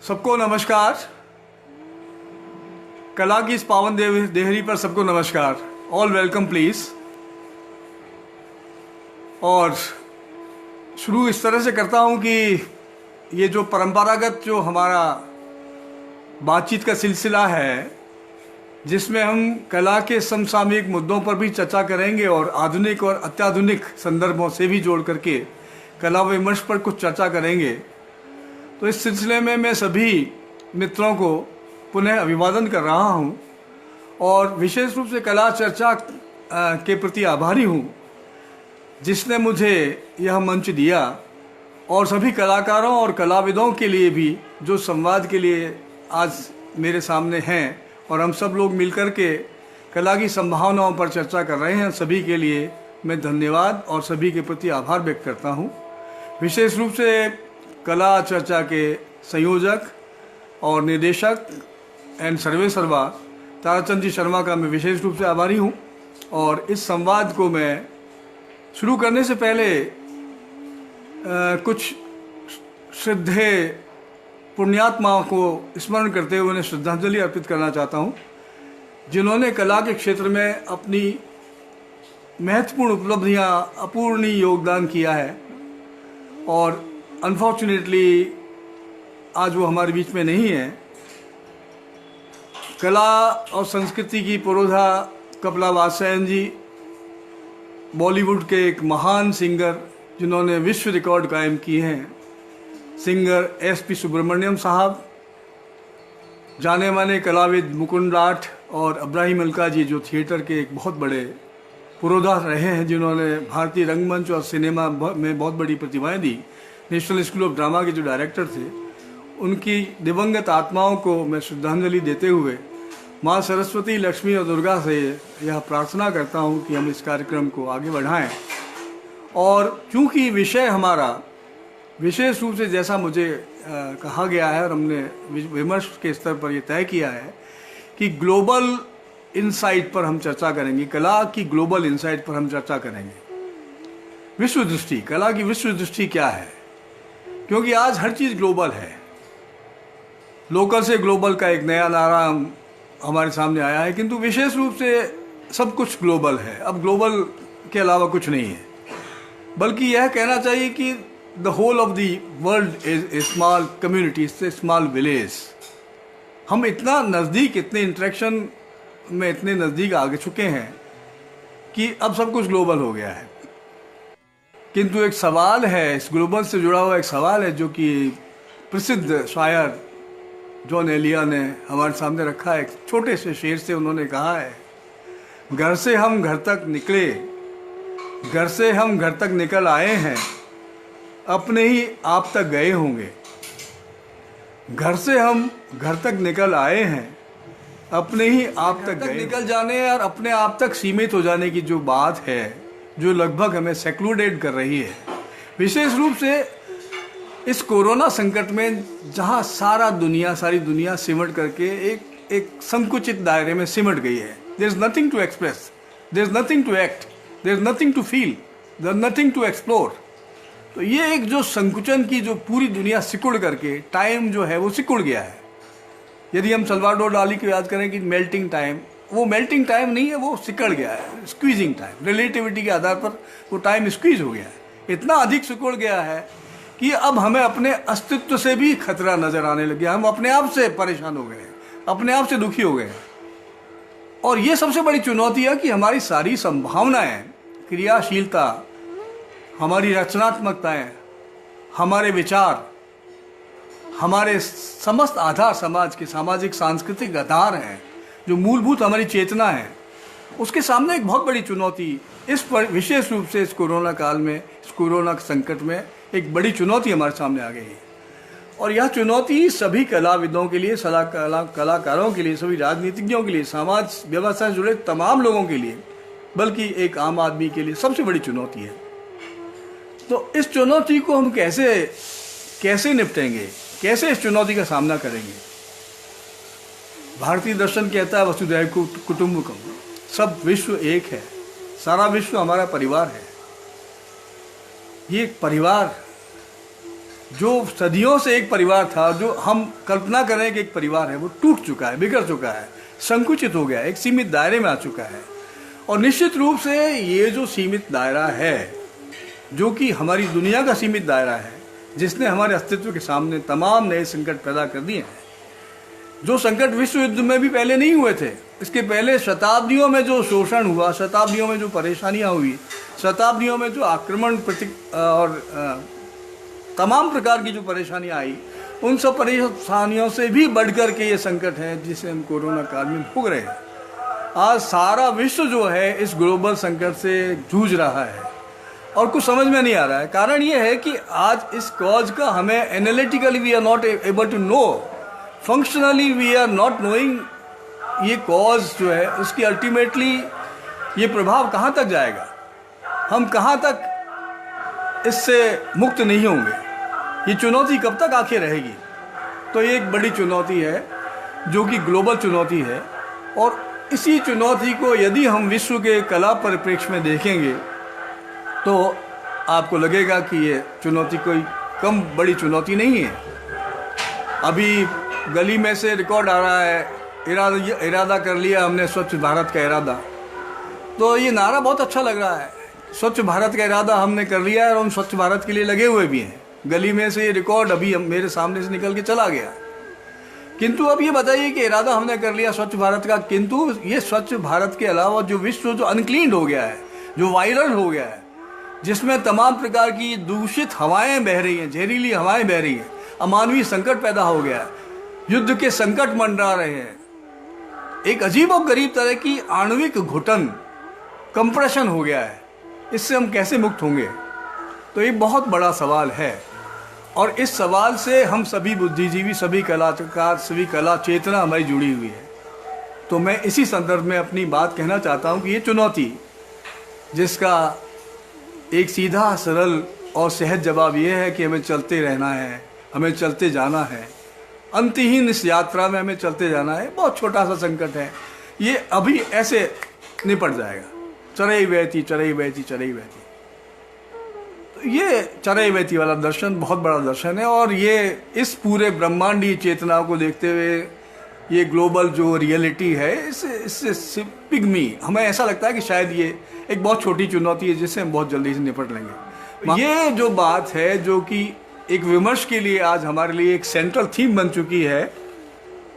सबको नमस्कार। कला की इस पावन देहरी पर सबको नमस्कार। All welcome please. और शुरू इस तरह से करता हूँ कि ये जो परंपरागत जो हमारा बातचीत का सिलसिला है, जिसमें हम कला के समसामयिक मुद्दों पर भी चर्चा करेंगे और आधुनिक और अत्याधुनिक संदर्भों से भी जोड़ करके कला विमर्श पर कुछ चर्चा करेंगे। तो इस सिलसिले में मैं सभी मित्रों को पुनः अभिवादन कर रहा हूं और विशेष रूप से कला चर्चा के प्रति आभारी हूं, जिसने मुझे यह मंच दिया, और सभी कलाकारों और कलाविदों के लिए भी जो संवाद के लिए आज मेरे सामने हैं और हम सब लोग मिलकर के कला की संभावनाओं पर चर्चा कर रहे हैं। सभी के लिए मैं धन्यवाद और सभी के प्रति आभार व्यक्त करता हूं। विशेष रूप से कला चर्चा के संयोजक और निदेशक एंड सर्वे सर्वा ताराचंद जी शर्मा का मैं विशेष रूप से आभारी हूं। और इस संवाद को मैं शुरू करने से पहले कुछ श्रद्धेय पुण्यात्माओं को स्मरण करते हुए उन्हें श्रद्धांजलि अर्पित करना चाहता हूं, जिन्होंने कला के क्षेत्र में अपनी महत्वपूर्ण उपलब्धियां, अपूर्णीय योगदान किया है। और अनफॉर्चुनेटली आज वो हमारे बीच में नहीं है। कला और संस्कृति की पुरोधा कपिला वात्स्यायन जी, बॉलीवुड के एक महान सिंगर जिन्होंने विश्व रिकॉर्ड कायम किए हैं, सिंगर एसपी सुब्रमण्यम साहब, जाने माने कलाविद मुकुंद लाठ और अब्राहिम अलका जी, जो थिएटर के एक बहुत बड़े पुरोधा रहे हैं, जिन्होंने भारतीय रंगमंच और सिनेमा में बहुत बड़ी प्रतिभाएं दी। नेशनल स्कूल ऑफ ड्रामा के जो डायरेक्टर थे, उनकी दिवंगत आत्माओं को मैं श्रद्धांजलि देते हुए माँ सरस्वती, लक्ष्मी और दुर्गा से यह प्रार्थना करता हूं कि हम इस कार्यक्रम को आगे बढ़ाएं। और चूंकि विषय हमारा विशेष रूप से जैसा मुझे कहा गया है और हमने विमर्श के स्तर पर यह तय किया है कि ग्लोबल इनसाइट पर हम चर्चा करेंगे, कला की ग्लोबल इनसाइट पर हम चर्चा करेंगे। विश्व दृष्टि, कला की विश्व दृष्टि क्या है, क्योंकि आज हर चीज़ ग्लोबल है। लोकल से ग्लोबल का एक नया नारा हमारे सामने आया है, किंतु विशेष रूप से सब कुछ ग्लोबल है। अब ग्लोबल के अलावा कुछ नहीं है, बल्कि यह कहना चाहिए कि the whole of the world is a small community, a small village. हम इतना नज़दीक, इतने इंटरेक्शन में इतने नज़दीक आगे चुके हैं कि अब सब कुछ ग्लोबल हो गया है। किंतु एक सवाल है, इस ग्लोबल से जुड़ा हुआ एक सवाल है, जो कि प्रसिद्ध शायर जॉन एलिया ने हमारे सामने रखा है। एक छोटे से शेर से उन्होंने कहा है, घर से हम घर तक निकले, घर से हम घर तक निकल आए हैं, अपने ही आप तक गए होंगे। घर से हम घर तक निकल आए हैं, अपने ही आप तक निकल जाने और अपने आप तक सीमित हो जाने की जो बात है, जो लगभग हमें सेक्लूडेड कर रही है, विशेष रूप से इस कोरोना संकट में, जहां सारी दुनिया सिमट करके एक संकुचित दायरे में सिमट गई है। There is nothing to express, there is nothing to act, there is nothing to feel, there is nothing to explore. तो ये एक जो संकुचन की जो पूरी दुनिया सिकुड़ करके, टाइम जो है वो सिकुड़ गया है। यदि हम सल्वाडोर डाली को याद करें कि मेल्टिंग टाइम, वो मेल्टिंग टाइम नहीं है, वो सिकड़ गया है, स्क्वीजिंग टाइम। रिलेटिविटी के आधार पर वो टाइम स्क्वीज हो गया है, इतना अधिक सिकुड़ गया है कि अब हमें अपने अस्तित्व से भी खतरा नजर आने लग गया। हम अपने आप से परेशान हो गए हैं, अपने आप से दुखी हो गए हैं। और ये सबसे बड़ी चुनौती है कि हमारी सारी संभावनाएं, क्रियाशीलता, हमारी रचनात्मकताएं, हमारे विचार, हमारे समस्त आधार, समाज के सामाजिक सांस्कृतिक आधार हैं, जो मूलभूत हमारी चेतना है, उसके सामने एक बहुत बड़ी चुनौती इस पर विशेष रूप से इस कोरोना काल में, इस कोरोना संकट में एक बड़ी चुनौती हमारे सामने आ गई है। और यह चुनौती सभी कलाविदों के लिए, कलाकारों के लिए, सभी राजनीतिज्ञों के लिए, समाज व्यवस्था से जुड़े तमाम लोगों के लिए, बल्कि एक आम आदमी के लिए सबसे बड़ी चुनौती है। तो इस चुनौती को हम कैसे निपटेंगे, कैसे इस चुनौती का सामना करेंगे? भारतीय दर्शन कहता है वसुधैव कुटुंबकम, सब विश्व एक है, सारा विश्व हमारा परिवार है। ये एक परिवार जो सदियों से एक परिवार था, जो हम कल्पना करें कि एक परिवार है, वो टूट चुका है, बिगड़ चुका है, संकुचित हो गया है, एक सीमित दायरे में आ चुका है। और निश्चित रूप से ये जो सीमित दायरा है, जो कि हमारी दुनिया का सीमित दायरा है, जिसने हमारे अस्तित्व के सामने तमाम नए संकट पैदा कर दिए हैं, जो संकट विश्व युद्ध में भी पहले नहीं हुए थे। इसके पहले शताब्दियों में जो शोषण हुआ, शताब्दियों में जो परेशानियां हुई, शताब्दियों में जो आक्रमण और तमाम प्रकार की जो परेशानियां आई, उन सब परेशानियों से भी बढ़कर के ये संकट है जिसे हम कोरोना काल में भोग रहे हैं। आज सारा विश्व जो है इस ग्लोबल संकट से जूझ रहा है और कुछ समझ में नहीं आ रहा है। कारण ये है कि आज इस कॉज का हमें analytically we are not able to know, functionally we are not knowing ये कॉज जो है उसकी अल्टीमेटली ये प्रभाव कहाँ तक जाएगा, हम कहाँ तक इससे मुक्त नहीं होंगे, ये चुनौती कब तक आखिर रहेगी। तो ये एक बड़ी चुनौती है जो कि ग्लोबल चुनौती है। और इसी चुनौती को यदि हम विश्व के कला परिप्रेक्ष्य में देखेंगे तो आपको लगेगा कि ये चुनौती कोई कम बड़ी चुनौती नहीं है। अभी गली में से रिकॉर्ड आ रहा है, इरादा कर लिया हमने स्वच्छ भारत का इरादा। तो ये नारा बहुत अच्छा लग रहा है, स्वच्छ भारत का इरादा हमने कर लिया है और हम स्वच्छ भारत के लिए लगे हुए भी हैं। गली में से ये रिकॉर्ड अभी मेरे सामने से निकल के चला गया। किंतु अब ये बताइए कि इरादा हमने कर लिया स्वच्छ भारत का, किंतु ये स्वच्छ भारत के अलावा जो विश्व जो अनक्लीन्ड हो गया है, जो वायरल हो गया है, जिसमें तमाम प्रकार की दूषित हवाएं बह रही हैं, जहरीली हवाएं बह रही हैं, अमानवीय संकट पैदा हो गया है, युद्ध के संकट मंडरा रहे हैं, एक अजीब और गरीब तरह की आणविक घुटन, कंप्रेशन हो गया है। इससे हम कैसे मुक्त होंगे? तो ये बहुत बड़ा सवाल है और इस सवाल से हम सभी बुद्धिजीवी, सभी कलाकार, सभी कला चेतना हमारी जुड़ी हुई है। तो मैं इसी संदर्भ में अपनी बात कहना चाहता हूँ कि ये चुनौती, जिसका एक सीधा, सरल और सहज जवाब ये है कि हमें चलते रहना है, हमें चलते जाना है, अंतहीन इस यात्रा में हमें चलते जाना है। बहुत छोटा सा संकट है, ये अभी ऐसे निपट जाएगा। चरई बहती, चरई बहती, चरई बहती। तो ये चरई बहती वाला दर्शन बहुत बड़ा दर्शन है और ये इस पूरे ब्रह्मांडीय चेतना को देखते हुए ये ग्लोबल जो रियलिटी है, इससे पिग्मी हमें ऐसा लगता है कि शायद ये एक बहुत छोटी चुनौती है जिससे हम बहुत जल्दी से निपट लेंगे। ये जो बात है, जो कि एक विमर्श के लिए आज हमारे लिए एक सेंट्रल थीम बन चुकी है,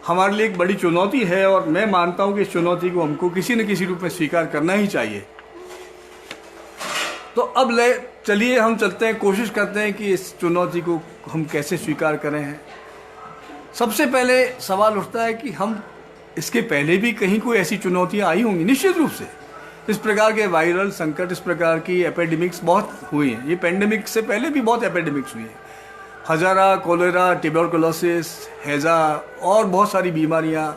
हमारे लिए एक बड़ी चुनौती है और मैं मानता हूं कि इस चुनौती को हमको किसी न किसी रूप में स्वीकार करना ही चाहिए। तो अब चलिए हम चलते हैं, कोशिश करते हैं कि इस चुनौती को हम कैसे स्वीकार करें हैं। सबसे पहले सवाल उठता है कि हम इसके पहले भी कहीं कोई ऐसी चुनौतियां आई होंगी। निश्चित रूप से इस प्रकार के वायरल संकट, इस प्रकार की एपिडेमिक्स बहुत हुई हैं। ये पेंडेमिक से पहले भी बहुत एपिडेमिक्स हुई हैं। हजारा, कोलेरा, ट्यूबरकुलोसिस, हैजा और बहुत सारी बीमारियां,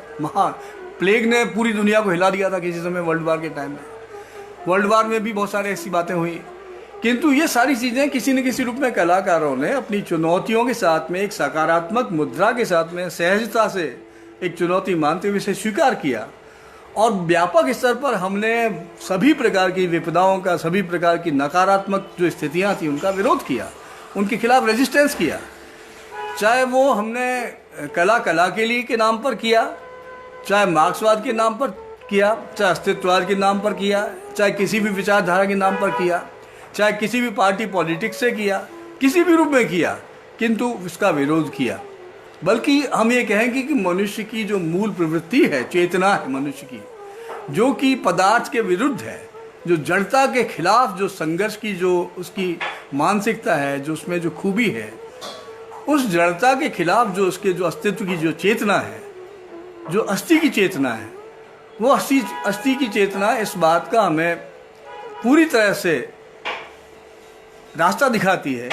प्लेग ने पूरी दुनिया को हिला दिया था किसी समय, वर्ल्ड वार के टाइम में। वर्ल्ड वार में भी बहुत सारी ऐसी बातें हुई। किंतु ये सारी चीज़ें किसी न किसी रूप में कलाकारों ने अपनी चुनौतियों के साथ में, एक सकारात्मक मुद्रा के साथ में, सहजता से एक चुनौती मानते हुए इसे स्वीकार किया और व्यापक स्तर पर हमने सभी प्रकार की विपदाओं का, सभी प्रकार की नकारात्मक जो स्थितियां थी उनका विरोध किया, उनके खिलाफ रेजिस्टेंस किया। चाहे वो हमने कला के लिए के नाम पर किया, चाहे मार्क्सवाद के नाम पर किया, चाहे अस्तित्ववाद के नाम पर किया, चाहे किसी भी विचारधारा के नाम पर किया, चाहे किसी भी पार्टी पॉलिटिक्स से किया, किसी भी रूप में किया, किंतु उसका विरोध किया। बल्कि हम ये कहेंगे कि मनुष्य की जो मूल प्रवृत्ति है, चेतना है मनुष्य की, जो कि पदार्थ के विरुद्ध है, जो जड़ता के खिलाफ जो संघर्ष की जो उसकी मानसिकता है, जो उसमें जो खूबी है, उस जड़ता के खिलाफ जो उसके जो अस्तित्व की जो चेतना है, जो अस्थि की चेतना है, वो अस्थि की चेतना इस बात का हमें पूरी तरह से रास्ता दिखाती है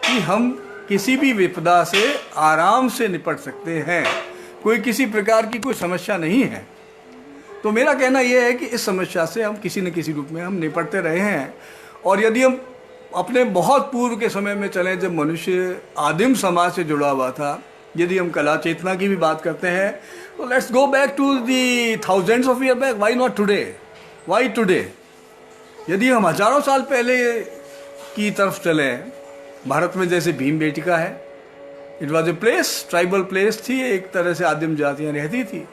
कि हम किसी भी विपदा से आराम से निपट सकते हैं। कोई किसी प्रकार की कोई समस्या नहीं है। तो मेरा कहना यह है कि इस समस्या से हम किसी न किसी रूप में हम निपटते रहे हैं। और यदि हम अपने बहुत पूर्व के समय में चलें, जब मनुष्य आदिम समाज से जुड़ा हुआ था, यदि हम कला चेतना की भी बात करते हैं, तो let's go back to the thousands of year back. Why not today? Why today? यदि हम हजारों साल पहले की तरफ चलें भारत में जैसे भीमबेटका है, it was a place, tribal place थी, एक तरह से आदिम जातियाँ रहती थी।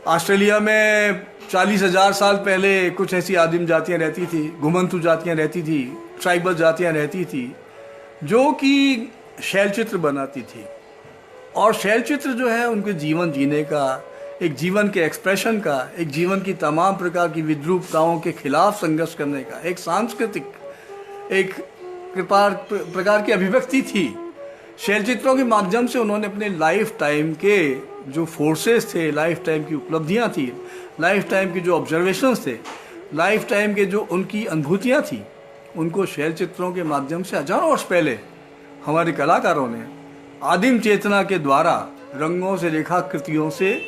ऑस्ट्रेलिया में 40,000 साल पहले कुछ ऐसी आदिम जातियाँ रहती थी, घुमंतु जातियाँ रहती थी, ट्राइबल जातियाँ रहती थी, जो कि शैलचित्र बनाती थी। और शैलचित्र जो है उनके जीवन जीने का, एक जीवन के एक्सप्रेशन का, एक जीवन की तमाम प्रकार की विद्रूपताओं के खिलाफ संघर्ष करने का एक सांस्कृतिक, एक प्रकार की अभिव्यक्ति थी। शैलचित्रों के माध्यम से उन्होंने अपने लाइफ टाइम के जो फोर्सेस थे, लाइफ टाइम की उपलब्धियां थी, लाइफ टाइम की जो ऑब्जर्वेशंस थे, लाइफ टाइम के जो उनकी अनुभूतियां थी, उनको शैलचित्रों के माध्यम से हजारों वर्ष पहले हमारे कलाकारों ने आदिम चेतना के द्वारा रंगों से, रेखाकृतियों से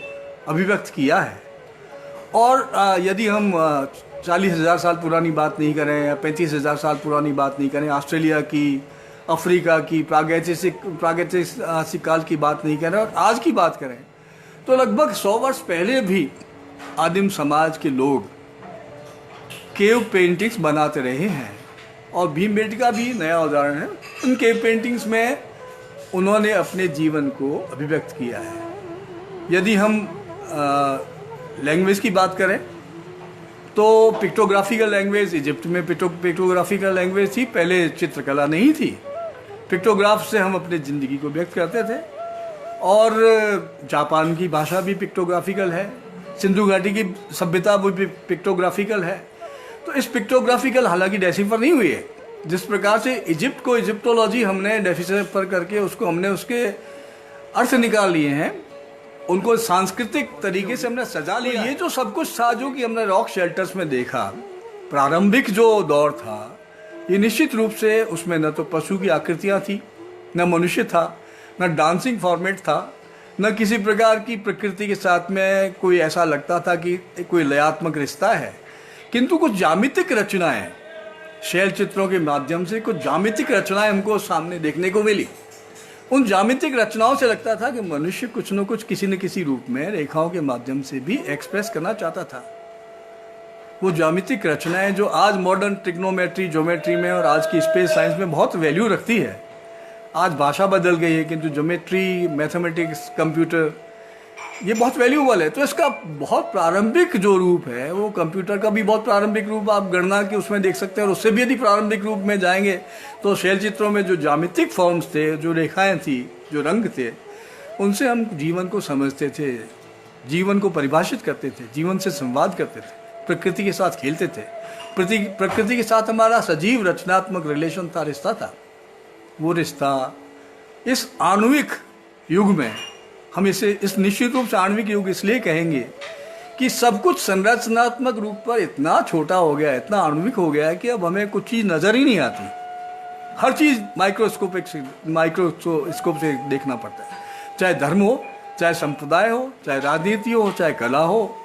अभिव्यक्त किया है। और यदि हम 40,000 साल पुरानी बात नहीं करें या 35,000 साल पुरानी बात नहीं करें, ऑस्ट्रेलिया की, अफ्रीका की प्रागैतिहासिक काल की बात नहीं करें और आज की बात करें, तो लगभग 100 वर्ष पहले भी आदिम समाज के लोग केव पेंटिंग्स बनाते रहे हैं। और भीमबेटका भी नया उदाहरण है। उन केव पेंटिंग्स में उन्होंने अपने जीवन को अभिव्यक्त किया है। यदि हम लैंग्वेज की बात करें तो पिक्टोग्राफिकल लैंग्वेज, इजिप्ट में पिक्टोग्राफिकल लैंग्वेज थी, पहले चित्रकला नहीं थी। पिक्टोग्राफ से हम अपनी ज़िंदगी को व्यक्त करते थे। और जापान की भाषा भी पिक्टोग्राफिकल है, सिंधु घाटी की सभ्यता वो भी पिक्टोग्राफिकल है। तो इस पिक्टोग्राफिकल हालांकि डेसिफर नहीं हुई है। जिस प्रकार से इजिप्ट को इजिप्टोलॉजी हमने डेसिफर करके हमने उसके अर्थ निकाल लिए हैं, उनको सांस्कृतिक तरीके से हमने सजा लिया। ये जो सब कुछ था जो कि हमने रॉक शेल्टर्स में देखा, प्रारंभिक जो दौर था, ये निश्चित रूप से उसमें न तो पशु की आकृतियाँ थी, न मनुष्य था, न डांसिंग फॉर्मेट था, न किसी प्रकार की प्रकृति के साथ में कोई ऐसा लगता था कि कोई लयात्मक रिश्ता है। किंतु कुछ ज्यामितिक रचनाएं, शैल चित्रों के माध्यम से कुछ ज्यामितिक रचनाएं हमको सामने देखने को मिली। उन ज्यामितिक रचनाओं से लगता था कि मनुष्य कुछ न कुछ किसी न किसी रूप में रेखाओं के माध्यम से भी एक्सप्रेस करना चाहता था। वो ज्यामितिक रचनाएं जो आज मॉडर्न ट्रिग्नोमेट्री, ज्योमेट्री में और आज की स्पेस साइंस में बहुत वैल्यू रखती है। आज भाषा बदल गई है किंतु ज्योमेट्री, मैथमेटिक्स, कंप्यूटर ये बहुत वैल्यूबल है। तो इसका बहुत प्रारंभिक जो रूप है, वो कंप्यूटर का भी बहुत प्रारंभिक रूप आप गणना के उसमें देख सकते हैं। और उससे भी यदि प्रारंभिक रूप में जाएंगे तो शैल चित्रों में जो ज्यामितिक फॉर्म्स थे, जो रेखाएं थी, जो रंग थे, उनसे हम जीवन को समझते थे, जीवन को परिभाषित करते थे, जीवन से संवाद करते थे, प्रकृति के साथ खेलते थे। प्रकृति के साथ हमारा सजीव रचनात्मक रिलेशन था, रिश्ता था। वो रिश्ता इस आणविक युग में, हम इसे इस निश्चित रूप से आणविक युग इसलिए कहेंगे कि सब कुछ संरचनात्मक रूप पर इतना छोटा हो गया, इतना आणविक हो गया है कि अब हमें कुछ चीज़ नज़र ही नहीं आती। हर चीज़ माइक्रोस्कोप से देखना पड़ता है, चाहे धर्म हो, चाहे संप्रदाय हो, चाहे राजनीति हो, चाहे कला हो,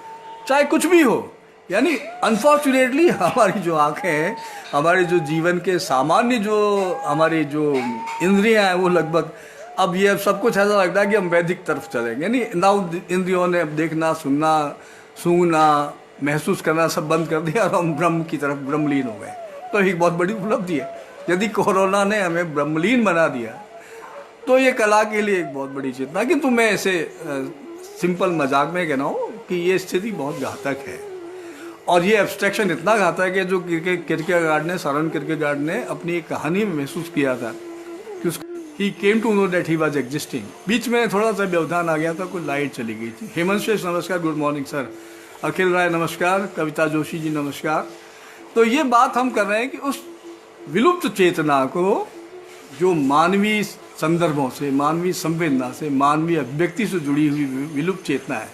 चाहे कुछ भी हो। यानी अनफॉर्चुनेटली हमारी जो आँखें हैं, हमारे जो जीवन के सामान्य जो हमारी जो इंद्रियां हैं, वो लगभग अब ये सब कुछ ऐसा लगता है कि हम वैदिक तरफ चलेंगे। यानी नाउ इंद्रियों ने अब देखना, सुनना, सूंघना, महसूस करना सब बंद कर दिया और हम ब्रह्म की तरफ ब्रह्मलीन हो गए। तो एक बहुत बड़ी उपलब्धि है। यदि कोरोना ने हमें ब्रह्मलीन बना दिया तो ये कला के लिए एक बहुत बड़ी चेतना। किंतु मैं ऐसे सिंपल मजाक में कह रहा हूँ कि ये स्थिति बहुत घातक है। और ये एब्स्ट्रैक्शन इतना घातक है कि जो किरकेगार्ड ने, सौरन किरकेगार्ड ने अपनी एक कहानी में महसूस किया था कि he came to know that he was existing. बीच में थोड़ा सा व्यवधान आ गया था, कुछ लाइट चली गई थी। हेमंत श्रेष्ठ नमस्कार, गुड मॉर्निंग सर। अखिल राय नमस्कार, कविता जोशी जी नमस्कार। तो ये बात हम कर रहे हैं कि उस विलुप्त चेतना को, जो मानवीय संदर्भों से, मानवीय संवेदना से, मानवीय अभिव्यक्ति से जुड़ी हुई विलुप्त चेतना है,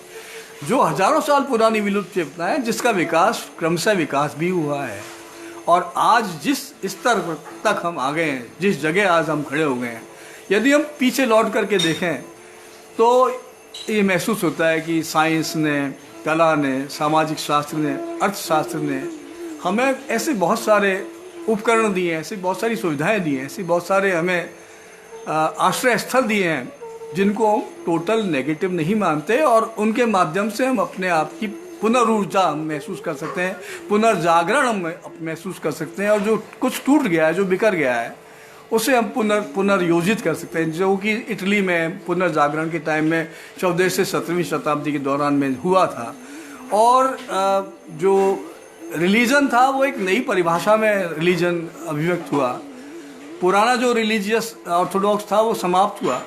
जो हजारों साल पुरानी विलुप्त चेतना है, जिसका विकास क्रमशः विकास भी हुआ है। और आज जिस स्तर तक हम आ गए हैं, जिस जगह आज हम खड़े हो गए हैं, यदि हम पीछे लौट करके देखें तो ये महसूस होता है कि साइंस ने, कला ने, सामाजिक शास्त्र ने, अर्थशास्त्र ने हमें ऐसे बहुत सारे उपकरण दिए हैं, ऐसी बहुत सारी सुविधाएं दी हैं, ऐसी बहुत सारे हमें आश्रय स्थल दिए हैं जिनको हम टोटल नेगेटिव नहीं मानते। और उनके माध्यम से हम अपने आप की पुनर्ऊर्जा महसूस कर सकते हैं, पुनर्जागरण हम महसूस कर सकते हैं। और जो कुछ टूट गया है, जो बिखर गया है, उसे हम पुनर्योजित कर सकते हैं, जो कि इटली में पुनर्जागरण के टाइम में 14वीं से 17वीं शताब्दी के दौरान में हुआ था। और जो रिलीजन था वो एक नई परिभाषा में रिलीजन अभिव्यक्त हुआ। पुराना जो रिलीजियस ऑर्थोडॉक्स था वो समाप्त हुआ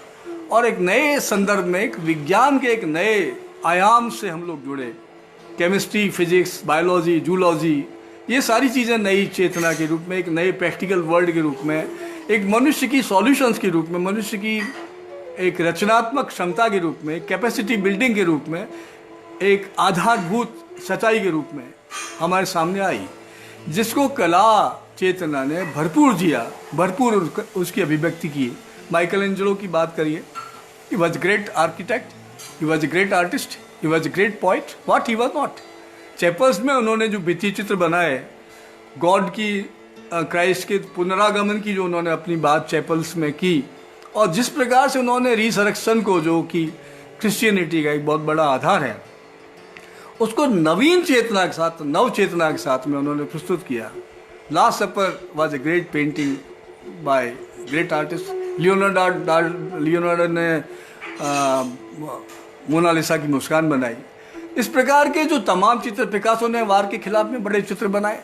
और एक नए संदर्भ में, एक विज्ञान के एक नए आयाम से हम लोग जुड़े। केमिस्ट्री, फिजिक्स, बायोलॉजी, जूलॉजी, ये सारी चीज़ें नई चेतना के रूप में, एक नए प्रैक्टिकल वर्ल्ड के रूप में, एक मनुष्य की सॉल्यूशंस के रूप में, मनुष्य की एक रचनात्मक क्षमता के रूप में, कैपेसिटी बिल्डिंग के रूप में, एक आधारभूत सच्चाई के रूप में हमारे सामने आई, जिसको कला चेतना ने भरपूर जिया, भरपूर उसकी अभिव्यक्ति की। माइकल एंजेलो की बात करिए, he was great architect, he was a great artist, he was a great poet, what he was not. Chapels में उन्होंने जो भित्ति चित्र बनाए, गॉड की, क्राइस्ट के पुनरागमन की जो उन्होंने अपनी बात चैपल्स में की, और जिस प्रकार से उन्होंने रिसरेक्शन को, जो कि क्रिश्चियनिटी का एक बहुत बड़ा आधार है, उसको नवीन चेतना के साथ, नव चेतना के साथ में उन्होंने प्रस्तुत किया। Last supper was a great painting by great artist Leonardo ने मोनालिसा की मुस्कान बनाई। इस प्रकार के जो तमाम चित्र, पिकासो ने वार के खिलाफ में बड़े चित्र बनाए।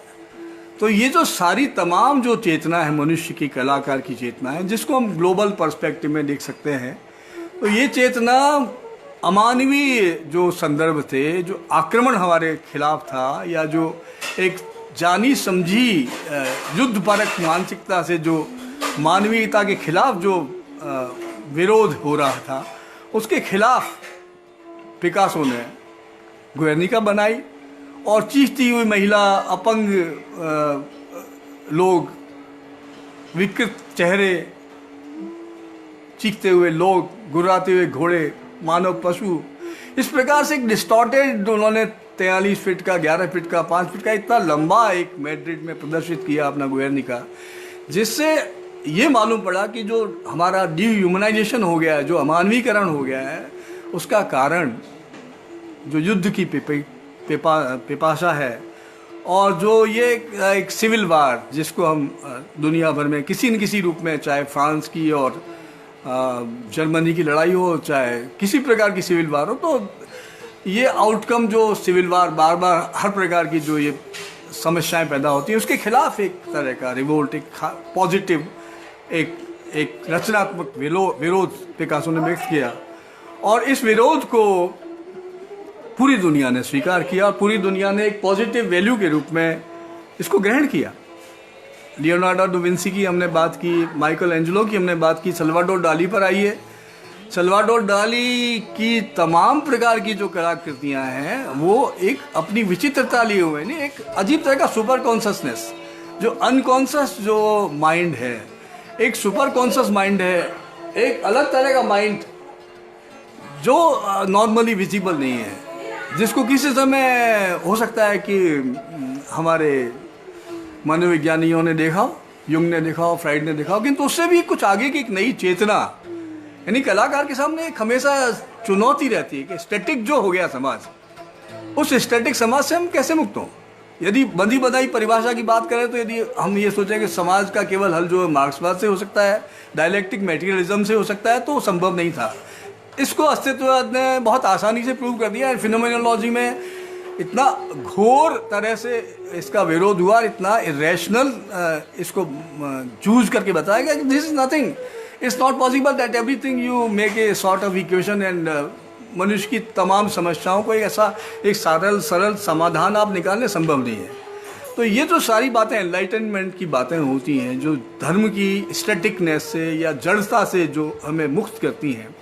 तो ये जो सारी तमाम जो चेतना है मनुष्य की, कलाकार की चेतना है, जिसको हम ग्लोबल पर्सपेक्टिव में देख सकते हैं, तो ये चेतना अमानवीय जो संदर्भ थे, जो आक्रमण हमारे खिलाफ था, या जो एक जानी समझी युद्धपरक मानसिकता से जो मानवीयता के खिलाफ जो विरोध हो रहा था, उसके खिलाफ पिकासो ने गुएर्निका बनाई। और चीखती हुई महिला, अपंग लोग, विकृत चेहरे, चीखते हुए लोग, गुर्राते हुए घोड़े, मानव पशु, इस प्रकार से एक डिस्टॉर्टेड उन्होंने 43 फीट का, 11 फीट का, 5 फीट का इतना लंबा एक मैड्रिड में प्रदर्शित किया अपना गुएर्निका, जिससे ये मालूम पड़ा कि जो हमारा डिह्यूमनाइजेशन हो गया है, जो अमानवीकरण हो गया है, उसका कारण जो युद्ध की पिपासा है, और जो ये एक सिविल वार, जिसको हम दुनिया भर में किसी न किसी रूप में, चाहे फ्रांस की और जर्मनी की लड़ाई हो, चाहे किसी प्रकार की सिविल वार हो, तो ये आउटकम जो सिविल वार बार बार हर प्रकार की जो ये समस्याएं पैदा होती हैं, उसके खिलाफ एक तरह का रिवोल्ट, एक पॉजिटिव, एक रचनात्मक विरोध पिकासो ने व्यक्त किया। और इस विरोध को पूरी दुनिया ने स्वीकार किया, पूरी दुनिया ने एक पॉजिटिव वैल्यू के रूप में इसको ग्रहण किया। लियोनार्डो डा विंसी की हमने बात की, माइकल एंजेलो की हमने बात की, सल्वाडोर डाली पर आइए। सल्वाडोर डाली की तमाम प्रकार की जो कलाकृतियाँ हैं, वो एक अपनी विचित्रता लिए हुए, नहीं, एक अजीब तरह का सुपर कॉन्शसनेस, जो अनकॉन्शस जो माइंड है, एक सुपर कॉन्शस माइंड है, एक अलग तरह का माइंड जो नॉर्मली विजिबल नहीं है, जिसको किसी समय हो सकता है कि हमारे मनोविज्ञानियों ने देखा, युंग ने देखा, फ्राइड ने देखा, किंतु उससे भी कुछ आगे की एक नई चेतना, यानी कलाकार के सामने एक हमेशा चुनौती रहती है कि स्टैटिक जो हो गया समाज, उस स्टैटिक समाज से हम कैसे मुक्त हों। यदि बंधी बधाई परिभाषा की बात करें, तो यदि हम ये सोचें कि समाज का केवल हल जो मार्क्सवाद से हो सकता है, डायलेक्टिक मटेरियलिज्म से हो सकता है, तो संभव नहीं था। इसको अस्तित्ववाद ने बहुत आसानी से प्रूव कर दिया। फिनोमेनोलॉजी में इतना घोर तरह से इसका विरोध हुआ, इतना इरेशनल इसको चूज करके बताया गया कि this is nothing, it's not possible that everything you make a sort of equation and मनुष्य की तमाम समस्याओं को एक सरल समाधान आप निकालने संभव नहीं है। तो ये जो सारी बातें एनलाइटनमेंट की बातें होती हैं, जो धर्म की स्टैटिकनेस से या जड़ता से जो हमें मुक्त करती हैं,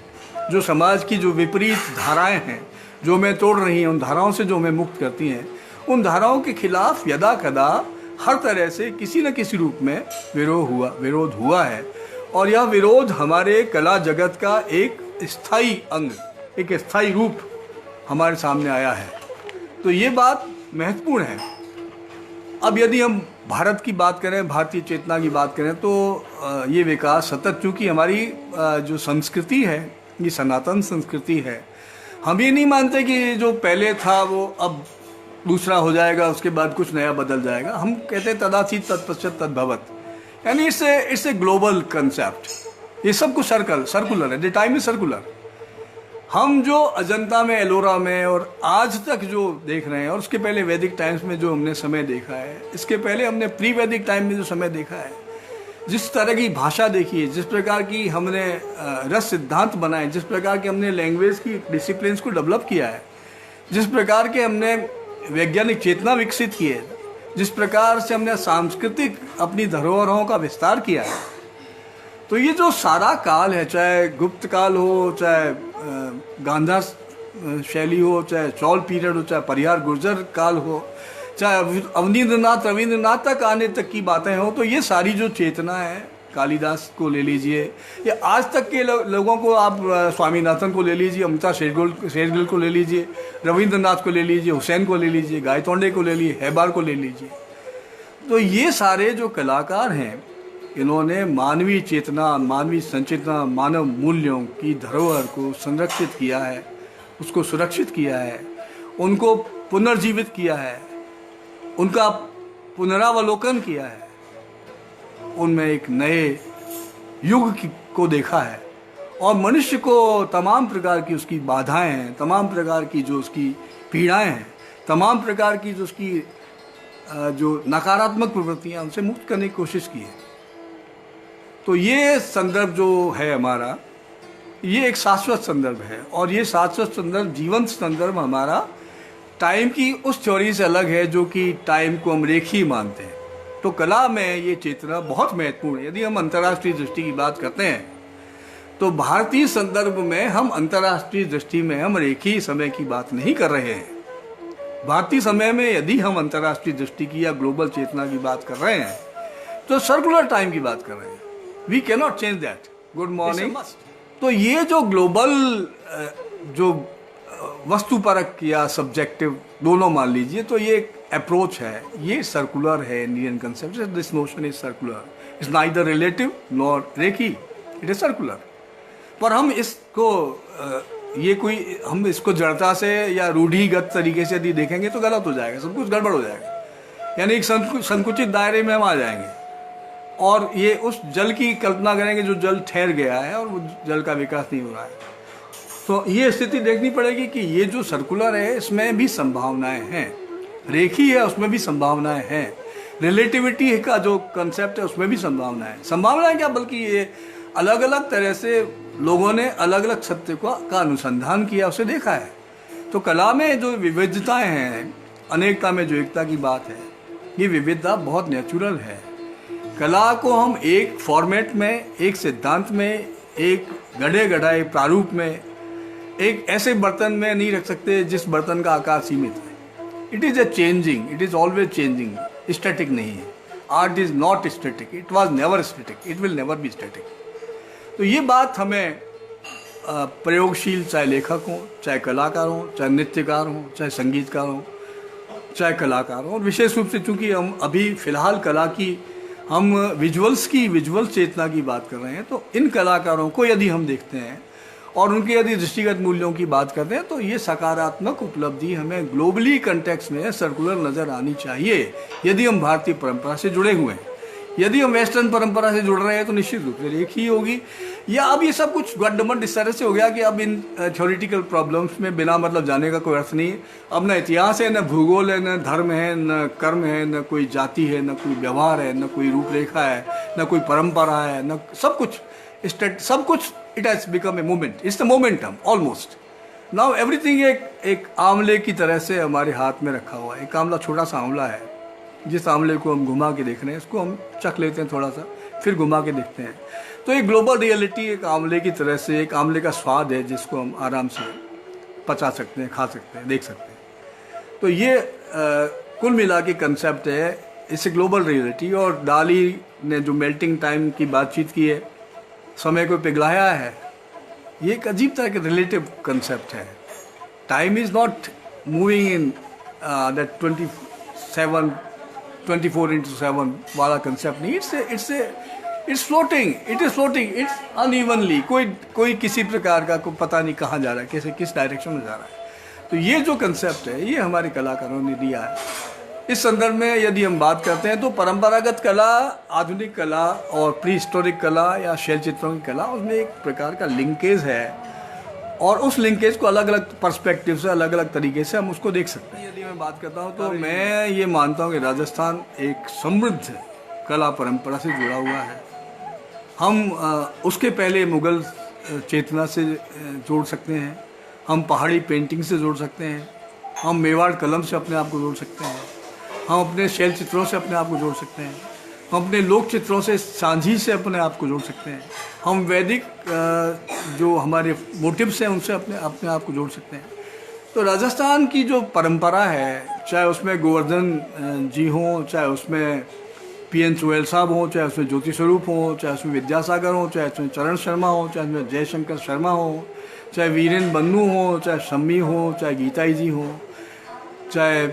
जो समाज की जो विपरीत धाराएं हैं जो हमें तोड़ रही हैं, उन धाराओं से जो हमें मुक्त करती हैं, उन धाराओं के खिलाफ यदा कदा हर तरह से किसी न किसी रूप में विरोध हुआ है। और यह विरोध हमारे कला जगत का एक स्थायी अंग, एक स्थायी रूप हमारे सामने आया है। तो ये बात महत्वपूर्ण है। अब यदि हम भारत की बात करें, भारतीय चेतना की बात करें, तो ये विकास सतत, चूँकि हमारी जो संस्कृति है, ये सनातन संस्कृति है, हम ये नहीं मानते कि जो पहले था वो अब दूसरा हो जाएगा, उसके बाद कुछ नया बदल जाएगा। हम कहते हैं तदासीत तत्पश्चात तद्भवत, यानी इट्स ए ग्लोबल कंसेप्ट। ये सब कुछ सर्कुलर है, द टाइम इज सर्कुलर। हम जो अजंता में, एलोरा में और आज तक जो देख रहे हैं, और उसके पहले वैदिक टाइम्स में जो हमने समय देखा है, इसके पहले हमने प्री वैदिक टाइम में जो समय देखा है, जिस तरह की भाषा देखी है, जिस प्रकार की हमने रस सिद्धांत बनाए, जिस प्रकार के हमने लैंग्वेज की डिसिप्लिन्स को डेवलप किया है, जिस प्रकार के हमने वैज्ञानिक चेतना विकसित की है, जिस प्रकार से हमने सांस्कृतिक अपनी धरोहरों का विस्तार किया है, तो ये जो सारा काल है, चाहे गुप्त काल हो, चाहे गांधार शैली हो, चाहे चौल पीरियड हो, चाहे परिहार गुर्जर काल हो, चाहे अवनींद्रनाथ रविंद्रनाथ तक आने तक की बातें हो, तो ये सारी जो चेतना है, कालिदास को ले लीजिए या आज तक के लोगों को आप स्वामीनाथन को ले लीजिए, अमृता शेरगिल को ले लीजिए, रविंद्रनाथ को ले लीजिए, हुसैन को ले लीजिए, गायतोंडे को ले लीजिए, हैबार को ले लीजिए, तो ये सारे जो कलाकार हैं, इन्होंने मानवीय चेतना, मानवीय संचेतना, मानव मूल्यों की धरोहर को संरक्षित किया है, उसको सुरक्षित किया है, उनको पुनर्जीवित किया है, उनका पुनरावलोकन किया है, उनमें एक नए युग को देखा है, और मनुष्य को तमाम प्रकार की उसकी बाधाएं हैं, तमाम प्रकार की जो उसकी पीड़ाएं हैं, तमाम प्रकार की जो उसकी जो नकारात्मक प्रवृत्तियां, उनसे मुक्त करने की कोशिश की है। तो ये संदर्भ जो है हमारा, ये एक शाश्वत संदर्भ है, और ये शाश्वत संदर्भ, जीवंत संदर्भ हमारा टाइम की उस थ्योरी से अलग है जो कि टाइम को हम रेखीय मानते हैं। तो कला में ये चेतना बहुत महत्वपूर्ण है। यदि हम अंतर्राष्ट्रीय दृष्टि की बात करते हैं, तो भारतीय संदर्भ में हम अंतर्राष्ट्रीय दृष्टि में हम रेखीय समय की बात नहीं कर रहे हैं। भारतीय समय में यदि हम अंतर्राष्ट्रीय दृष्टि की या ग्लोबल चेतना की बात कर रहे हैं, तो सर्कुलर टाइम की बात कर रहे हैं। We can not change that. Good morning. तो ये जो ग्लोबल जो वस्तुपरक या सब्जेक्टिव दोनों मान लीजिए, तो ये एक अप्रोच है, ये सर्कुलर है। Indian concept, this notion is circular, it's neither relative nor Rekhi, it is circular. पर हम इसको ये कोई हम इसको जड़ता से या रूढ़िगत तरीके से यदि देखेंगे तो गलत हो जाएगा, सब कुछ गड़बड़ हो जाएगा। यानी एक संकुचित दायरे में हम आ जाएंगे और ये उस जल की कल्पना करेंगे जो जल ठहर गया है और वो जल का विकास नहीं हो रहा है। तो ये स्थिति देखनी पड़ेगी कि ये जो सर्कुलर है इसमें भी संभावनाएं हैं, रेखी है उसमें भी संभावनाएं हैं, रिलेटिविटी का जो कंसेप्ट है उसमें भी संभावनाएं क्या, बल्कि ये अलग अलग तरह से लोगों ने अलग अलग सत्य का अनुसंधान किया, उसे देखा है। तो कला में जो विविधताएं हैं, अनेकता में जो एकता की बात है, ये विविधता बहुत नेचुरल है। कला को हम एक फॉर्मेट में, एक सिद्धांत में, एक गढ़े गढ़ाए प्रारूप में, एक ऐसे बर्तन में नहीं रख सकते जिस बर्तन का आकार सीमित है। It is a changing, it is always changing, static नहीं है। Art is not static, it was never static, it will never be static. तो ये बात हमें प्रयोगशील, चाहे लेखक हों, चाहे कलाकार हों, चाहे नृत्यकार हों, चाहे संगीतकार हों, चाहे कलाकार हों, और विशेष रूप से चूँकि हम अभी फ़िलहाल कला की, हम विजुअल चेतना की बात कर रहे हैं, तो इन कलाकारों को यदि हम देखते हैं और उनके यदि दृष्टिगत मूल्यों की बात करते हैं, तो ये सकारात्मक उपलब्धि हमें ग्लोबली कंटेक्स्ट में सर्कुलर नज़र आनी चाहिए। यदि हम भारतीय परंपरा से जुड़े हुए हैं, यदि हम वेस्टर्न परंपरा से जुड़ रहे हैं, तो निश्चित रूप से एक ही होगी। या अब ये सब कुछ गड्ढमड इस तरह से हो गया कि अब इन थ्योरेटिकल प्रॉब्लम्स में बिना मतलब जाने का कोई अर्थ नहीं है। अब न इतिहास है, न भूगोल है, न धर्म है, न कर्म है, न कोई जाति है, न कोई व्यवहार है, न कोई रूपरेखा है, न कोई परंपरा है, न सब कुछ it has become a moment. It's the momentum almost. Now everything एक आंवले की तरह से हमारे हाथ में रखा हुआ है। एक आंवला, छोटा सा आंवला है, जिस आंवले को हम घुमा के देख रहे हैं, इसको हम चख लेते हैं थोड़ा सा, फिर घुमा के देखते हैं। तो एक ग्लोबल रियलिटी एक आंवले की तरह से, एक आंवले का स्वाद है जिसको हम आराम से पचा सकते हैं, खा सकते हैं, देख सकते हैं। तो ये कुल मिला के कंसेप्ट है, इसे ग्लोबल रियलिटी। और डाली ने जो मेल्टिंग टाइम की बातचीत की है, समय को पिघलाया है, ये एक अजीब तरह के रिलेटिव कंसेप्ट है। Time is not moving in that 24/7 वाला कंसेप्ट नहीं। इट्स फ्लोटिंग, इट्स अनइवनली, कोई किसी प्रकार का कोई पता नहीं कहाँ जा रहा है, किस डायरेक्शन में जा रहा है। तो ये जो कंसेप्ट है, ये हमारे कलाकारों ने दिया है। इस संदर्भ में यदि हम बात करते हैं तो परंपरागत कला, आधुनिक कला और प्री हिस्टोरिक कला या शैल चित्रों की कला, उसमें एक प्रकार का लिंकेज है और उस लिंकेज को अलग अलग पर्सपेक्टिव से, अलग अलग तरीके से हम उसको देख सकते हैं। यदि मैं बात करता हूँ तो मैं ये मानता हूँ कि राजस्थान एक समृद्ध कला परंपरा से जुड़ा हुआ है। हम उसके पहले मुग़ल चेतना से जोड़ सकते हैं, हम पहाड़ी पेंटिंग से जोड़ सकते हैं, हम मेवाड़ कलम से अपने आप को जोड़ सकते हैं, हम अपने शैल चित्रों से अपने आप को जोड़ सकते हैं, हम अपने लोक चित्रों से, सांझी से अपने आप को जोड़ सकते हैं, हम वैदिक जो हमारे मोटिव्स हैं उनसे अपने आप को जोड़ सकते हैं। तो राजस्थान की जो परंपरा है, चाहे उसमें गोवर्धन जी हों, चाहे उसमें PN चुड़ैल साहब हों, चाहे उसमें ज्योति स्वरूप हों, चाहे उसमें विद्यासागर हों, चाहे उसमें चरण शर्मा हो, चाहे उसमें जयशंकर शर्मा हो, चाहे वीरेन बन्नू हो, चाहे शम्मी हो, चाहे गीताई जी हो, चाहे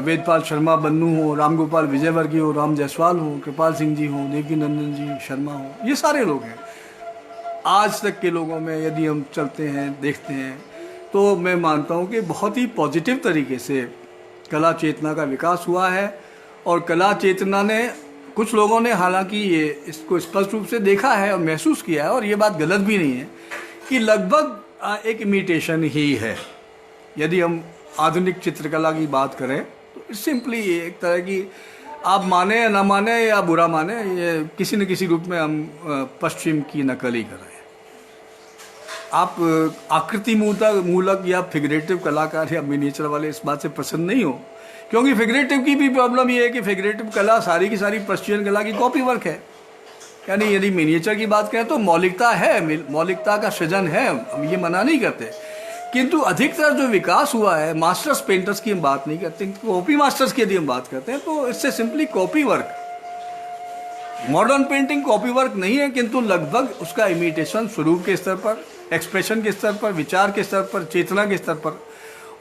वेदपाल शर्मा बन्नू हो, राम गोपाल विजयवर्गीय हो, राम जायसवाल हो, कृपाल सिंह जी हो, देवकी नंदन जी शर्मा हो, ये सारे लोग हैं। आज तक के लोगों में यदि हम चलते हैं, देखते हैं, तो मैं मानता हूँ कि बहुत ही पॉजिटिव तरीके से कला चेतना का विकास हुआ है। और कला चेतना ने, कुछ लोगों ने हालांकि ये इसको स्पष्ट रूप से देखा है और महसूस किया है, और ये बात गलत भी नहीं है, कि लगभग एक इमिटेशन ही है। यदि हम आधुनिक चित्रकला की बात करें तो सिंपली एक तरह की, आप माने या ना माने या बुरा माने, ये किसी न किसी रूप में हम पश्चिम की नकल ही कर रहे हैं। आप आकृति मूलक या फिगरेटिव कलाकार या मिनिएचर वाले इस बात से प्रसन्न नहीं हो, क्योंकि फिगरेटिव की भी प्रॉब्लम ये है कि फिगरेटिव कला सारी की सारी पश्चिमी कला की कॉपी वर्क है। यानी यदि मिनिएचर की बात करें तो मौलिकता है, मौलिकता का सृजन है, हम ये मना नहीं करते, किंतु अधिकतर जो विकास हुआ है, मास्टर्स पेंटर्स की हम बात नहीं करते, कॉपी मास्टर्स की यदि हम बात करते हैं तो इससे simply copy work. Modern painting copy work नहीं है, किंतु लगभग उसका इमिटेशन स्वरूप के स्तर पर, एक्सप्रेशन के स्तर पर, विचार के स्तर पर, चेतना के स्तर पर।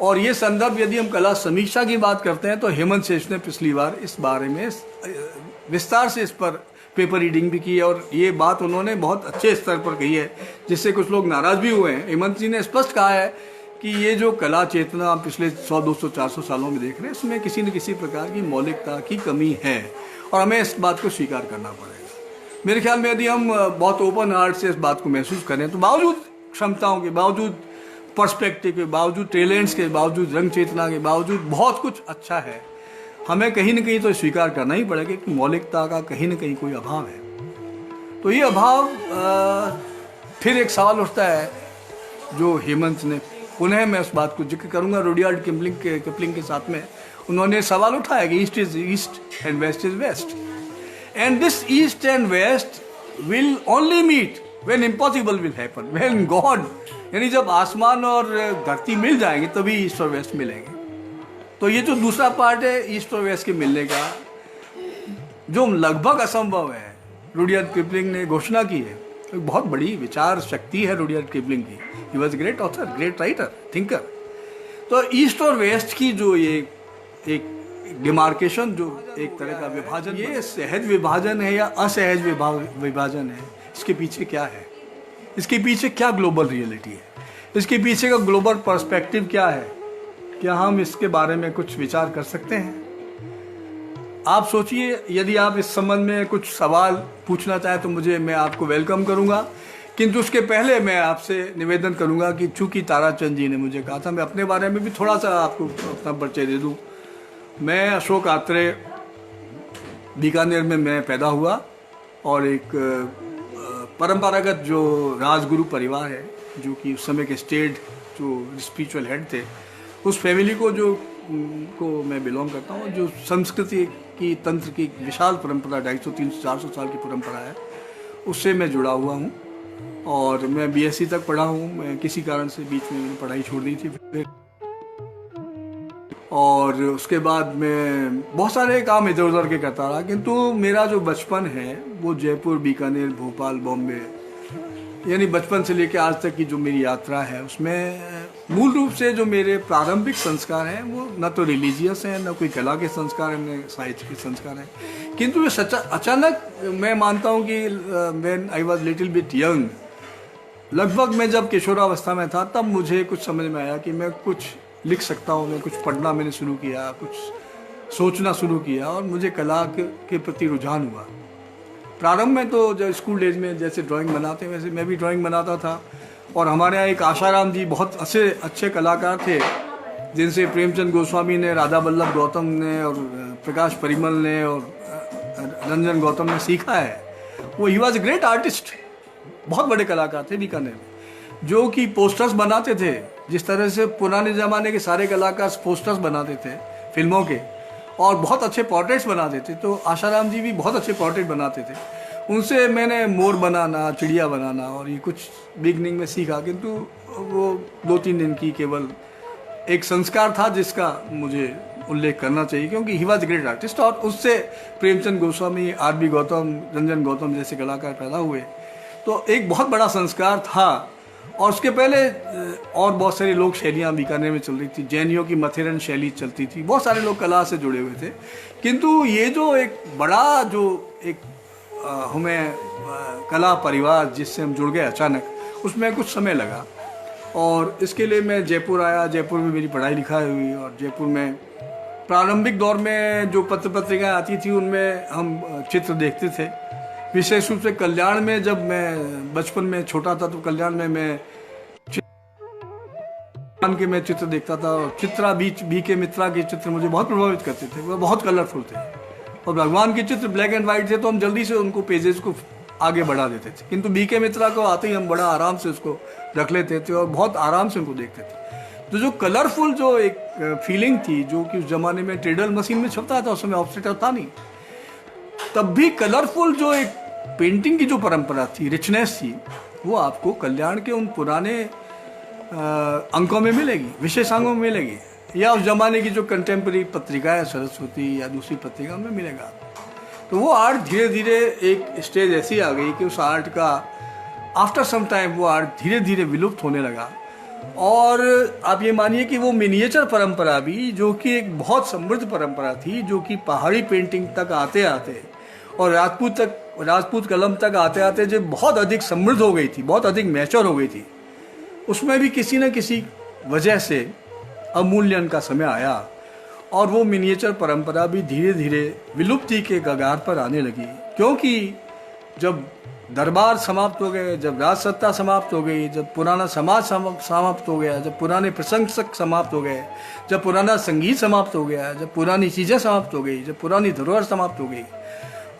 और ये संदर्भ यदि हम कला समीक्षा की बात करते हैं तो हेमंत शेष ने पिछली बार इस बारे में विस्तार से इस पर पेपर रीडिंग भी की है, और ये बात उन्होंने बहुत अच्छे स्तर पर कही है, जिससे कुछ लोग नाराज भी हुए हैं। हेमंत जी ने स्पष्ट कहा है कि ये जो कला चेतना हम पिछले 100, 200, 400 सालों में देख रहे हैं, इसमें किसी न किसी प्रकार की मौलिकता की कमी है और हमें इस बात को स्वीकार करना पड़ेगा। मेरे ख्याल में यदि हम बहुत ओपन हार्ट से इस बात को महसूस करें तो बावजूद क्षमताओं के, बावजूद पर्सपेक्टिव के, बावजूद टैलेंट्स के, बावजूद रंग चेतना के, बावजूद बहुत कुछ अच्छा है, हमें कहीं न कहीं तो स्वीकार करना ही पड़ेगा कि मौलिकता का कहीं न कहीं कोई अभाव है। तो ये अभाव फिर एक सवाल उठता है जो हेमंत ने, पुनः मैं उस बात को जिक्र करूंगा, रुडयार्ड किपलिंग के साथ में उन्होंने सवाल उठाया कि east is east and west is west, and this east and west will only meet when impossible will happen, when God, यानी जब आसमान और धरती मिल जाएंगे तभी ईस्ट और वेस्ट मिलेंगे। तो ये जो दूसरा पार्ट है ईस्ट और वेस्ट के मिलने का, जो लगभग असंभव है, रुडयार्ड किपलिंग ने घोषणा की है। एक बहुत बड़ी विचार शक्ति है रुडयार्ड किपलिंग की, he was great author, great writer, thinker. तो ईस्ट और वेस्ट की जो ये एक डिमार्केशन, जो एक तरह का विभाजन, ये सहज विभाजन है या असहज विभाजन है, इसके पीछे क्या है, इसके पीछे क्या ग्लोबल रियलिटी है, इसके पीछे का ग्लोबल पर्सपेक्टिव क्या है, क्या हम इसके बारे में कुछ विचार कर सकते हैं? आप सोचिए, यदि आप इस संबंध में कुछ सवाल पूछना चाहें तो मैं आपको वेलकम करूंगा, किंतु उसके पहले मैं आपसे निवेदन करूंगा कि चूंकि ताराचंद जी ने मुझे कहा था, मैं अपने बारे में भी थोड़ा सा आपको अपना परिचय दे दूं। मैं अशोक आत्रे, बीकानेर में मैं पैदा हुआ और एक परंपरागत जो राजगुरु परिवार है, जो कि उस समय के स्टेट जो स्पिरिचुअल हेड थे, उस फैमिली को मैं बिलोंग करता हूँ, जो संस्कृति की, तंत्र की विशाल परंपरा, 250, 300, 400 साल की परंपरा है, उससे मैं जुड़ा हुआ हूँ। और मैं BSc तक पढ़ा हूँ, मैं किसी कारण से बीच में मैंने पढ़ाई छोड़ दी थी, और उसके बाद मैं बहुत सारे काम इधर उधर के करता रहा, किंतु मेरा जो बचपन है वो जयपुर, बीकानेर, भोपाल, बॉम्बे, यानी बचपन से लेकर आज तक की जो मेरी यात्रा है, उसमें मूल रूप से जो मेरे प्रारंभिक संस्कार हैं वो न तो रिलीजियस हैं, न कोई कला के संस्कार हैं, न साहित्य के संस्कार हैं, किंतु ये अचानक मैं मानता हूँ कि when I was little bit young, लगभग मैं जब किशोरावस्था में था, तब मुझे कुछ समझ में आया कि मैं कुछ लिख सकता हूँ, मैं कुछ पढ़ना मैंने शुरू किया, कुछ सोचना शुरू किया और मुझे कला के प्रति रुझान हुआ। प्रारंभ में तो जब स्कूल डेज में जैसे ड्राइंग बनाते वैसे मैं भी ड्राइंग बनाता था। और हमारे यहाँ एक आशाराम जी बहुत अच्छे कलाकार थे, जिनसे प्रेमचंद गोस्वामी ने, राधा बल्लभ गौतम ने और प्रकाश परिमल ने और रंजन गौतम ने सीखा है। वो he was a great artist, बहुत बड़े कलाकार थे बीकानेर में, जो कि पोस्टर्स बनाते थे। जिस तरह से पुराने ज़माने के सारे कलाकार पोस्टर्स बनाते थे फिल्मों के, और बहुत अच्छे पोर्ट्रेट्स बनाते थे, तो आशाराम जी भी बहुत अच्छे पोर्ट्रेट बनाते थे। उनसे मैंने मोर बनाना, चिड़िया बनाना और ये कुछ बिगनिंग में सीखा, किंतु वो 2-3 दिन की केवल एक संस्कार था जिसका मुझे उल्लेख करना चाहिए, क्योंकि he was a great artist. और उससे प्रेमचंद गोस्वामी, आर.बी. गौतम, रंजन गौतम जैसे कलाकार पैदा हुए, तो एक बहुत बड़ा संस्कार था। और उसके पहले और बहुत सारी लोक शैलियाँ बीकानेर में चल रही थी। जैनियों की मथेरन शैली चलती थी, बहुत सारे लोग कला से जुड़े हुए थे, किंतु ये जो एक बड़ा जो एक हमें कला परिवार जिससे हम जुड़ गए अचानक, उसमें कुछ समय लगा। और इसके लिए मैं जयपुर आया। जयपुर में मेरी पढ़ाई लिखाई हुई और जयपुर में प्रारंभिक दौर में जो पत्र पत्रिकाएँ आती थी उनमें हम चित्र देखते थे। विशेष रूप से कल्याण में, जब मैं बचपन में छोटा था तो कल्याण में मैं मैं चित्र देखता था। और चित्रा बी के मित्रा के चित्र मुझे बहुत प्रभावित करते थे, वो बहुत कलरफुल थे। और भगवान के चित्र ब्लैक एंड वाइट थे, तो हम जल्दी से उनको पेजेस को आगे बढ़ा देते थे, किंतु बी के मित्रा को आते ही हम बड़ा आराम से उसको रख लेते थे और बहुत आराम से उनको देखते थे। तो जो कलरफुल जो एक फीलिंग थी, जो कि उस जमाने में ट्रेडल मशीन में छपता था, उस समय ऑफसेटर था नहीं, तब भी कलरफुल जो एक पेंटिंग की जो परंपरा थी, रिचनेस थी, वो आपको कल्याण के उन पुराने अंकों में मिलेगी, विशेषांगों में मिलेगी, या उस जमाने की जो कंटेम्प्रेरी पत्रिकाएं, सरस्वती या दूसरी पत्रिका में मिलेगा। तो वो आर्ट धीरे धीरे एक स्टेज ऐसी आ गई कि उस आर्ट का आफ्टर सम टाइम वो आर्ट धीरे धीरे विलुप्त होने लगा। और आप ये मानिए कि वो मिनिएचर परंपरा भी, जो कि एक बहुत समृद्ध परंपरा थी, जो कि पहाड़ी पेंटिंग तक आते आते और राजपूत कलम तक आते आते जो बहुत अधिक समृद्ध हो गई थी, बहुत अधिक मैच्योर हो गई थी, उसमें भी किसी न किसी वजह से अवमूल्यन का समय आया और वो मिनिएचर परंपरा भी धीरे धीरे विलुप्ति के कगार पर आने लगी। क्योंकि जब दरबार समाप्त हो गए, जब राजसत्ता समाप्त हो गई, जब पुराना समाज समाप्त हो गया, जब पुराने प्रशंसक समाप्त हो गए, जब पुराना संगीत समाप्त हो गया, जब पुरानी चीज़ें समाप्त हो गई, जब पुरानी धरोहर समाप्त हो गई,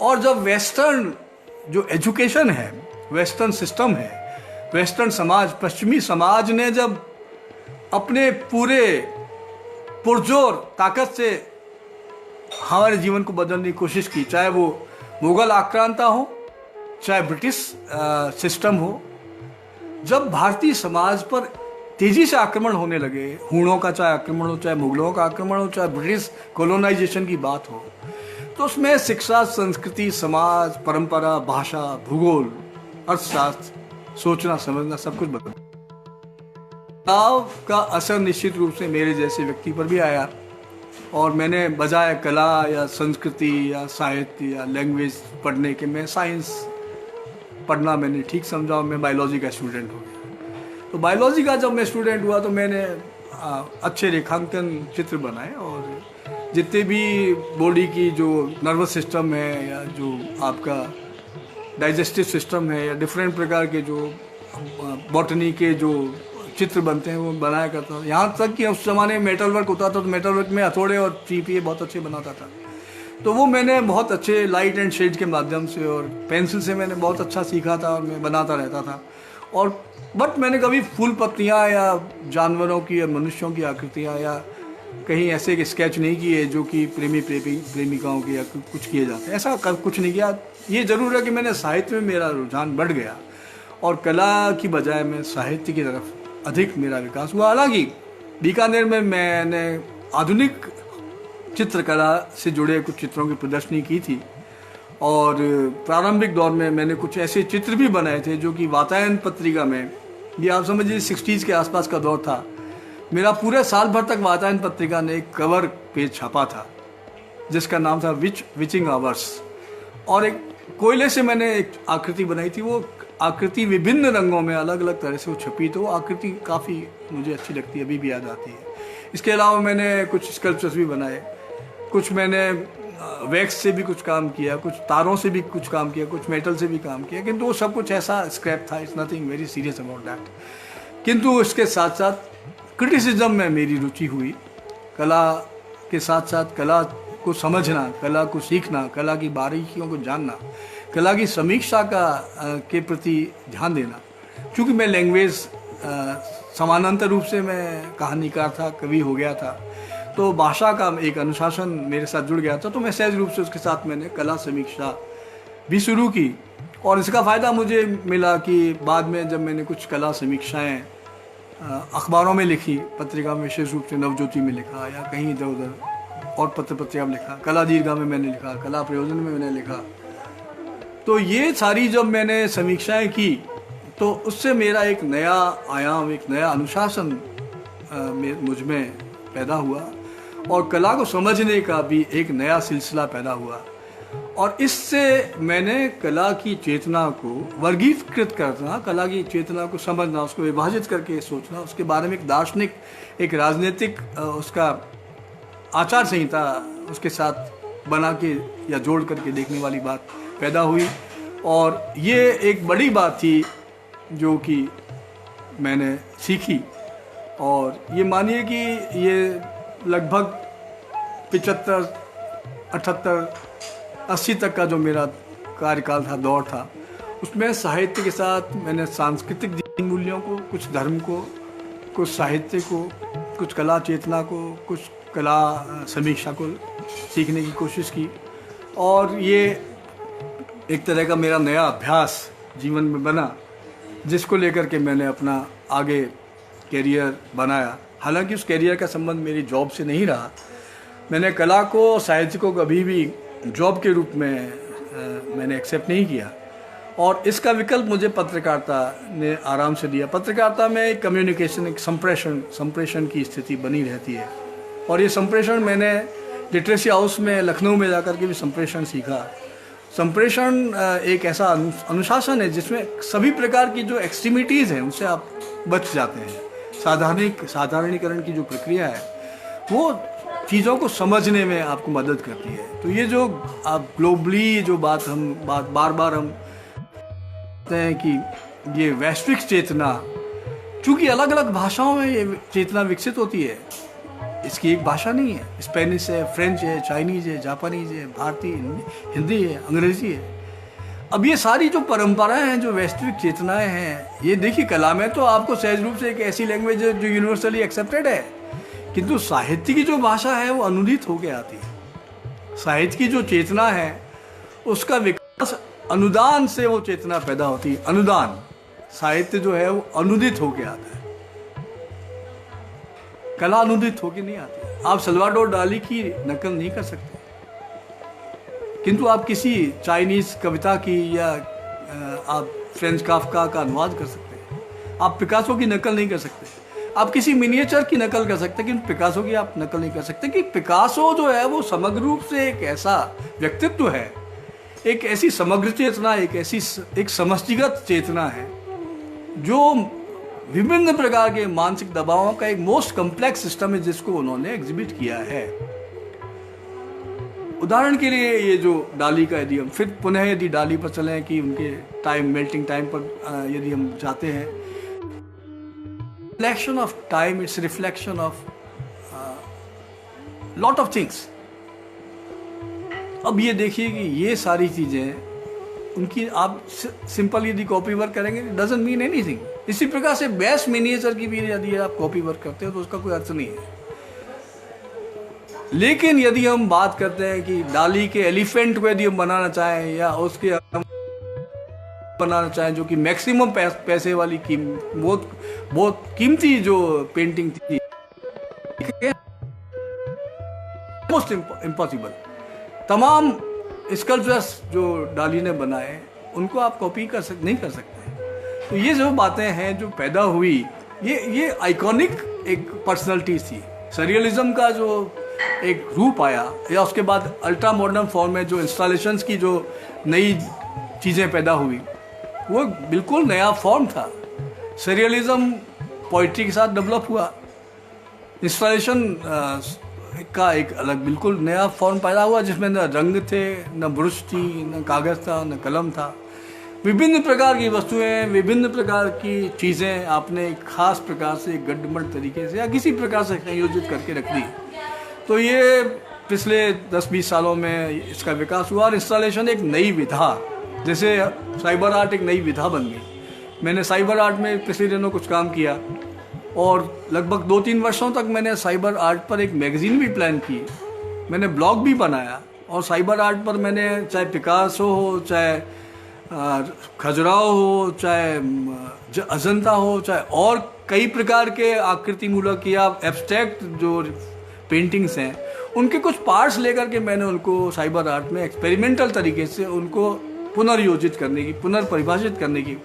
और जब वेस्टर्न जो एजुकेशन है, वेस्टर्न सिस्टम है, वेस्टर्न समाज, पश्चिमी समाज ने जब अपने पूरे पुरजोर ताकत से हमारे जीवन को बदलने की कोशिश की, चाहे वो मुगल आक्रांता हो, चाहे ब्रिटिश सिस्टम हो, जब भारतीय समाज पर तेजी से आक्रमण होने लगे, हूणों का चाहे आक्रमण हो, चाहे मुगलों का आक्रमण हो, चाहे ब्रिटिश कॉलोनाइजेशन की बात हो, तो उसमें शिक्षा, संस्कृति, समाज, परंपरा, भाषा, भूगोल, अर्थशास्त्र, सोचना समझना सब कुछ बदल। बदलाव का असर निश्चित रूप से मेरे जैसे व्यक्ति पर भी आया और मैंने बजाय कला या संस्कृति या साहित्य या लैंग्वेज पढ़ने के, मैं साइंस पढ़ना मैंने ठीक समझा और मैं बायोलॉजी का स्टूडेंट हो गया। तो बायोलॉजी का जब मैं स्टूडेंट हुआ तो मैंने अच्छे रेखांकन चित्र बनाए और जितने भी बॉडी की जो नर्वस सिस्टम है या जो आपका डाइजेस्टिव सिस्टम है या डिफरेंट प्रकार के जो बॉटनी के जो चित्र बनते हैं वो बनाया करता था। यहाँ तक कि उस ज़माने में मेटल वर्क होता था, तो मेटल वर्क में हथौड़े और चीपिए बहुत अच्छे बनाता था। तो वो मैंने बहुत अच्छे लाइट एंड शेड के माध्यम से और पेंसिल से मैंने बहुत अच्छा सीखा था और मैं बनाता रहता था। और बट मैंने कभी फूल पत्तियाँ या जानवरों की या मनुष्यों की आकृतियाँ या कहीं ऐसे स्केच नहीं किए जो कि प्रेमिकाओं के या कुछ किए जाते, ऐसा कुछ नहीं किया। ये ज़रूर है कि मैंने साहित्य में मेरा रुझान बढ़ गया और कला की बजाय मैं साहित्य की तरफ अधिक मेरा विकास हुआ। हालांकि बीकानेर में मैंने आधुनिक चित्रकला से जुड़े कुछ चित्रों की प्रदर्शनी की थी और प्रारंभिक दौर में मैंने कुछ ऐसे चित्र भी बनाए थे जो कि वातायन पत्रिका में, ये आप समझिए 60s के आसपास का दौर था, मेरा पूरे साल भर तक वातायन पत्रिका ने एक कवर पेज छापा था जिसका नाम था विचिंग आवर्स। और एक कोयले से मैंने एक आकृति बनाई थी, वो आकृति विभिन्न रंगों में अलग अलग तरह से वो छपी, तो वो आकृति काफ़ी मुझे अच्छी लगती है, अभी भी याद आती है। इसके अलावा मैंने कुछ स्कल्पचर्स भी बनाए कुछ मैंने वैक्स से भी कुछ काम किया, कुछ तारों से भी कुछ काम किया, कुछ मेटल से भी काम किया, किंतु वो सब कुछ ऐसा स्क्रैप था, it's nothing very serious about that. किंतु इसके साथ साथ क्रिटिसिज्म में मेरी रुचि हुई। कला के साथ साथ कला को समझना, कला को सीखना, कला की बारीकियों को जानना, कला की समीक्षा के प्रति ध्यान देना। क्योंकि मैं लैंग्वेज समानांतर रूप से मैं कहानीकार था, कवि हो गया था, तो भाषा का एक अनुशासन मेरे साथ जुड़ गया था, तो मैं सहज रूप से उसके साथ मैंने कला समीक्षा भी शुरू की। और इसका फ़ायदा मुझे मिला कि बाद में जब मैंने कुछ कला समीक्षाएं अखबारों में लिखी, पत्रिका में विशेष रूप से नवज्योति में लिखा या कहीं इधर उधर और पत्र पत्रिका में लिखा, कला दीर्घा में मैंने लिखा, कला प्रयोजन में मैंने लिखा, तो ये सारी जब मैंने समीक्षाएं की तो उससे मेरा एक नया आयाम, एक नया अनुशासन मुझ में पैदा हुआ और कला को समझने का भी एक नया सिलसिला पैदा हुआ। और इससे मैंने कला की चेतना को वर्गीकृत करना, कला की चेतना को समझना, उसको विभाजित करके सोचना, उसके बारे में एक दार्शनिक, एक राजनीतिक उसका आचार संहिता उसके साथ बना के या जोड़ करके देखने वाली बात पैदा हुई। और ये एक बड़ी बात थी जो कि मैंने सीखी। और ये मानिए कि ये लगभग 75, 78, 80 तक का जो मेरा कार्यकाल था, दौर था, उसमें साहित्य के साथ मैंने सांस्कृतिक जीवन मूल्यों को, कुछ धर्म को, कुछ साहित्य को, कुछ कला चेतना को, कुछ कला समीक्षा को सीखने की कोशिश की। और ये एक तरह का मेरा नया अभ्यास जीवन में बना, जिसको लेकर के मैंने अपना आगे कैरियर बनाया। हालांकि उस कैरियर का संबंध मेरी जॉब से नहीं रहा। मैंने कला को, साहित्य को कभी भी जॉब के रूप में मैंने एक्सेप्ट नहीं किया। और इसका विकल्प मुझे पत्रकारिता ने आराम से दिया। पत्रकारिता में एक कम्युनिकेशन, एक संप्रेषण की स्थिति बनी रहती है। और ये संप्रेषण मैंने लिटरेसी हाउस में लखनऊ में जाकर के भी संप्रेषण सीखा। संप्रेषण एक ऐसा अनुशासन है जिसमें सभी प्रकार की जो एक्सट्रीमिटीज़ हैं उनसे आप बच जाते हैं। साधारणीकरण की जो प्रक्रिया है वो चीज़ों को समझने में आपको मदद करती है। तो ये जो आप ग्लोबली जो बात बार बार हम कहते हैं कि ये वैश्विक चेतना, चूँकि अलग अलग भाषाओं में ये चेतना विकसित होती है, इसकी एक भाषा नहीं है। स्पेनिश है, फ्रेंच है, चाइनीज़ है, जापानीज़ है, भारतीय हिंदी है, अंग्रेज़ी है। अब ये सारी जो परंपराएं हैं, जो वैश्विक चेतनाएं हैं, ये देखिए कला में तो आपको सहज रूप से एक ऐसी लैंग्वेज है जो यूनिवर्सली एक्सेप्टेड है, किंतु साहित्य की जो भाषा है वो अनुदित होकर आती है। साहित्य की जो चेतना है उसका विकास अनुदान से वो चेतना पैदा होती है। अनुदान, साहित्य जो है वो अनुदित होकर आता है, कला अनुदित होकर नहीं आती। आप सल्वाडोर डाली की नकल नहीं कर सकते, किंतु आप किसी चाइनीज़ कविता की या आप फ्रेंच काफ्का का अनुवाद कर सकते हैं। आप पिकासो की नकल नहीं कर सकते। आप किसी मिनिएचर की नकल कर सकते हैं, किंतु पिकासो की आप नकल नहीं कर सकते। कि पिकासो जो है वो समग्र रूप से एक ऐसा व्यक्तित्व है, एक ऐसी समग्र चेतना, एक समष्टिगत चेतना है जो विभिन्न प्रकार के मानसिक दबावों का एक मोस्ट कम्प्लेक्स सिस्टम है जिसको उन्होंने एग्जिबिट किया है। उदाहरण के लिए ये जो डाली का, यदि हम फिर पुनः यदि डाली पर चलें कि उनके मेल्टिंग टाइम पर यदि हम जाते हैं, reflection of time, it's reflection of lot of things. अब ये देखिए कि ये सारी चीज़ें उनकी आप सिंपल यदि कॉपी वर्क करेंगे, डजंट मीन एनीथिंग। इसी प्रकार से बेस्ट मिनिएचर की भी यदि आप कॉपी वर्क करते हो तो उसका कोई अर्थ नहीं है। लेकिन यदि हम बात करते हैं कि डाली के एलिफेंट को यदि हम बनाना चाहें या उसके बनाना चाहें जो कि मैक्सिमम पैसे वाली बहुत कीमती जो पेंटिंग थी, मोस्ट इम्पॉसिबल। तमाम स्कल्पचर्स जो डाली ने बनाए उनको आप कॉपी नहीं कर सकते। तो ये जो बातें हैं जो पैदा हुई, ये आइकॉनिक एक पर्सनालिटी थी। सरियलिज्म का जो एक रूप आया, या उसके बाद अल्ट्रा मॉडर्न फॉर्म में जो इंस्टॉलेशंस की जो नई चीज़ें पैदा हुई, वो बिल्कुल नया फॉर्म था। सरियलिज्म पोइट्री के साथ डेवलप हुआ, इंस्टॉलेशन का एक अलग बिल्कुल नया फॉर्म पैदा हुआ, जिसमें न रंग थे, न ब्रश थी, न कागज़ था, न कलम था। विभिन्न प्रकार की वस्तुएं, विभिन्न प्रकार की चीज़ें आपने एक खास प्रकार से, गड्ढमड तरीके से या किसी प्रकार से संयोजित करके रख दी। तो ये पिछले 10-20 सालों में इसका विकास हुआ। और इंस्टॉलेशन एक नई विधा, जैसे साइबर आर्ट एक नई विधा बन गई। मैंने साइबर आर्ट में पिछले दिनों कुछ काम किया और लगभग 2-3 वर्षों तक मैंने साइबर आर्ट पर एक मैगज़ीन भी प्लान की, मैंने ब्लॉग भी बनाया। और साइबर आर्ट पर मैंने चाहे पिकासो हो, चाहे खजुराहो हो, चाहे अजंता हो, चाहे और कई प्रकार के आकृति मूलक या एब्स्ट्रैक्ट जो पेंटिंग्स हैं, उनके कुछ पार्ट्स लेकर के मैंने उनको साइबर आर्ट में एक्सपेरिमेंटल तरीके से उनको पुनर्योजित करने की, पुनर्परिभाषित करने की,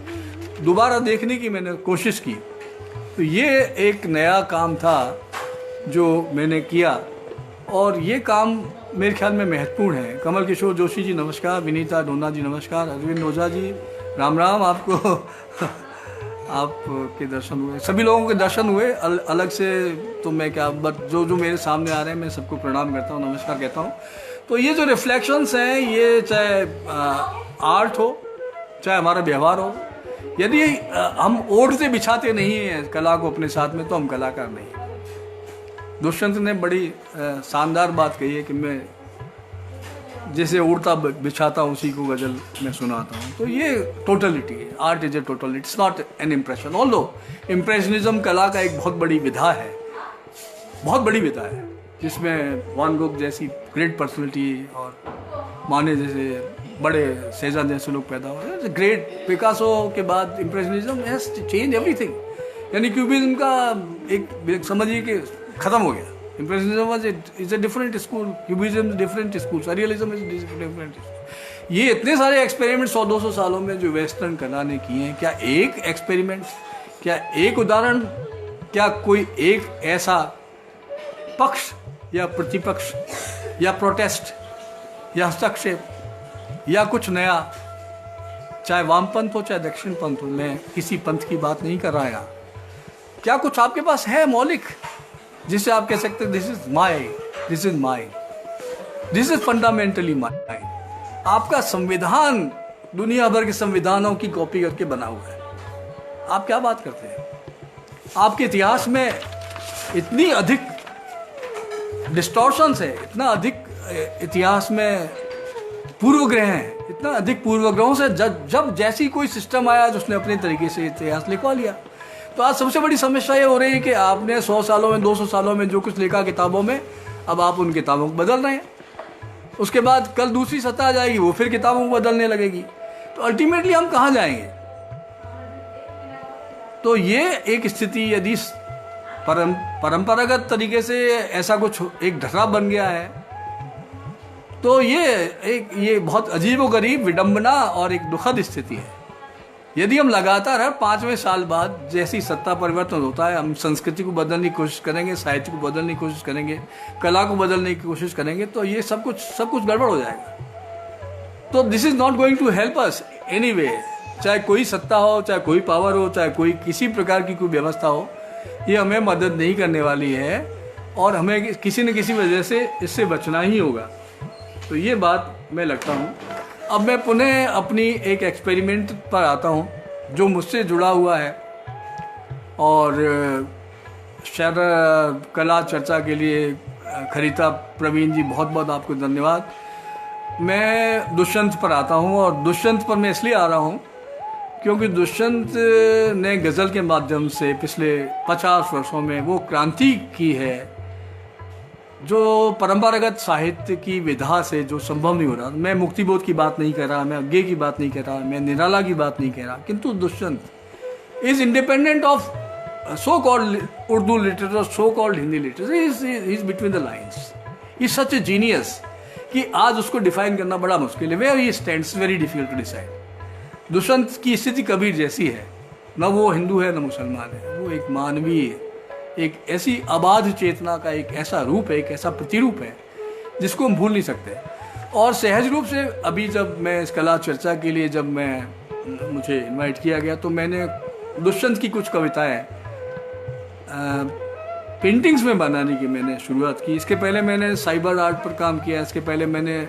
दोबारा देखने की मैंने कोशिश की। तो ये एक नया काम था जो मैंने किया और ये काम मेरे ख्याल में महत्वपूर्ण है। कमल किशोर जोशी जी नमस्कार, विनीता डोना जी नमस्कार, अरविंद ओझा जी राम राम। आपको आपके दर्शन हुए, सभी लोगों के दर्शन हुए अलग से, तो मैं क्या, बट जो मेरे सामने आ रहे हैं मैं सबको प्रणाम करता हूँ, नमस्कार कहता हूँ। तो ये जो रिफ्लेक्शंस हैं, ये चाहे आर्ट हो, चाहे हमारा व्यवहार हो, यदि हम ओढ़ते बिछाते नहीं हैं कला को अपने साथ में, तो हम कलाकार नहीं। दुष्यंत ने बड़ी शानदार बात कही है कि मैं जैसे उड़ता बिछाता हूँ उसी को गजल में सुनाता हूँ। तो ये टोटलिटी है, art is a totality, it's not an impression. Although impressionism कला का एक बहुत बड़ी विधा है, बहुत बड़ी विधा है, जिसमें वान गोग जैसी ग्रेट पर्सनैलिटी और माने जैसे बड़े सेजन जैसे लोग पैदा हुए। ग्रेट पिकासो के बाद इम्प्रेशनिज्म हैज चेंज एवरीथिंग। यानी क्यूबिज्म का एक समझिए कि खत्म हो गया। Impressionism is a different school, cubism different school, surrealism is different. ये इतने सारे एक्सपेरिमेंट 100-200 सालों में जो वेस्टर्न कला ने किए हैं, क्या एक एक्सपेरिमेंट, क्या एक उदाहरण, क्या कोई एक ऐसा पक्ष या प्रतिपक्ष या प्रोटेस्ट या हस्तक्षेप या कुछ नया, चाहे वामपंथ हो चाहे दक्षिण पंथ हो, मैं किसी पंथ की बात नहीं कर रहा यहाँ, क्या कुछ आपके पास है मौलिक जिससे आप कह सकते हैं this is mine, this is mine, this is fundamentally mine? आपका संविधान दुनिया भर के संविधानों की कॉपी करके बना हुआ है, आप क्या बात करते हैं? आपके इतिहास में इतनी अधिक डिस्टॉर्शंस है, इतना अधिक इतिहास में पूर्वग्रह हैं, इतना अधिक पूर्वग्रहों से जब जैसी कोई सिस्टम आया जो उसने अपने तरीके से इतिहास लिखवा लिया। तो आज सबसे बड़ी समस्या ये हो रही है कि आपने 100 सालों में, 200 सालों में जो कुछ लिखा किताबों में, अब आप उन किताबों को बदल रहे हैं। उसके बाद कल दूसरी सत्ता आ जाएगी, वो फिर किताबों को बदलने लगेगी। तो अल्टीमेटली हम कहाँ जाएंगे? तो ये एक स्थिति यदि परंपरागत तरीके से ऐसा कुछ एक ढर्रा बन गया है, तो ये बहुत अजीबोगरीब विडंबना और एक दुखद स्थिति है। यदि हम लगातार हर 5वें साल बाद जैसी सत्ता परिवर्तन होता है, हम संस्कृति को बदलने की कोशिश करेंगे, साहित्य को बदलने की कोशिश करेंगे, कला को बदलने की कोशिश करेंगे, तो ये सब कुछ गड़बड़ हो जाएगा। तो this is not going to help us anyway. चाहे कोई सत्ता हो, चाहे कोई पावर हो, चाहे कोई किसी प्रकार की कोई व्यवस्था हो, ये हमें मदद नहीं करने वाली है और हमें किसी न किसी वजह से इससे बचना ही होगा। तो ये बात मैं लगता हूँ। अब मैं पुनः अपनी एक एक्सपेरिमेंट पर आता हूँ जो मुझसे जुड़ा हुआ है, और शायद कला चर्चा के लिए खरीता प्रवीण जी, बहुत बहुत आपको धन्यवाद। मैं दुष्यंत पर आता हूँ, और दुष्यंत पर मैं इसलिए आ रहा हूँ क्योंकि दुष्यंत ने गज़ल के माध्यम से पिछले 50 वर्षों में वो क्रांति की है जो परंपरागत साहित्य की विधा से जो संभव नहीं हो रहा। मैं मुक्तिबोध की बात नहीं कर रहा, मैं अज्ञे की बात नहीं कर रहा, मैं निराला की बात नहीं कह रहा, किंतु Dushyant is independent of so called Urdu literature, so called Hindi literature, is between the lines, is such a genius कि आज उसको डिफाइन करना बड़ा मुश्किल है। Where he stands very difficult to decide. Dushyant की स्थिति कबीर जैसी है, न वो हिंदू है न मुसलमान है, वो एक मानवीय, एक ऐसी अबाध चेतना का एक ऐसा रूप है, एक ऐसा प्रतिरूप है जिसको हम भूल नहीं सकते। और सहज रूप से अभी जब मैं इस कला चर्चा के लिए मुझे इनवाइट किया गया, तो मैंने दुष्यंत की कुछ कविताएं पेंटिंग्स में बनाने की मैंने शुरुआत की। इसके पहले मैंने साइबर आर्ट पर काम किया। इसके पहले मैंने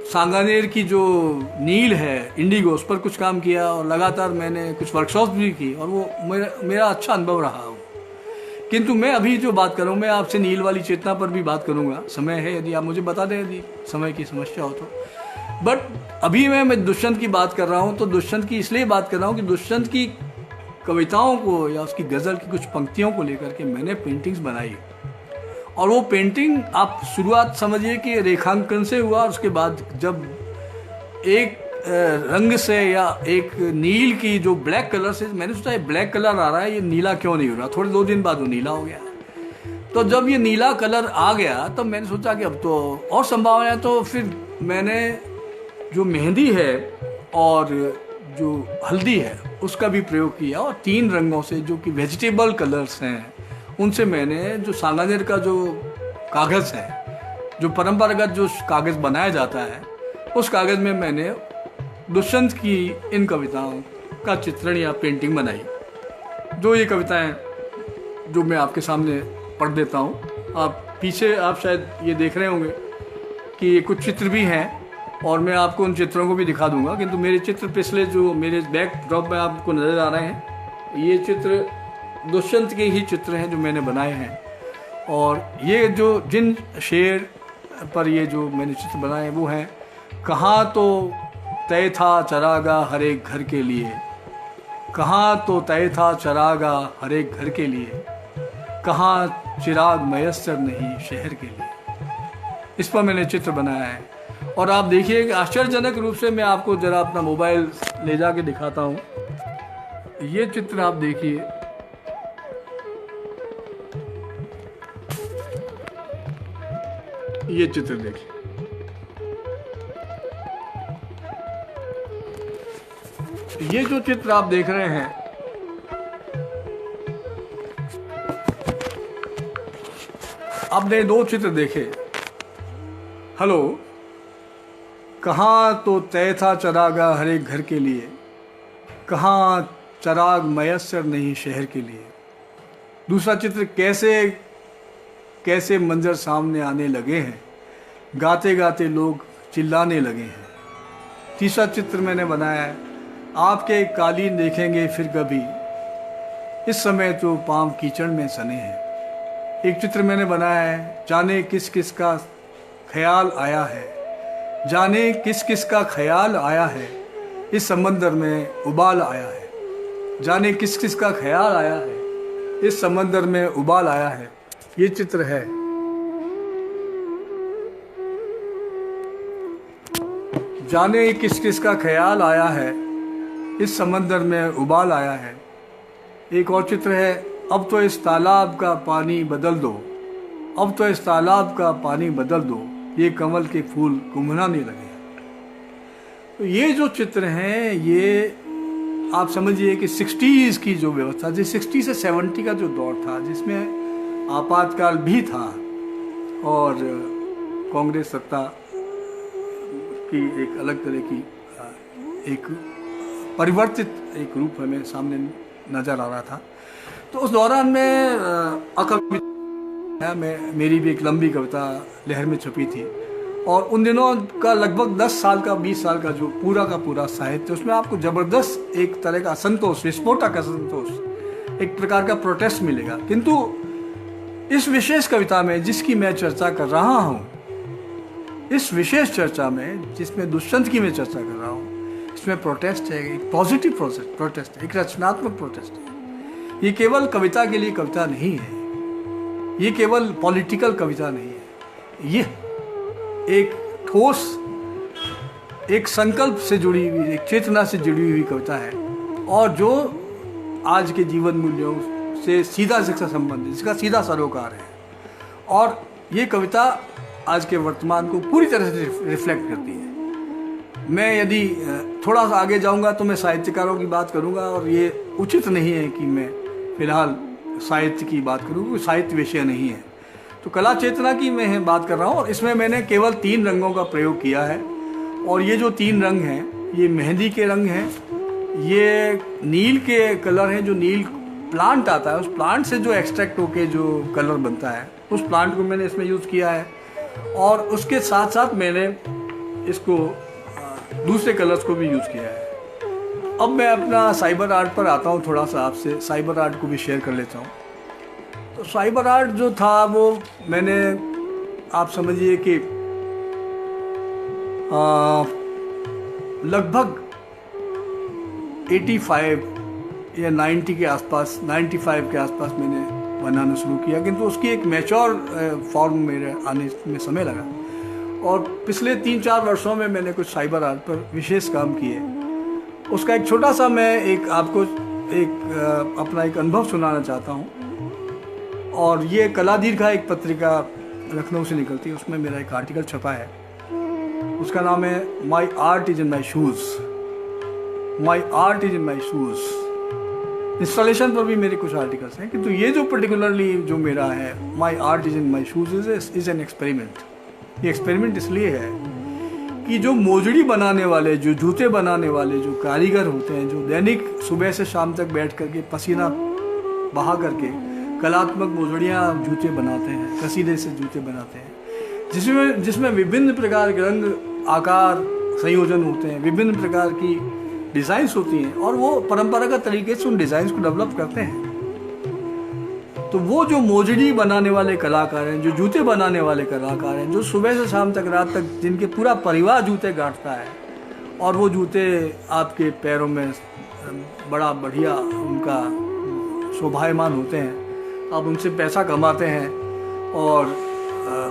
सांगानेर की जो नील है इंडिगो, उस पर कुछ काम किया और लगातार मैंने कुछ वर्कशॉप भी की और वो मेरा अच्छा अनुभव रहा हो। किंतु मैं अभी जो बात करूँ, मैं आपसे नील वाली चेतना पर भी बात करूँगा। समय है, यदि आप मुझे बता दें यदि समय की समस्या हो तो। बट अभी मैं दुष्यंत की बात कर रहा हूँ तो दुष्यंत की इसलिए बात कर रहा हूँ कि दुष्यंत की कविताओं को या उसकी गज़ल की कुछ पंक्तियों को लेकर के मैंने पेंटिंग्स बनाई। और वो पेंटिंग आप शुरुआत समझिए कि रेखांकन से हुआ और उसके बाद जब एक रंग से या एक नील की जो ब्लैक कलर से, मैंने सोचा ये ब्लैक कलर आ रहा है, ये नीला क्यों नहीं हो रहा। थोड़े 2 दिन बाद वो नीला हो गया। तो जब ये नीला कलर आ गया तब मैंने सोचा कि अब तो और संभावना है। तो फिर मैंने जो मेहंदी है और जो हल्दी है उसका भी प्रयोग किया और 3 रंगों से जो कि वेजिटेबल कलर्स हैं उनसे मैंने जो सांगानेर का जो कागज़ है, जो परंपरागत जो कागज़ बनाया जाता है, उस कागज़ में मैंने दुष्यंत की इन कविताओं का चित्रण या पेंटिंग बनाई। जो ये कविताएं जो मैं आपके सामने पढ़ देता हूँ, आप पीछे आप शायद ये देख रहे होंगे कि ये कुछ चित्र भी हैं और मैं आपको उन चित्रों को भी दिखा दूंगा। किंतु मेरे चित्र पिछले जो मेरे बैक ड्रॉप में आपको नज़र आ रहे हैं, ये चित्र दुष्यंत के ही चित्र हैं जो मैंने बनाए हैं। और ये जो जिन शेर पर ये जो मैंने चित्र बनाए हैं वो हैं, कहाँ तो तय था चरागा हर एक घर के लिए, कहाँ तो तय था चरागा हर एक घर के लिए, कहाँ चिराग मयस्सर नहीं शहर के लिए। इस पर मैंने चित्र बनाया है। और आप देखिए कि आश्चर्यजनक रूप से मैं आपको ज़रा अपना मोबाइल ले जाके दिखाता हूँ। ये चित्र आप देखिए, ये चित्र देखिए। ये जो चित्र आप देख रहे हैं, आपने 2 चित्र देखे। हेलो, कहाँ तो तय था चरागा हर एक घर के लिए, कहाँ चराग मयस्सर नहीं शहर के लिए। दूसरा चित्र, कैसे कैसे मंजर सामने आने लगे हैं, गाते गाते लोग चिल्लाने लगे हैं। तीसरा चित्र मैंने बनाया है, आपके कालीन देखेंगे फिर कभी, इस समय तो पाँव कीचड़ में सने हैं। एक चित्र मैंने बनाया है, जाने किस किस का ख्याल आया है, जाने किस किस का ख्याल आया है, इस समंदर में उबाल आया है। जाने किस किस का ख्याल आया है, इस समंदर में उबाल आया है। ये चित्र है। जाने किस किस का ख्याल आया है, इस समंदर में उबाल आया है। एक और चित्र है, अब तो इस तालाब का पानी बदल दो, अब तो इस तालाब का पानी बदल दो, ये कमल के फूल कुम्हलाने लगे। तो ये जो चित्र हैं, ये आप समझिए कि 60s की जो व्यवस्था थी, 60 से 70 का जो दौर था, जिसमें आपातकाल भी था और कांग्रेस सत्ता की एक अलग तरह की एक परिवर्तित एक रूप हमें सामने नज़र आ रहा था। तो उस दौरान में मेरी भी एक लंबी कविता लहर में छपी थी और उन दिनों का लगभग 10 साल का 20 साल का जो पूरा का पूरा साहित्य, उसमें आपको ज़बरदस्त एक तरह का असंतोष, विस्फोटक असंतोष, एक प्रकार का प्रोटेस्ट मिलेगा। किंतु इस विशेष कविता में जिसकी मैं चर्चा कर रहा हूँ, इस विशेष चर्चा में जिसमें दुष्यंत की मैं चर्चा कर रहा हूँ, इसमें प्रोटेस्ट है, एक पॉजिटिव प्रोटेस्ट है, एक रचनात्मक प्रोटेस्ट है। ये केवल कविता के लिए कविता नहीं है, ये केवल पॉलिटिकल कविता नहीं है, ये एक ठोस, एक संकल्प से जुड़ी हुई, एक चेतना से जुड़ी हुई कविता है और जो आज के जीवन मूल्यों से सीधा इसका संबंध है, जिसका सीधा सरोकार है। और ये कविता आज के वर्तमान को पूरी तरह से रिफ्लेक्ट करती है। मैं यदि थोड़ा सा आगे जाऊंगा तो मैं साहित्यकारों की बात करूंगा और ये उचित नहीं है कि मैं फिलहाल साहित्य की बात करूं, क्योंकि साहित्य विषय नहीं है। तो कला चेतना की मैं बात कर रहा हूँ और इसमें मैंने केवल 3 रंगों का प्रयोग किया है। और ये जो 3 रंग हैं, ये मेहंदी के रंग हैं, ये नील के कलर हैं, जो नील प्लांट आता है, उस प्लांट से जो एक्सट्रैक्ट होके जो कलर बनता है, उस प्लांट को मैंने इसमें यूज़ किया है। और उसके साथ साथ मैंने इसको दूसरे कलर्स को भी यूज़ किया है। अब मैं अपना साइबर आर्ट पर आता हूँ, थोड़ा सा आपसे साइबर आर्ट को भी शेयर कर लेता हूँ। तो साइबर आर्ट जो था वो मैंने, आप समझिए कि लगभग 85 या 90 के आसपास, 95 के आसपास मैंने बनाना शुरू किया, किंतु उसकी एक मैच्योर फॉर्म मेरे आने में समय लगा। और पिछले 3-4 वर्षों में मैंने कुछ साइबर आर्ट पर विशेष काम किए। उसका एक छोटा सा मैं एक आपको एक अपना एक अनुभव सुनाना चाहता हूँ। और ये कला दीर्घा एक पत्रिका लखनऊ से निकलती है, उसमें मेरा एक आर्टिकल छपा है। उसका नाम है my art is in my shoes, my art is in my shoes. Installation पर भी मेरे कुछ आर्टिकल्स हैं, किंतु ये जो पर्टिकुलरली जो मेरा है my art is in my shoes is an experiment. ये एक्सपेरिमेंट इसलिए है कि जो मोजड़ी बनाने वाले, जो जूते बनाने वाले जो कारीगर होते हैं, जो दैनिक सुबह से शाम तक बैठ करके पसीना बहा करके कलात्मक मोजड़ियाँ जूते बनाते हैं, कसीदे से जूते बनाते हैं, जिसमें विभिन्न प्रकार के रंग, आकार, संयोजन होते हैं, विभिन्न प्रकार की डिज़ाइंस होती हैं, और वो परंपरागत तरीके से उन डिज़ाइंस को डेवलप करते हैं। तो वो जो मोजड़ी बनाने वाले कलाकार हैं, जो जूते बनाने वाले कलाकार हैं, जो सुबह से शाम तक, रात तक, जिनके पूरा परिवार जूते गांठता है, और वो जूते आपके पैरों में बड़ा बढ़िया उनका शोभायमान होते हैं, आप उनसे पैसा कमाते हैं, और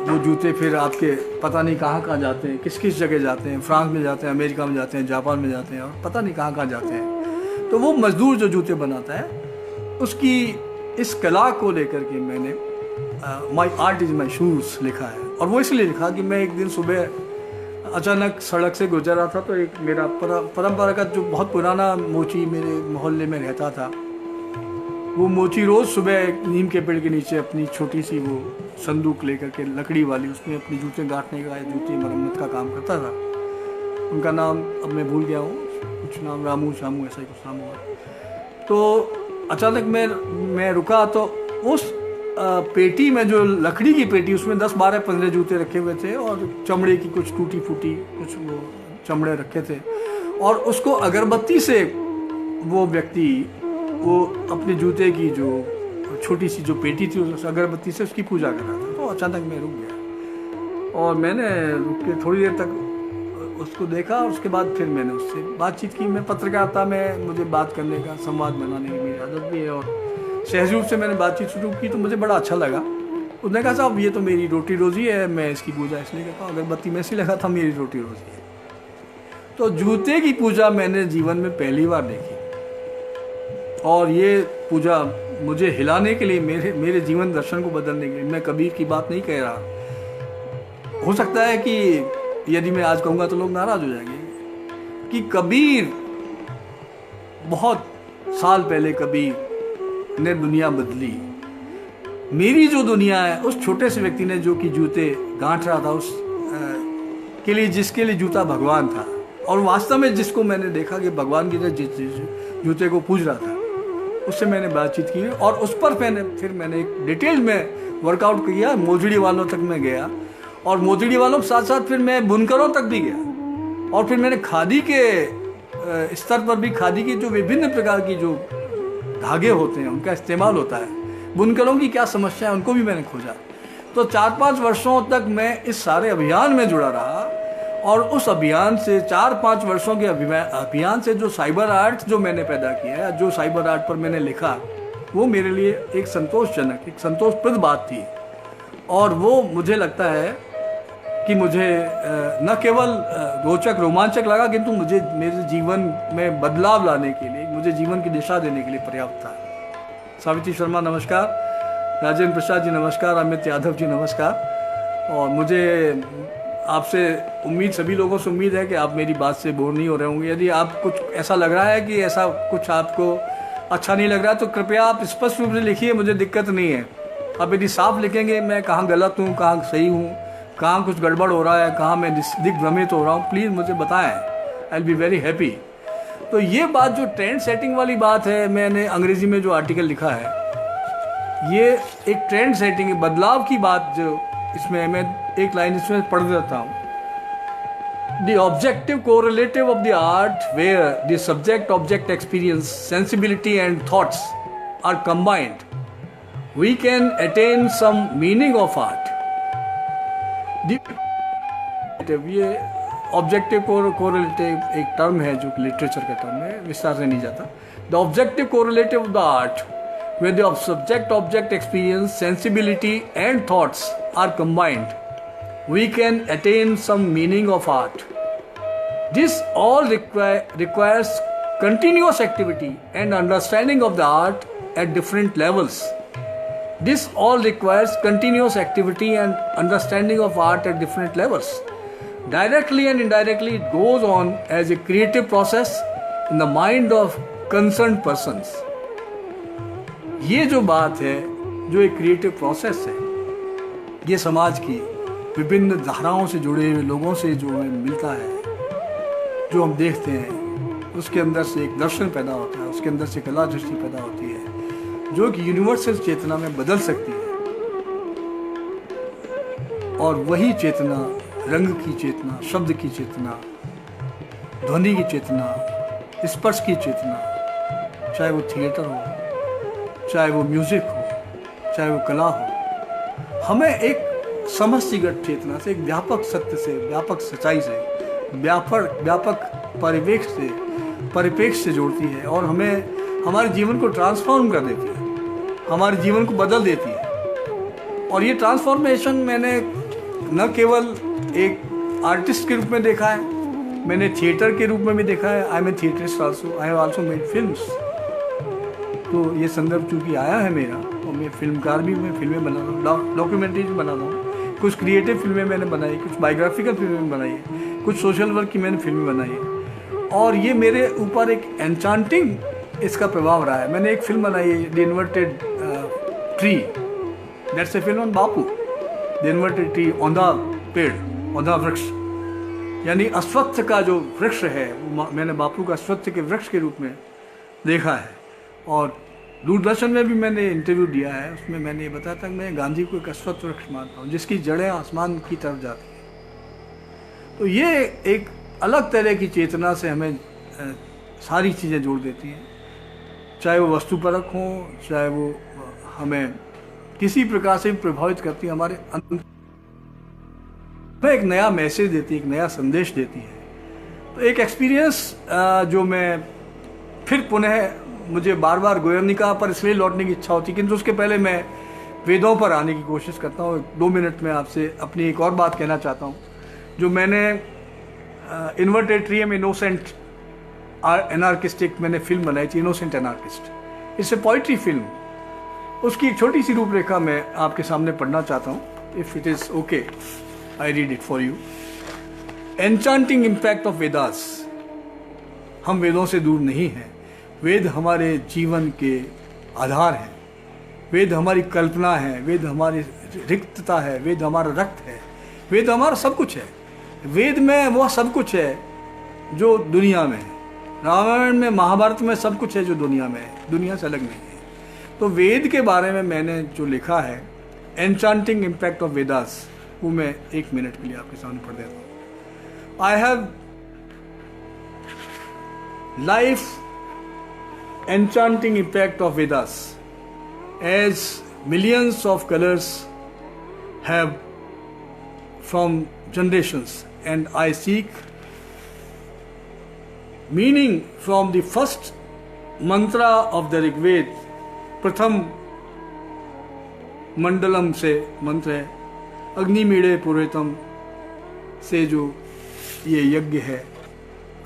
वो जूते फिर आपके पता नहीं कहाँ जाते हैं, किस किस जगह जाते हैं, फ्रांस में जाते हैं, अमेरिका में जाते हैं, जापान में जाते हैं, और पता नहीं कहाँ जाते हैं। तो वो मजदूर जो जूते बनाता है, उसकी इस कला को लेकर के मैंने my art is my shoes लिखा है। और वो इसलिए लिखा कि मैं एक दिन सुबह अचानक सड़क से गुजर रहा था, तो एक मेरा परंपरागत जो बहुत पुराना मोची मेरे मोहल्ले में रहता था, वो मोची रोज़ सुबह नीम के पेड़ के नीचे अपनी छोटी सी वो संदूक लेकर के, लकड़ी वाली, उसमें अपनी जूते गांठने का, जूते मरम्मत का काम करता था। उनका नाम अब मैं भूल गया हूँ, कुछ नाम रामू शामू ऐसा ही कुछ नाम हुआ। तो अचानक मैं रुका, तो उस पेटी में, जो लकड़ी की पेटी, उसमें 10, 12, 15 जूते रखे हुए थे, और चमड़े की कुछ टूटी फूटी कुछ वो चमड़े रखे थे। और उसको अगरबत्ती से वो व्यक्ति, वो अपने जूते की जो छोटी सी जो पेटी थी, उस अगरबत्ती से उसकी पूजा कर रहा था। तो अचानक मैं रुक गया, और मैंने रुक के थोड़ी देर तक उसको देखा, और उसके बाद फिर मैंने उससे बातचीत की। मैं पत्रकारिता में, मुझे बात करने का, संवाद बनाने की मेरी आदत भी है, और सहज रूप से मैंने बातचीत शुरू की, तो मुझे बड़ा अच्छा लगा। उसने कहा साहब ये तो मेरी रोटी रोज़ी है, मैं इसकी पूजा इसलिए करता हूँ, अगरबत्ती में ऐसी लगा था मेरी रोटी रोज़ी है। तो जूते की पूजा मैंने जीवन में पहली बार देखी, और ये पूजा मुझे हिलाने के लिए, मेरे जीवन दर्शन को बदलने के लिए, मैं कबीर की बात नहीं कह रहा। हो सकता है कि यदि मैं आज कहूँगा तो लोग नाराज हो जाएंगे, कि कबीर, बहुत साल पहले कबीर ने दुनिया बदली। मेरी जो दुनिया है, उस छोटे से व्यक्ति ने जो कि जूते गांठ रहा था, उस के लिए, जिसके लिए जूता भगवान था, और वास्तव में जिसको मैंने देखा कि भगवान की तरह जिस जूते को पूज रहा था, उससे मैंने बातचीत की, और उस पर फिर मैंने एक डिटेल में वर्कआउट किया। मोजड़ी वालों तक मैं गया, और मोजड़ी वालों के साथ साथ फिर मैं बुनकरों तक भी गया, और फिर मैंने खादी के स्तर पर भी, खादी की जो विभिन्न प्रकार की जो धागे होते हैं उनका इस्तेमाल होता है, बुनकरों की क्या समस्या है, उनको भी मैंने खोजा। तो 4-5 वर्षों तक मैं इस सारे अभियान में जुड़ा रहा, और उस अभियान से, 4-5 वर्षों के अभियान से जो साइबर आर्ट जो मैंने पैदा किया, जो साइबर आर्ट पर मैंने लिखा, वो मेरे लिए एक संतोषजनक, एक संतोषप्रद बात थी। और वो मुझे लगता है कि मुझे न केवल रोचक, रोमांचक लगा, किंतु मुझे मेरे जीवन में बदलाव लाने के लिए, मुझे जीवन की दिशा देने के लिए पर्याप्त था। सावित्री शर्मा नमस्कार, राजेंद्र प्रसाद जी नमस्कार, अमित यादव जी नमस्कार। और मुझे आपसे उम्मीद, सभी लोगों से उम्मीद है कि आप मेरी बात से बोर नहीं हो रहे होंगे। यदि आप कुछ ऐसा लग रहा है कि ऐसा कुछ आपको अच्छा नहीं लग रहा है, तो कृपया आप स्पष्ट रूप से लिखिए, मुझे दिक्कत नहीं है। आप यदि साफ लिखेंगे, मैं कहाँ गलत हूँ, कहाँ सही हूँ, कहाँ कुछ गड़बड़ हो रहा है, कहाँ मैं दिग्भ्रमित हो रहा हूँ, प्लीज़ मुझे बताएं। I will be very happy. तो ये बात जो ट्रेंड सेटिंग वाली बात है, मैंने अंग्रेजी में जो आर्टिकल लिखा है, ये एक ट्रेंड सेटिंग बदलाव की बात जो इसमें मैं एक लाइन इसमें पढ़ देता हूँ. The objective correlative of the art where the subject object experience, sensibility and thoughts are combined, we can attain some meaning of art. ये ऑब्जेक्टिव कोरिलेटिव एक टर्म है जो लिटरेचर का टर्म है, विस्तार से नहीं जाता. The objective correlative of the art where the subject object experience, sensibility and thoughts are combined, we can attain some meaning of art. This all requires continuous activity and understanding of the art at different levels. This all requires continuous activity and understanding of art at different levels. Directly and indirectly, it goes on as a creative process in the mind of concerned persons. ये जो बात है, जो एक creative process है, ये समाज की विभिन्न धाराओं से जुड़े हुए लोगों से जो हमें मिलता है, जो हम देखते हैं, उसके अंदर से एक दर्शन पैदा होता है, उसके अंदर से कला दृष्टि पैदा होती है, जो कि यूनिवर्सल चेतना में बदल सकती है. और वही चेतना, रंग की चेतना, शब्द की चेतना, ध्वनि की चेतना, स्पर्श की चेतना, चाहे वो थिएटर हो, चाहे वो म्यूजिक हो, चाहे वो कला हो, हमें एक समष्टिगत चेतना से, एक व्यापक सत्य से, व्यापक सच्चाई से, व्यापक परिप्रेक्ष्य से जोड़ती है और हमें हमारे जीवन को ट्रांसफॉर्म कर देती है, हमारे जीवन को बदल देती है. और ये ट्रांसफॉर्मेशन मैंने न केवल एक आर्टिस्ट के रूप में देखा है, मैंने थिएटर के रूप में भी देखा है. I am a theatrist also, I have also made films. तो ये संदर्भ चूँकि आया है मेरा, और मैं फिल्मकार भी, मैं फिल्में बना रहा हूँ, डॉक्यूमेंट्रीज भी बना रहा हूँ, कुछ क्रिएटिव फिल्में मैंने बनाई, कुछ बायोग्राफिकल फिल्में बनाई है, कुछ सोशल वर्क की मैंने फिल्में बनाई है. और ये मेरे ऊपर एक एन्चांटिंग इसका प्रभाव रहा है. मैंने एक फिल्म बनाई है, the inverted tree, that's a film on Bapu. The inverted tree, औंधा पेड़, औंधा वृक्ष, यानी अश्वत्थ का जो वृक्ष है, मैंने बापू का अश्वत्थ के वृक्ष के रूप में देखा है. और दूरदर्शन में भी मैंने इंटरव्यू दिया है, उसमें मैंने ये बताया था कि मैं गांधी को एक अश्वत्थ वृक्ष मानता हूँ जिसकी जड़ें आसमान की तरफ जाती हैं. तो ये एक अलग तरह की चेतना से हमें सारी चीज़ें जोड़ देती हैं, चाहे वो वस्तुपरक हों, चाहे वो हमें किसी प्रकार से भी प्रभावित करती है, हमारे अंदर में एक नया मैसेज देती है, एक नया संदेश देती है. तो एक एक्सपीरियंस जो मैं फिर पुनः, मुझे बार बार गोयर्निका पर इसलिए लौटने की इच्छा होती है, किंतु उसके पहले मैं वेदों पर आने की कोशिश करता हूँ. 2 मिनट में आपसे अपनी एक और बात कहना चाहता हूँ, जो मैंने इन्वर्टेड ट्री में इनोसेंट एनार्किस्टिक मैंने फिल्म बनाई थी, innocent anarchist. It's a poetry film. उसकी एक छोटी सी रूपरेखा मैं आपके सामने पढ़ना चाहता हूँ. If it is okay, I read it for you. Enchanting impact of Vedas. हम वेदों से दूर नहीं हैं. वेद हमारे जीवन के आधार हैं, वेद हमारी कल्पना है, वेद हमारी रिक्तता है, वेद हमारा रक्त है, वेद हमारा सब कुछ है. वेद में वह सब कुछ है जो दुनिया में है. रामायण में, महाभारत में सब कुछ है जो दुनिया में है, दुनिया से अलग नहीं है. तो वेद के बारे में मैंने जो लिखा है, एन्चांटिंग इम्पैक्ट ऑफ वेदास, वो मैं 1 मिनट के लिए आपके सामने पढ़ देता हूँ. I have life enchanting impact of Vedas, as millions of colors have from generations, and I seek meaning from the first mantra of the Rig Veda. प्रथम मंडलम से मंत्र है, अग्निमीड़े पुरोहितम से जो ये यज्ञ है,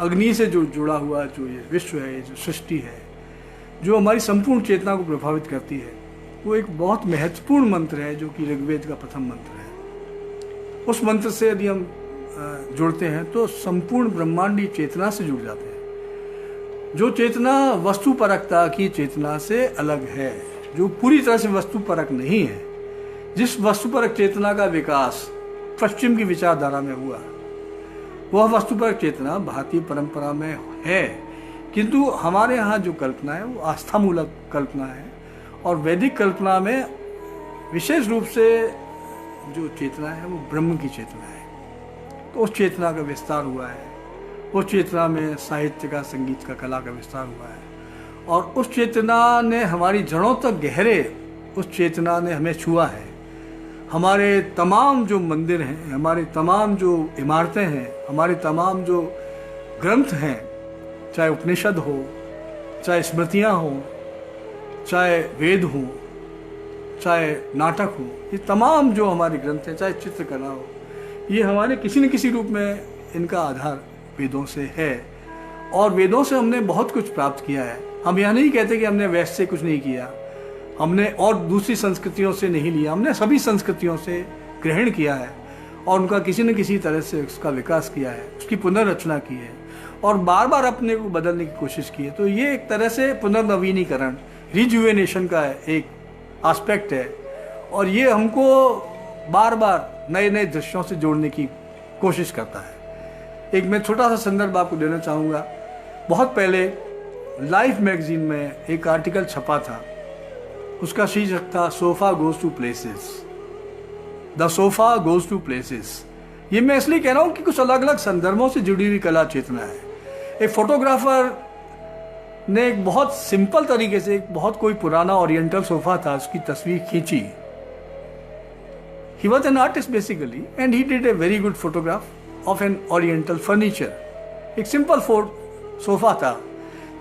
अग्नि से जो जुड़ा हुआ जो ये विश्व है, जो सृष्टि है, जो हमारी संपूर्ण चेतना को प्रभावित करती है, वो एक बहुत महत्वपूर्ण मंत्र है जो कि ऋग्वेद का प्रथम मंत्र है. उस मंत्र से यदि हम जुड़ते हैं तो संपूर्ण ब्रह्मांडीय चेतना से जुड़ जाते हैं, जो चेतना वस्तुपरकता की चेतना से अलग है, जो पूरी तरह से वस्तुपरक नहीं है. जिस वस्तुपरक चेतना का विकास पश्चिम की विचारधारा में हुआ, वह वस्तुपरक चेतना भारतीय परंपरा में है, किंतु हमारे यहाँ जो कल्पना है वो आस्थामूलक कल्पना है, और वैदिक कल्पना में विशेष रूप से जो चेतना है वो ब्रह्म की चेतना है। तो उस चेतना का विस्तार हुआ है, उस चेतना में साहित्य का, संगीत का, कला का विस्तार हुआ है, और उस चेतना ने हमारी जड़ों तक गहरे, उस चेतना ने हमें छुआ है। हमारे तमाम जो मंदिर हैं, हमारे तमाम जो इमारतें हैं, हमारे तमाम जो ग्रंथ हैं, चाहे उपनिषद हो, चाहे स्मृतियाँ हो, चाहे वेद हो, चाहे नाटक हो, ये तमाम जो हमारे ग्रंथ हैं, चाहे चित्रकला हो, ये हमारे किसी न किसी रूप में इनका आधार वेदों से है। और वेदों से हमने बहुत कुछ प्राप्त किया है। हम यह नहीं कहते कि हमने वेस्ट से कुछ नहीं किया, हमने और दूसरी संस्कृतियों से नहीं लिया, हमने सभी संस्कृतियों से ग्रहण किया है और उनका किसी न किसी तरह से उसका विकास किया है, उसकी पुनर्रचना की है और बार बार अपने को बदलने की कोशिश की है। तो ये एक तरह से पुनर्नवीनीकरण, रिजुवेनेशन का एक एस्पेक्ट है, और ये हमको बार बार नए नए दृश्यों से जोड़ने की कोशिश करता है। एक मैं छोटा सा संदर्भ आपको देना चाहूँगा। बहुत पहले लाइफ मैगजीन में एक आर्टिकल छपा था, उसका शीर्षक था sofa goes to places, the sofa goes to places. ये मैं इसलिए कह रहा हूँ कि कुछ अलग अलग संदर्भों से जुड़ी हुई कला चेतना है। एक फोटोग्राफर ने एक बहुत सिंपल तरीके से, एक बहुत कोई पुराना ओरिएंटल सोफा था, उसकी तस्वीर खींची। He was an artist basically and he did a very good photograph of an oriental furniture। एक सिंपल सोफा था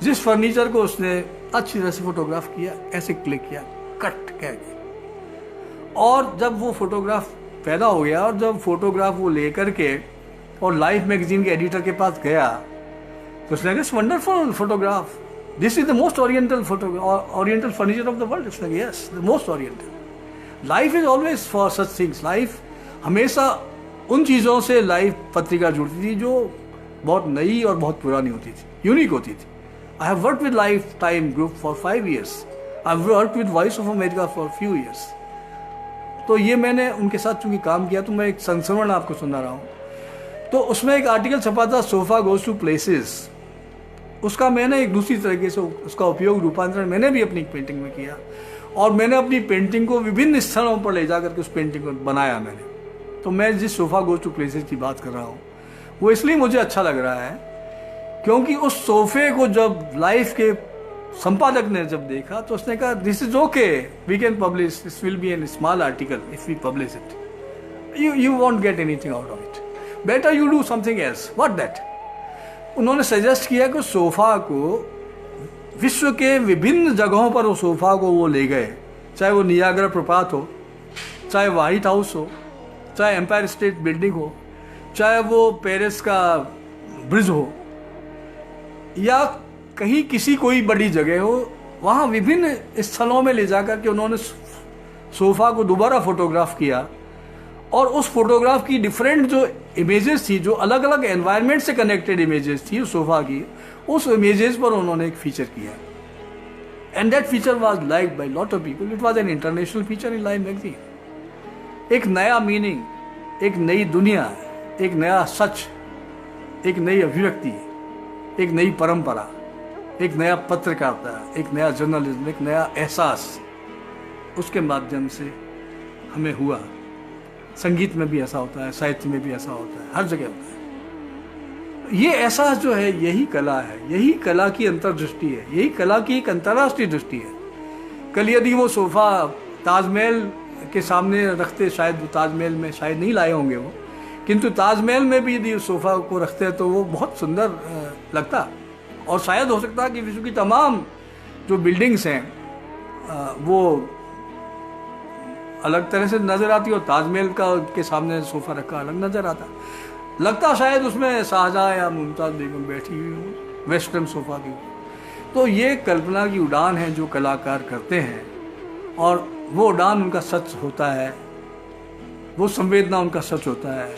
जिस फर्नीचर को उसने अच्छी तरह से फोटोग्राफ किया, ऐसे क्लिक किया, कट कह गया। और जब वो फोटोग्राफ पैदा हो गया और जब फोटोग्राफ वो लेकर के और लाइफ मैगजीन के एडिटर के पास गया तो उसने कहा wonderful photograph, this is the most oriental oriental furniture of the world. उसने कहा yes, the most oriental. Life is always for such things. Life हमेशा उन चीज़ों से लाइफ पत्रिका जुड़ती थी जो बहुत नई और बहुत पुरानी होती थी, यूनिक होती थी। I have worked with life time group for 5 years। I have worked with voice of America for few years. तो ये मैंने उनके साथ चूंकि काम किया तो मैं एक संस्मरण आपको सुना रहा हूँ। तो उसमें एक आर्टिकल छपा था सोफा गोज टू प्लेसेस। उसका मैंने एक दूसरी तरीके से उसका उपयोग, रूपांतरण मैंने भी अपनी पेंटिंग में किया और मैंने अपनी पेंटिंग को विभिन्न स्थलों पर ले जाकर के उस पेंटिंग को बनाया मैंने। तो मैं जिस सोफा गोज टू प्लेसेस की बात कर रहा हूँ वो इसलिए मुझे अच्छा लग रहा है क्योंकि उस सोफे को जब लाइफ के संपादक ने जब देखा तो उसने कहा this is okay, we can publish, this will be an small article if we publish it, you won't get anything out of it, better you do something else. What that? उन्होंने suggest किया कि sofa को विश्व के विभिन्न जगहों पर उस सोफा को वो ले गए, चाहे वो नियाग्रा प्रपात हो, चाहे व्हाइट हाउस हो, चाहे एम्पायर स्टेट बिल्डिंग हो, चाहे वो पेरिस का ब्रिज हो या कहीं किसी कोई बड़ी जगह हो, वहाँ विभिन्न स्थलों में ले जाकर के उन्होंने सोफा को दोबारा फोटोग्राफ किया और उस फोटोग्राफ की डिफरेंट जो इमेजेस थी, जो अलग अलग एनवायरनमेंट से कनेक्टेड इमेजेस थी उस सोफा की, उस इमेजेस पर उन्होंने एक फीचर किया and that feature was liked by lot of people. It was an international feature in life magazine. एक नया मीनिंग, एक नई दुनिया, एक नया सच, एक नई अभिव्यक्ति, एक नई परंपरा, एक नया पत्रकारिता, एक नया जर्नलिज्म, एक नया एहसास उसके माध्यम से हमें हुआ। संगीत में भी ऐसा होता है, साहित्य में भी ऐसा होता है, हर जगह होता है। ये एहसास जो है यही कला है, यही कला की अंतर्दृष्टि है, यही कला की एक अंतर्राष्ट्रीय दृष्टि है। कल यदि वो सोफा ताजमहल के सामने रखते, शायद वो ताजमहल में शायद नहीं लाए होंगे वो, किंतु ताजमहल में भी यदि उस सोफा को रखते तो वो बहुत सुंदर लगता और शायद हो सकता है कि विश्व की तमाम जो बिल्डिंग्स हैं वो अलग तरह से नजर आती और ताजमहल का के सामने सोफा रखा अलग नजर आता। लगता शायद उसमें शाहजहां या मुमताज बेगम बैठी हुई हो वेस्टर्न सोफा की। तो ये कल्पना की उड़ान है जो कलाकार करते हैं और वो उड़ान उनका सच होता है, वो संवेदना उनका सच होता है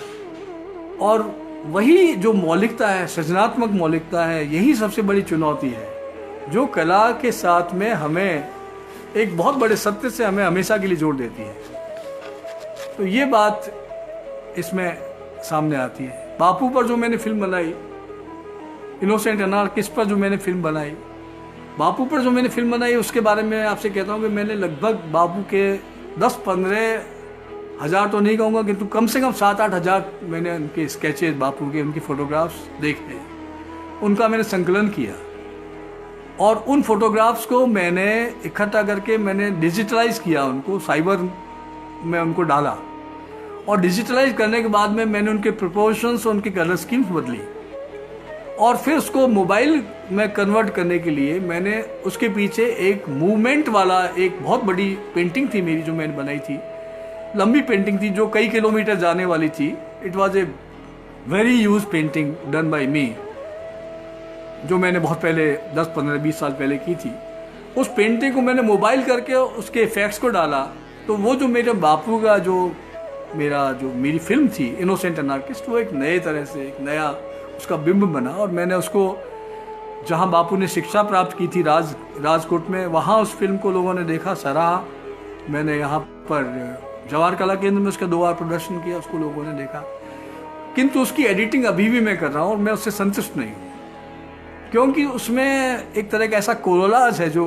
और वही जो मौलिकता है, सृजनात्मक मौलिकता है, यही सबसे बड़ी चुनौती है जो कला के साथ में हमें एक बहुत बड़े सत्य से हमें हमेशा के लिए जोड़ देती है। तो ये बात इसमें सामने आती है। बापू पर जो मैंने फिल्म बनाई इनोसेंट अनार्किस्ट पर जो मैंने फिल्म बनाई, बापू पर जो मैंने फिल्म बनाई, उसके बारे में आपसे कहता हूँ कि मैंने लगभग बापू के 10-15 हज़ार तो नहीं कहूँगा, किंतु कम से कम 7-8 हज़ार मैंने उनके स्केचेस, बापू के उनकी फ़ोटोग्राफ्स देखे, उनका मैंने संकलन किया और उन फोटोग्राफ्स को मैंने इकट्ठा करके मैंने डिजिटलाइज किया, उनको साइबर में उनको डाला और डिजिटलाइज करने के बाद में मैंने उनके प्रोपोर्शंस, उनकी कलर स्कीम्स बदली और फिर उसको मोबाइल में कन्वर्ट करने के लिए मैंने उसके पीछे एक मूवमेंट वाला एक बहुत बड़ी पेंटिंग थी मेरी जो मैंने बनाई थी, लंबी पेंटिंग थी जो कई किलोमीटर जाने वाली थी। It was a very huge painting done by me, जो मैंने बहुत पहले 10-15-20 साल पहले की थी। उस पेंटिंग को मैंने मोबाइल करके उसके इफेक्ट्स को डाला, तो वो जो मेरे बापू का जो मेरी फिल्म थी इनोसेंट अनार्किस्ट, वो एक नए तरह से एक नया उसका बिंब बना और मैंने उसको, जहाँ बापू ने शिक्षा प्राप्त की थी राजकोट में, वहाँ उस फिल्म को लोगों ने देखा, सराहा। मैंने यहाँ पर जवाहर कला केंद्र में उसका 2 बार प्रदर्शन किया, उसको लोगों ने देखा, किंतु उसकी एडिटिंग अभी भी मैं कर रहा हूँ और मैं उससे संतुष्ट नहीं हूँ, क्योंकि उसमें एक तरह का ऐसा कोलाज है जो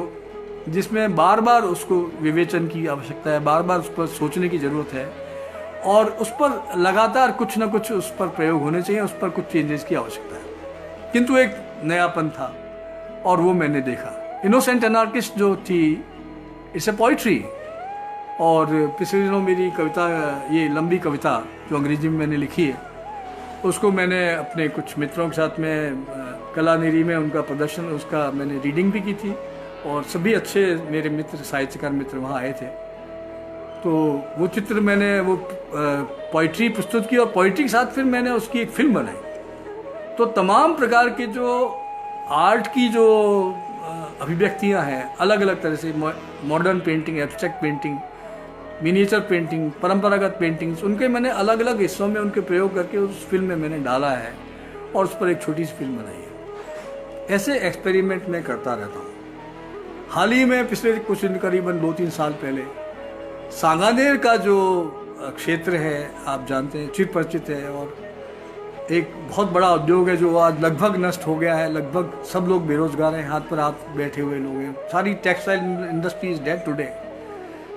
जिसमें बार बार उसको विवेचन की आवश्यकता है, बार बार उस पर सोचने की ज़रूरत है और उस पर लगातार कुछ ना कुछ उस पर प्रयोग होने चाहिए, उस पर कुछ चेंजेस की आवश्यकता है। किंतु एक नयापन था और वो मैंने देखा। इनोसेंट अनार्किस्ट जो थी, इट्स ए पोइट्री, और पिछले दिनों मेरी कविता, ये लंबी कविता जो अंग्रेजी में मैंने लिखी है, उसको मैंने अपने कुछ मित्रों के साथ में कलानिरी में उनका प्रदर्शन, उसका मैंने रीडिंग भी की थी और सभी अच्छे मेरे मित्र, साहित्यकार मित्र वहाँ आए थे। तो वो चित्र मैंने वो पोइट्री प्रस्तुत की और पोइट्री के साथ फिर मैंने उसकी एक फिल्म बनाई। तो तमाम प्रकार के जो आर्ट की जो अभिव्यक्तियाँ हैं, अलग अलग तरह से, modern painting, abstract painting, miniature painting, परंपरागत पेंटिंग्स, उनके मैंने अलग अलग हिस्सों में उनके प्रयोग करके उस फिल्म में मैंने डाला है और उस पर एक छोटी सी फिल्म बनाई है। ऐसे एक्सपेरिमेंट मैं करता रहता हूँ। हाल ही में पिछले कुछ दिन, करीबन 2-3 साल पहले, सांगानेर का जो क्षेत्र है आप जानते हैं, चिरपरिचित है और एक बहुत बड़ा उद्योग है जो आज लगभग नष्ट हो गया है। लगभग सब लोग बेरोजगार हैं, हाथ पर हाथ बैठे हुए लोग हैं। सारी textile industry is dead today.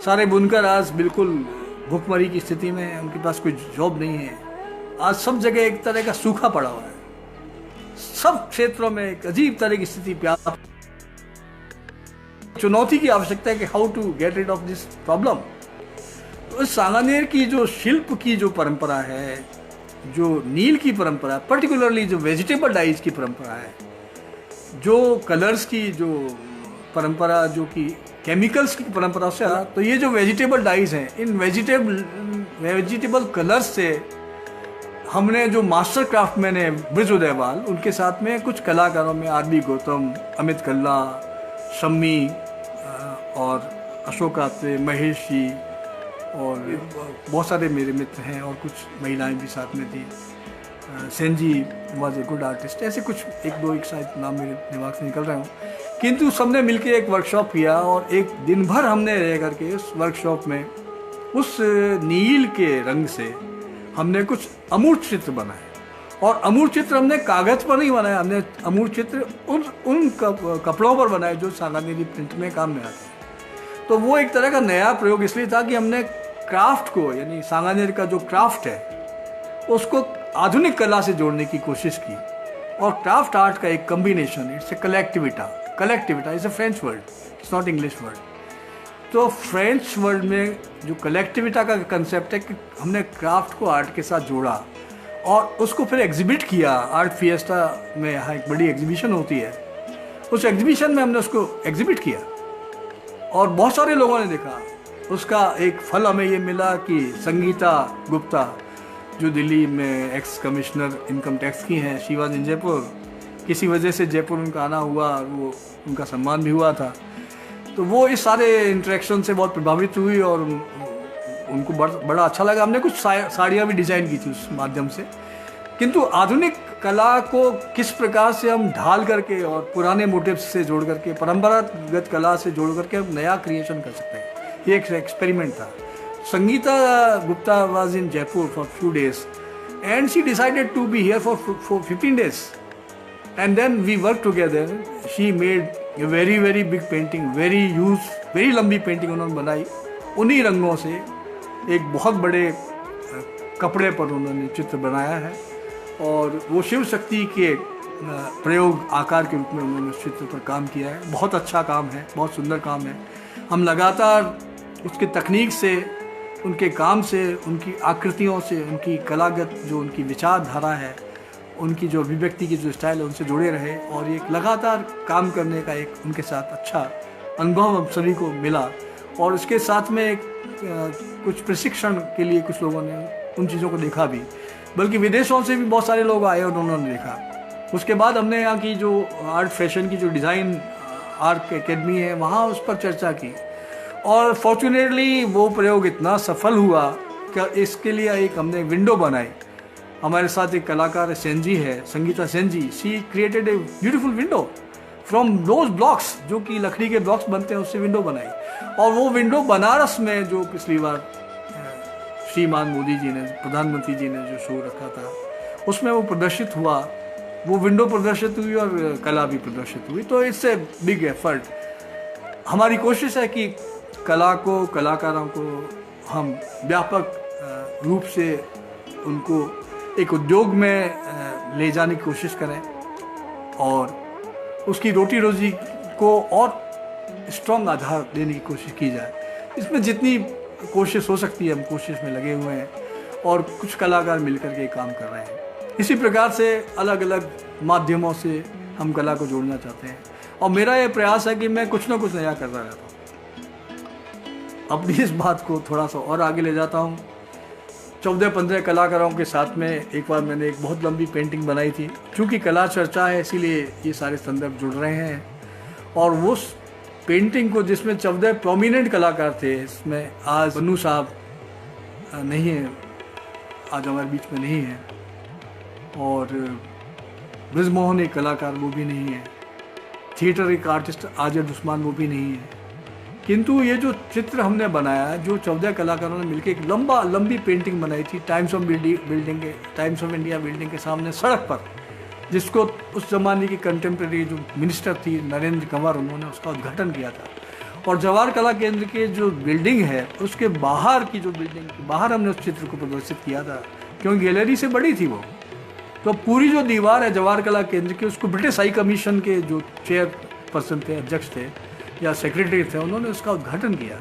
सारे बुनकर आज बिल्कुल भुखमरी की स्थिति में हैं, उनके पास कोई जॉब नहीं है। आज सब जगह एक तरह का सूखा पड़ा हुआ है, सब क्षेत्रों में एक अजीब तरह की स्थिति, प्यास, चुनौती की आवश्यकता है कि how to get rid of this problem. तो इस सांगानेर की जो शिल्प की जो परंपरा है, जो नील की परंपरा, पर्टिकुलरली जो वेजिटेबल डाइज की परंपरा है, जो कलर्स की जो परंपरा, जो कि केमिकल्स की परंपरा से, तो ये जो वेजिटेबल डाइज हैं, इन वेजिटेबल कलर्स से हमने जो मास्टर क्राफ्टमैन है ब्रिज उदयवाल, उनके साथ में कुछ कलाकारों में आर.बी. गौतम, अमित कल्ला, शम्मी और अशोक आत्रे, महेश जी और बहुत सारे मेरे मित्र हैं और कुछ महिलाएं भी साथ में थी। सेंजी वॉज ए गुड आर्टिस्ट। ऐसे कुछ एक शायद नाम मेरे दिमाग से निकल रहे हूँ, किंतु सबने मिलकर एक वर्कशॉप किया और एक दिन भर हमने रह करके उस वर्कशॉप में उस नील के रंग से हमने कुछ अमूर्त चित्र बनाए। और अमूर्त चित्र हमने कागज पर नहीं बनाया, हमने अमूर्त चित्र उन कपड़ों पर बनाए जो सांगानेरी प्रिंट में काम में आते हैं। तो वो एक तरह का नया प्रयोग इसलिए था कि हमने क्राफ्ट को, यानी सांगानेर का जो क्राफ्ट है, उसको आधुनिक कला से जोड़ने की कोशिश की। और क्राफ्ट आर्ट का एक कम्बिनेशन, इट्स ए कलेक्टिविटा is a French word, it's not English word. तो फ्रेंच वर्ड में जो कलेक्टिविटा का कंसेप्ट है कि हमने क्राफ्ट को आर्ट के साथ जोड़ा और उसको फिर एग्जिबिट किया। आर्ट फिएस्टा में यहाँ एक बड़ी एग्जीबिशन होती है, उस एग्जीबिशन में हमने उसको एग्जिबिट किया और बहुत सारे लोगों ने देखा। उसका एक फल हमें ये मिला कि संगीता गुप्ता, जो दिल्ली में एक्स कमिश्नर इनकम टैक्स की हैं, शी वाज इन जयपुर, किसी वजह से जयपुर उनका आना हुआ, वो उनका सम्मान भी हुआ था। तो वो इस सारे इंटरेक्शन से बहुत प्रभावित हुई और उनको बड़ा अच्छा लगा। हमने कुछ साड़ियाँ भी डिज़ाइन की थी उस माध्यम से। किंतु आधुनिक कला को किस प्रकार से हम ढाल करके और पुराने मोटिव्स से जोड़ करके, परंपरागत कला से जोड़ करके हम नया क्रिएशन कर सकते हैं, ये एक एक्सपेरिमेंट था। Sangeeta Gupta was in Jaipur for few days and she decided to be here for 15 days and then we worked together. She made a very very big painting, very लंबी पेंटिंग उन्होंने बनाई। उन्हीं रंगों से एक बहुत बड़े कपड़े पर उन्होंने चित्र बनाया है और वो शिव शक्ति के प्रयोग आकार के रूप में उन्होंने उस चित्र पर काम किया है। बहुत अच्छा काम है, बहुत सुंदर काम है। हम लगातार उसकी तकनीक से, उनके काम से, उनकी आकृतियों से, उनकी कलागत जो उनकी विचारधारा है, उनकी जो अभिव्यक्ति की जो स्टाइल है, उनसे जुड़े रहे और एक लगातार काम करने का एक उनके साथ अच्छा अनुभव हम सभी को मिला। और इसके साथ में एक कुछ प्रशिक्षण के लिए कुछ लोगों ने उन चीज़ों को देखा भी, बल्कि विदेशों से भी बहुत सारे लोग आए और उन्होंने देखा। उसके बाद हमने यहाँ की जो आर्ट फैशन की जो डिज़ाइन आर्ट एकेडमी है वहाँ उस पर चर्चा की और फॉर्चुनेटली वो प्रयोग इतना सफल हुआ कि इसके लिए एक हमने विंडो बनाई। हमारे साथ एक कलाकार सेन जी है, Sangeeta Sen ji. She created a beautiful window from those blocks, जो कि लकड़ी के ब्लॉक्स बनते हैं, उससे विंडो बनाई। और वो विंडो बनारस में जो पिछली बार श्रीमान मोदी जी ने, प्रधानमंत्री जी ने जो शो रखा था उसमें वो प्रदर्शित हुआ। वो विंडो प्रदर्शित हुई और कला भी प्रदर्शित हुई। तो इट्स ए बिग एफर्ट। हमारी कोशिश है कि कला को, कलाकारों को हम व्यापक रूप से उनको एक उद्योग में ले जाने की कोशिश करें और उसकी रोटी रोजी को और स्ट्रॉन्ग आधार देने की कोशिश की जाए। इसमें जितनी कोशिश हो सकती है हम कोशिश में लगे हुए हैं और कुछ कलाकार मिलकर के काम कर रहे हैं। इसी प्रकार से अलग अलग माध्यमों से हम कला को जोड़ना चाहते हैं और मेरा ये प्रयास है कि मैं कुछ ना कुछ नया करता रहता हूँ। अपनी इस बात को थोड़ा सा और आगे ले जाता हूँ। 14-15 कलाकारों के साथ में एक बार मैंने एक बहुत लंबी पेंटिंग बनाई थी। क्योंकि कला चर्चा है इसीलिए ये सारे संदर्भ जुड़ रहे हैं और वो पेंटिंग को, जिसमें 14 प्रोमिनेंट कलाकार थे, इसमें आज बन्नू साहब नहीं है, आज हमारे बीच में नहीं है, और ब्रजमोहन एक कलाकार वो भी नहीं है, थिएटर एक आर्टिस्ट आजिद उस्मान वो भी नहीं है। किंतु ये जो चित्र हमने बनाया, जो 14 कलाकारों ने मिलकर एक लंबी पेंटिंग बनाई थी टाइम्स ऑफ इंडिया बिल्डिंग के सामने सड़क पर, जिसको उस ज़माने की कंटेम्प्रेरी जो मिनिस्टर थी नरेंद्र कंवर, उन्होंने उसका उद्घाटन किया था। और जवाहर कला केंद्र के जो बिल्डिंग है उसके बाहर की जो बिल्डिंग, बाहर हमने उस चित्र को प्रदर्शित किया था क्योंकि गैलरी से बड़ी थी वो। तो पूरी जो दीवार है जवाहर कला केंद्र की, उसको ब्रिटिश हाई कमीशन के जो चेयर पर्सन थे, अध्यक्ष थे या सेक्रेटरी थे, उन्होंने उसका उद्घाटन किया।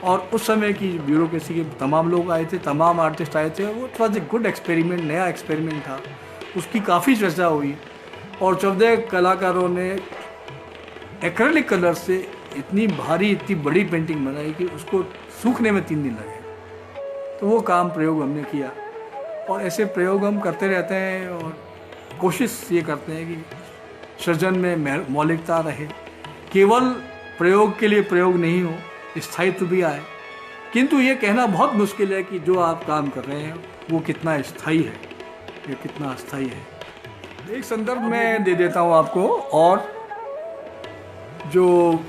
और उस समय की ब्यूरोक्रेसी के तमाम लोग आए थे, तमाम आर्टिस्ट आए थे। वो थोड़ा सा गुड एक्सपेरिमेंट, नया एक्सपेरिमेंट था, उसकी काफ़ी चर्चा हुई। और 14 कलाकारों ने एक्रेलिक कलर से इतनी भारी, इतनी बड़ी पेंटिंग बनाई कि उसको सूखने में 3 दिन लगे। तो वो काम प्रयोग हमने किया और ऐसे प्रयोग हम करते रहते हैं और कोशिश ये करते हैं कि सृजन में मौलिकता रहे, केवल प्रयोग के लिए प्रयोग नहीं हो, स्थायित्व भी आए। किंतु ये कहना बहुत मुश्किल है कि जो आप काम कर रहे हैं वो कितना स्थायी है, ये कितना अस्थायी है। एक संदर्भ मैं दे देता हूँ आपको, और जो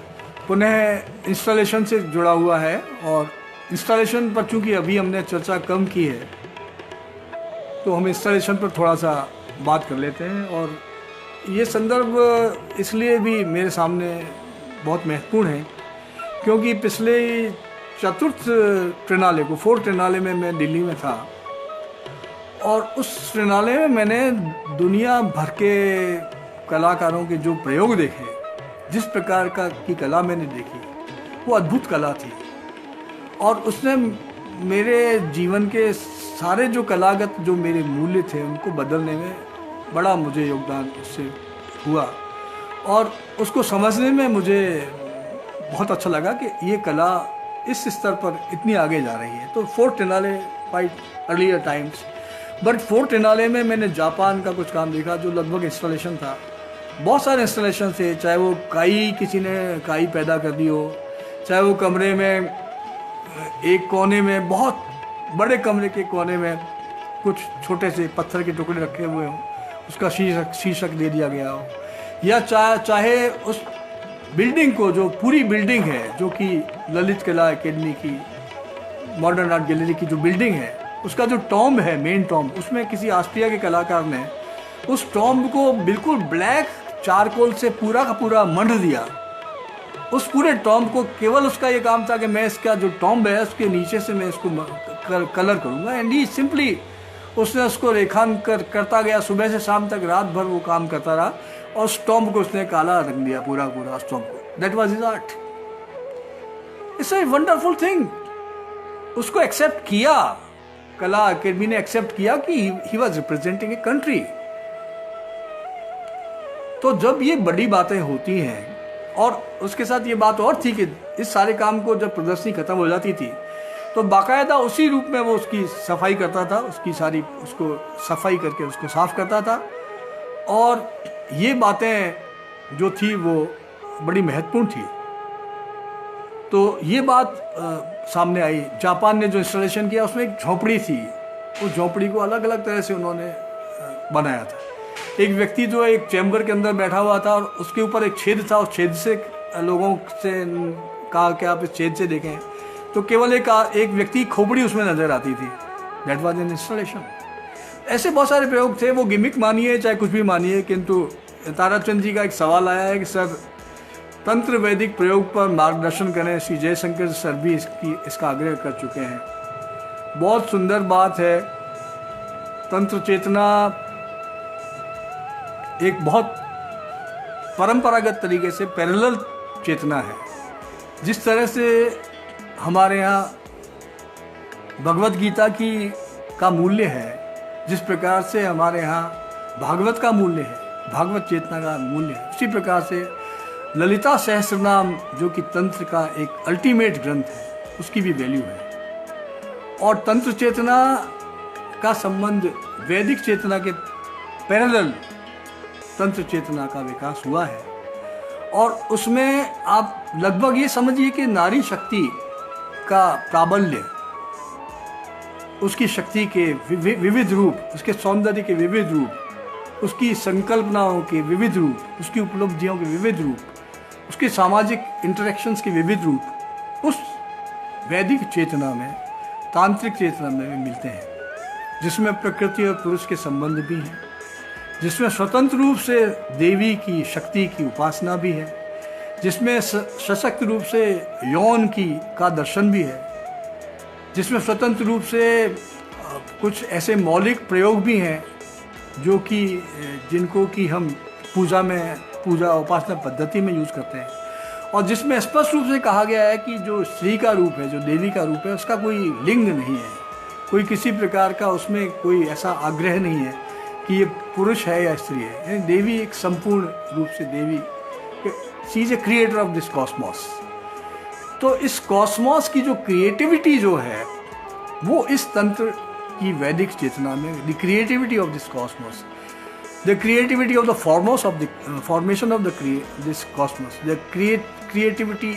पुनः इंस्टॉलेशन से जुड़ा हुआ है। और इंस्टॉलेशन पर चूँकि अभी हमने चर्चा कम की है तो हम इंस्टॉलेशन पर थोड़ा सा बात कर लेते हैं। और ये संदर्भ इसलिए भी मेरे सामने बहुत महत्वपूर्ण है क्योंकि पिछले चतुर्थ ट्रिनाले को, 4th ट्रिनाले में मैं दिल्ली में था और उस ट्रिनाले में मैंने दुनिया भर के कलाकारों के जो प्रयोग देखे, जिस प्रकार की कला मैंने देखी वो अद्भुत कला थी। और उसने मेरे जीवन के सारे जो कलागत, जो मेरे मूल्य थे, उनको बदलने में बड़ा मुझे योगदान उससे हुआ। और उसको समझने में मुझे बहुत अच्छा लगा कि ये कला इस स्तर पर इतनी आगे जा रही है। तो 4th triennale quite earlier times, but 4th triennale में मैंने जापान का कुछ काम देखा जो लगभग इंस्टॉलेशन था। बहुत सारे इंस्टॉलेशन थे, चाहे वो काई, किसी ने काई पैदा कर दी हो, चाहे वो कमरे में एक कोने में, बहुत बड़े कमरे के कोने में कुछ छोटे से पत्थर के टुकड़े रखे हुए हों, उसका शीर्षक दे दिया गया हो, या चाहे उस बिल्डिंग को, जो पूरी बिल्डिंग है, जो कि ललित कला एकेडमी की मॉडर्न आर्ट गैलरी की जो बिल्डिंग है, उसका जो टॉम्ब है, मेन टॉम्ब, उसमें किसी ऑस्ट्रिया के कलाकार ने उस टॉम्ब को बिल्कुल ब्लैक चारकोल से पूरा का पूरा मंड दिया। उस पूरे टॉम्ब को केवल उसका ये काम था कि मैं इसका जो टॉम्ब है उसके नीचे से मैं इसको कलर करूँगा। एंड ही सिंपली उसने उसको रेखांकन करता गया, सुबह से शाम तक रात भर वो काम करता रहा और उस टॉम्ब को उसने काला रंग दिया, पूरा पूरा उस टॉम्ब को। That was his art. It's a wonderful thing. उसको एक्सेप्ट किया, कला अकेडमी ने एक्सेप्ट किया कि he was representing a country. तो जब ये बड़ी बातें होती हैं, और उसके साथ ये बात और थी कि इस सारे काम को जब प्रदर्शनी खत्म हो जाती थी तो बाकायदा उसी रूप में वो उसकी सफाई करता था, उसकी सारी उसको सफाई करके उसको साफ करता था। और ये बातें जो थी वो बड़ी महत्वपूर्ण थी। तो ये बात सामने आई। जापान ने जो इंस्टॉलेशन किया उसमें एक झोंपड़ी थी, उस झोंपड़ी को अलग अलग तरह से उन्होंने बनाया था। एक व्यक्ति जो एक चैम्बर के अंदर बैठा हुआ था और उसके ऊपर एक छेद था, उस छेद से लोगों से कहा कि आप इस छेद से देखें तो केवल एक व्यक्ति खोपड़ी उसमें नजर आती थी। That was an installation. ऐसे बहुत सारे प्रयोग थे, वो गिमिक मानिए चाहे कुछ भी मानिए, किंतु ताराचंद जी का एक सवाल आया है कि सर तंत्र वैदिक प्रयोग पर मार्गदर्शन करें। श्री जयशंकर सर भी इसका आग्रह कर चुके हैं। बहुत सुंदर बात है। तंत्र चेतना एक बहुत परंपरागत तरीके से पैरेलल चेतना है। जिस तरह से हमारे यहाँ भगवत गीता का मूल्य है, जिस प्रकार से हमारे यहाँ भागवत का मूल्य है, भागवत चेतना का मूल्य है, उसी प्रकार से ललिता सहस्रनाम जो कि तंत्र का एक अल्टीमेट ग्रंथ है, उसकी भी वैल्यू है। और तंत्र चेतना का संबंध वैदिक चेतना के पैरेलल तंत्र चेतना का विकास हुआ है। और उसमें आप लगभग ये समझिए कि नारी शक्ति का प्राबल्य, उसकी शक्ति के विविध रूप, उसके सौंदर्य के विविध रूप, उसकी संकल्पनाओं के विविध रूप, उसकी उपलब्धियों के विविध रूप, उसके सामाजिक इंटरेक्शंस के विविध रूप उस वैदिक चेतना में, तांत्रिक चेतना में भी मिलते हैं, जिसमें प्रकृति और पुरुष के संबंध भी हैं, जिसमें स्वतंत्र रूप से देवी की शक्ति की उपासना भी है, जिसमें सशक्त रूप से यौन का दर्शन भी है, जिसमें स्वतंत्र रूप से कुछ ऐसे मौलिक प्रयोग भी हैं जो कि जिनको कि हम पूजा उपासना पद्धति में यूज़ करते हैं, और जिसमें स्पष्ट रूप से कहा गया है कि जो स्त्री का रूप है, जो देवी का रूप है, उसका कोई लिंग नहीं है, कोई किसी प्रकार का उसमें कोई ऐसा आग्रह नहीं है कि ये पुरुष है या स्त्री है। यानी देवी एक संपूर्ण रूप से देवी, she is a creator of this cosmos. तो इस कॉस्मॉस की जो क्रिएटिविटी जो है वो इस तंत्र की वैदिक चेतना में, the creativity of this Cosmos, the creativity of the formation of this Cosmos, the creativity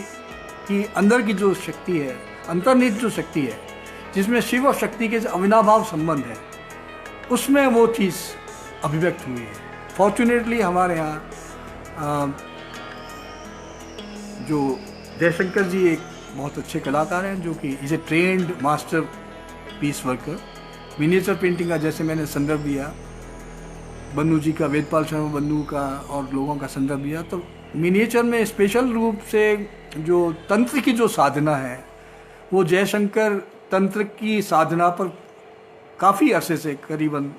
की अंदर की जो शक्ति है, अंतर्निहित जो शक्ति है, जिसमें शिव और शक्ति के अविनाभाव संबंध है, उसमें वो चीज़ अभिव्यक्त हुई है। फॉर्चुनेटली हमारे यहाँ जो जयशंकर जी एक बहुत अच्छे कलाकार हैं, जो कि is a trained masterpiece worker. Miniature painting का जैसे मैंने संदर्भ दिया, बन्नू जी का, वेदपाल शर्मा बन्नू का और लोगों का संदर्भ दिया, तो मिनिएचर में स्पेशल रूप से जो तंत्र की जो साधना है, वो जयशंकर तंत्र की साधना पर काफ़ी अरसे से, करीबन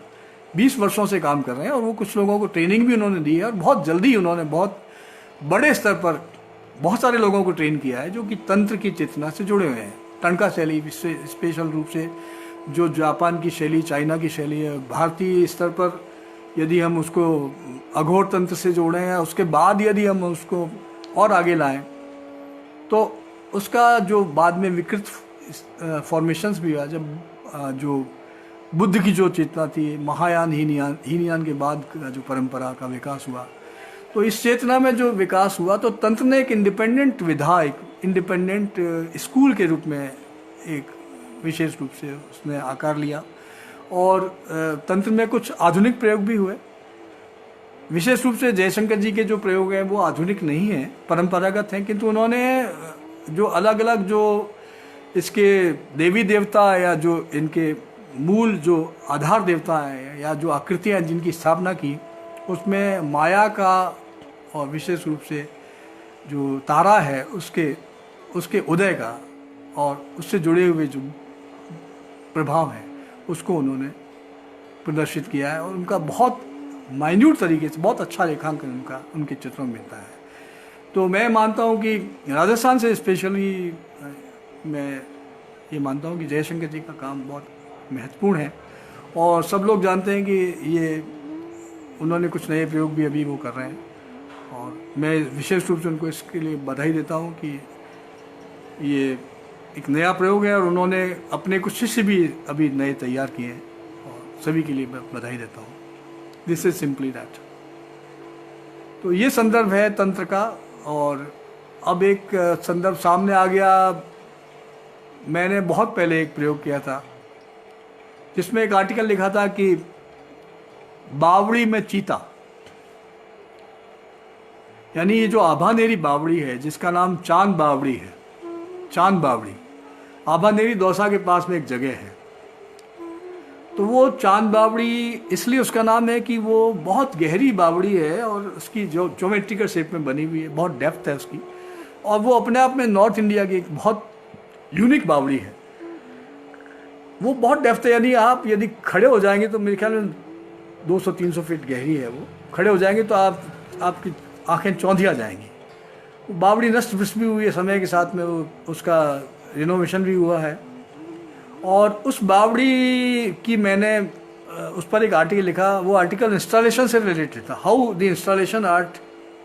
20 वर्षों से काम कर रहे हैं। और वो कुछ लोगों को ट्रेनिंग भी उन्होंने दी है, और बहुत जल्दी उन्होंने बहुत बड़े स्तर पर बहुत सारे लोगों को ट्रेन किया है जो कि तंत्र की चेतना से जुड़े हुए हैं। टंका शैली स्पेशल रूप से, जो जापान की शैली, चाइना की शैली है, भारतीय स्तर पर यदि हम उसको अघोर तंत्र से जोड़ें या उसके बाद यदि हम उसको और आगे लाएं, तो उसका जो बाद में विकृत फॉर्मेशंस भी हुआ। जब जो बुद्ध की जो चेतना थी, महायान हीनयान के बाद का जो परंपरा का विकास हुआ, तो इस चेतना में जो विकास हुआ, तो तंत्र ने एक इंडिपेंडेंट विधा, एक इंडिपेंडेंट स्कूल के रूप में एक विशेष रूप से उसने आकार लिया। और तंत्र में कुछ आधुनिक प्रयोग भी हुए। विशेष रूप से जयशंकर जी के जो प्रयोग हैं वो आधुनिक नहीं हैं, परंपरागत हैं, किंतु उन्होंने जो अलग अलग जो इसके देवी देवता या जो इनके मूल जो आधार देवता है या जो आकृतियाँ जिनकी स्थापना की, उसमें माया का और विशेष रूप से जो तारा है उसके उदय का और उससे जुड़े हुए जो प्रभाव है उसको उन्होंने प्रदर्शित किया है। और उनका बहुत माइन्यूट तरीके से बहुत अच्छा रेखांकन उनके चित्रों में मिलता है। तो मैं मानता हूँ कि राजस्थान से स्पेशली मैं ये मानता हूँ कि जयशंकर जी का काम बहुत महत्वपूर्ण है। और सब लोग जानते हैं कि ये उन्होंने कुछ नए प्रयोग भी अभी वो कर रहे हैं, और मैं विशेष रूप से उनको इसके लिए बधाई देता हूँ कि ये एक नया प्रयोग है और उन्होंने अपने कुछ शिष्य भी अभी नए तैयार किए हैं, और सभी के लिए मैं बधाई देता हूँ। This is simply that. तो ये संदर्भ है तंत्र का। और अब एक संदर्भ सामने आ गया। मैंने बहुत पहले एक प्रयोग किया था जिसमें एक आर्टिकल लिखा था कि बावड़ी में चीता, यानी ये जो आभानेरी बावड़ी है जिसका नाम चांद बावड़ी है, चांद बावड़ी आभानेरी दौसा के पास में एक जगह है। तो वो चांद बावड़ी इसलिए उसका नाम है कि वो बहुत गहरी बावड़ी है और उसकी जो ज्योमेट्रिकल शेप में बनी हुई है, बहुत डेप्थ है उसकी, और वो अपने आप में नॉर्थ इंडिया की एक बहुत यूनिक बावड़ी है। वो बहुत डेप्थ है, यानी आप यदि खड़े हो जाएंगे तो मेरे ख्याल में 200-300 फीट गहरी है। वो खड़े हो जाएंगे तो आपकी आंखें चौंधिया जाएंगी। वो बावड़ी नष्ट भ्रष्ट भी हुई है समय के साथ में, वो उसका रिनोवेशन भी हुआ है। और उस बावड़ी की मैंने उस पर एक आर्टिकल लिखा। वो आर्टिकल इंस्टॉलेशन से रिलेटेड था, how the installation art